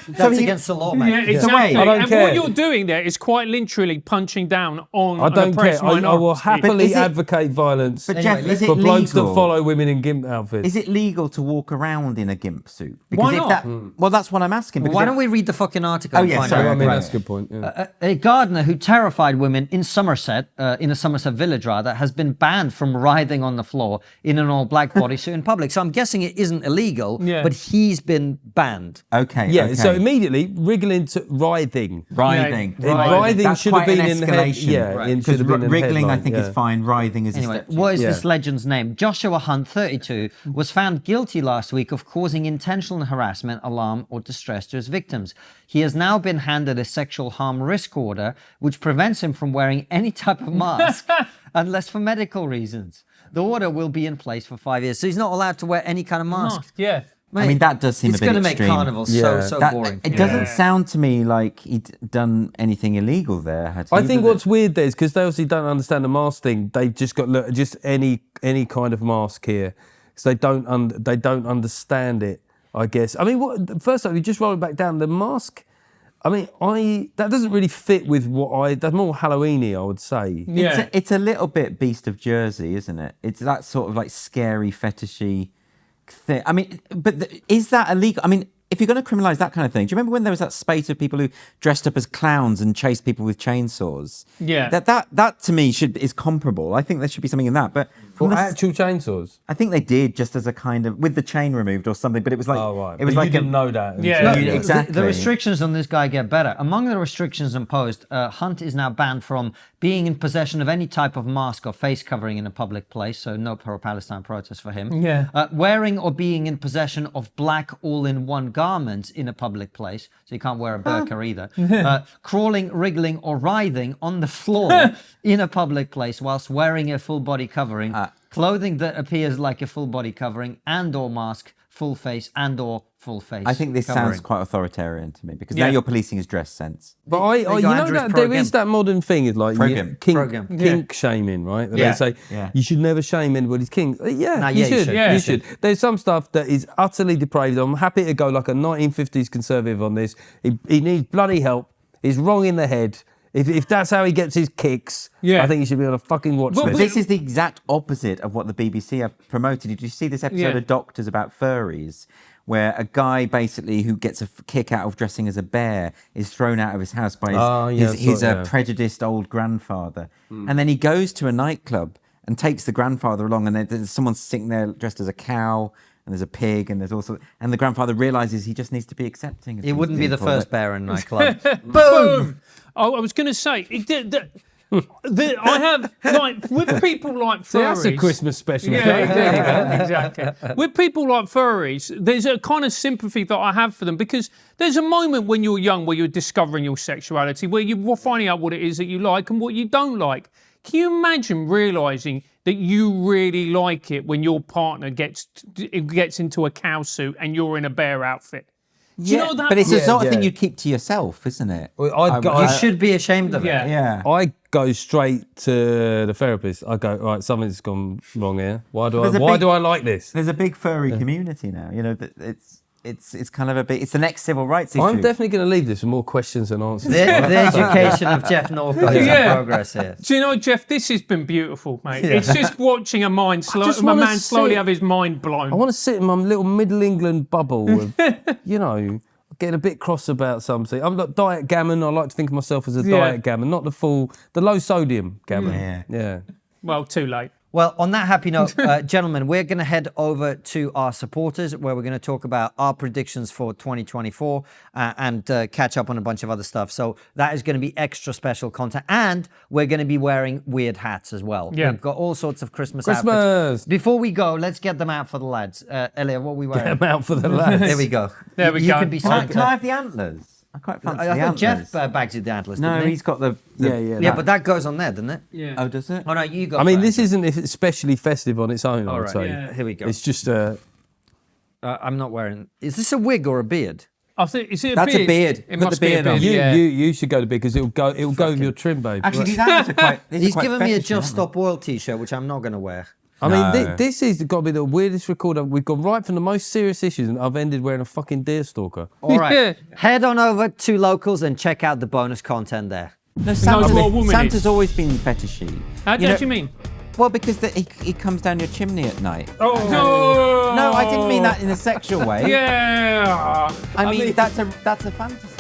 That's against the law, mate. Yeah, exactly. I don't and care. what you're doing there is quite literally punching down on I an don't oppressed care. I will minority. happily is it- advocate violence But Anyway, Jeff, is it for blokes that legal? follow women in gimp outfits. Is it legal to walk around in a gimp suit? Why if not? Well, that's what I'm asking. Well, because why if- don't we read the fucking article Oh, and yeah, find sorry, out? I mean, Right. that's a good point. Yeah. A gardener who who terrified women in Somerset, in a Somerset village rather, has been banned from writhing on the floor in an all-black bodysuit in public. So I'm guessing it isn't illegal, but he's been banned. Okay. Yeah, okay. so immediately wriggling to writhing. Writhing. Writhing That's should have quite been an in the head. escalation. Yeah, it should Because have been in the wriggling, I headline, think, yeah. is fine. Writhing is Anyway, a step. what is this legend's name? Joshua Hunt, 32, was found guilty last week of causing intentional harassment, alarm, or distress to his victims. He has now been handed a sexual harm risk order, which prevents him from wearing any type of mask unless for medical reasons. The order will be in place for 5 years, so he's not allowed to wear any kind of mask. Yeah. I mean, that does seem a bit It's going to extreme. make Carnival so boring. It doesn't sound to me like he'd done anything illegal there. Had he? I think what's weird there is because they obviously don't understand the mask thing. They've just got just any kind of mask here, because they don't understand it. I guess. I mean, first off, you just roll it back down. The mask. I mean, that doesn't really fit with that's more Halloweeny, I would say. Yeah. It's a little bit Beast of Jersey, isn't it? It's that sort of like scary, fetishy thing. I mean, but is that illegal? I mean, if you're going to criminalise that kind of thing, do you remember when there was that spate of people who dressed up as clowns and chased people with chainsaws? Yeah. That to me is comparable. I think there should be something in that. But For actual chainsaws. I think they did just as a kind of with the chain removed or something. But it was like it was But like you didn't know that. Yeah. exactly. The restrictions on this guy get better. Among the restrictions imposed, Hunt is now banned from being in possession of any type of mask or face covering in a public place, so no pro-Palestine protest for him. Yeah. Wearing or being in possession of black all-in-one garments in a public place, so you can't wear a burqa either. Crawling, wriggling or writhing on the floor in a public place whilst wearing a full body covering, clothing that appears like a full body covering and or mask, full face and or full face. I think this covering. sounds quite authoritarian to me because now you're policing his dress sense. But you know that there is that modern thing is like kink shaming, right? Where they say you should never shame anybody's kink. You should. There's some stuff that is utterly depraved. I'm happy to go like a 1950s conservative on this. He needs bloody help. He's wrong in the head. If that's how he gets his kicks, I think he should be on a fucking watch list. This is the exact opposite of what the BBC have promoted. Did you see this episode of Doctors about furries? Where a guy basically who gets a kick out of dressing as a bear is thrown out of his house by his prejudiced old grandfather. And then he goes to a nightclub and takes the grandfather along, and there's someone sitting there dressed as a cow, and there's a pig, and there's also, and the grandfather realises he just needs to be accepting. It wouldn't be the first bear in a nightclub. Boom! Oh, I was going to say, I have, like, with people like furries... So that's a Christmas special. Yeah, exactly. With people like furries, there's a kind of sympathy that I have for them, because there's a moment when you're young where you're discovering your sexuality, where you're finding out what it is that you like and what you don't like. Can you imagine realising that you really like it when your partner gets into a cow suit and you're in a bear outfit? Do you know that? But it's the sort of thing you keep to yourself, isn't it? Well, you should be ashamed of it. Yeah. I go straight to the therapist. I go, right, something's gone wrong here. Why do I like this? There's a big furry community now. You know, it's kind of it's the next civil rights issue. I'm definitely going to leave this with more questions than answers. The education of Geoff Norcott is in progress here. Do you know, Geoff, this has been beautiful, mate. It's just watching a man slowly have his mind blown. I want to sit in my little Middle England bubble with, you know, getting a bit cross about something. I'm not diet gammon. I like to think of myself as a diet gammon, not the low sodium gammon. Yeah. Well, too late. Well, on that happy note, gentlemen, we're going to head over to our supporters, where we're going to talk about our predictions for 2024 and catch up on a bunch of other stuff. So that is going to be extra special content. And we're going to be wearing weird hats as well. Yeah. We've got all sorts of Christmas outfits. Before we go, let's get them out for the lads. Elliot, what are we wearing? Get them out for the lads. There we go. There we you go. can be Can Santa. I have the antlers? I quite fancy the I antlers. think Geoff bags you the antlers, No, didn't he? he's got the Yeah, but that goes on there, doesn't it? Yeah. Oh, does it? Oh, no, you go I mean, for this it. isn't especially festive on its own, I would say. Yeah. Here we go. It's just I'm not wearing... Is this a wig or a beard? I think, is it a That's beard? a beard. It Put must the be a beard on. beard. you should go to bed because it'll go with your trim, babe. Actually, these antlers are quite. He's given me a Just Stop Oil t-shirt, which I'm not going to wear. I mean, this has got to be the weirdest record. We've gone right from the most serious issues, and I've ended wearing a fucking deer stalker. All right. Yeah. Head on over to Locals and check out the bonus content there. No, woman Santa's is. always been fetishy. How do you mean? Well, because he comes down your chimney at night. Oh, No, I didn't mean that in a sexual way. Yeah. I mean that's a fantasy.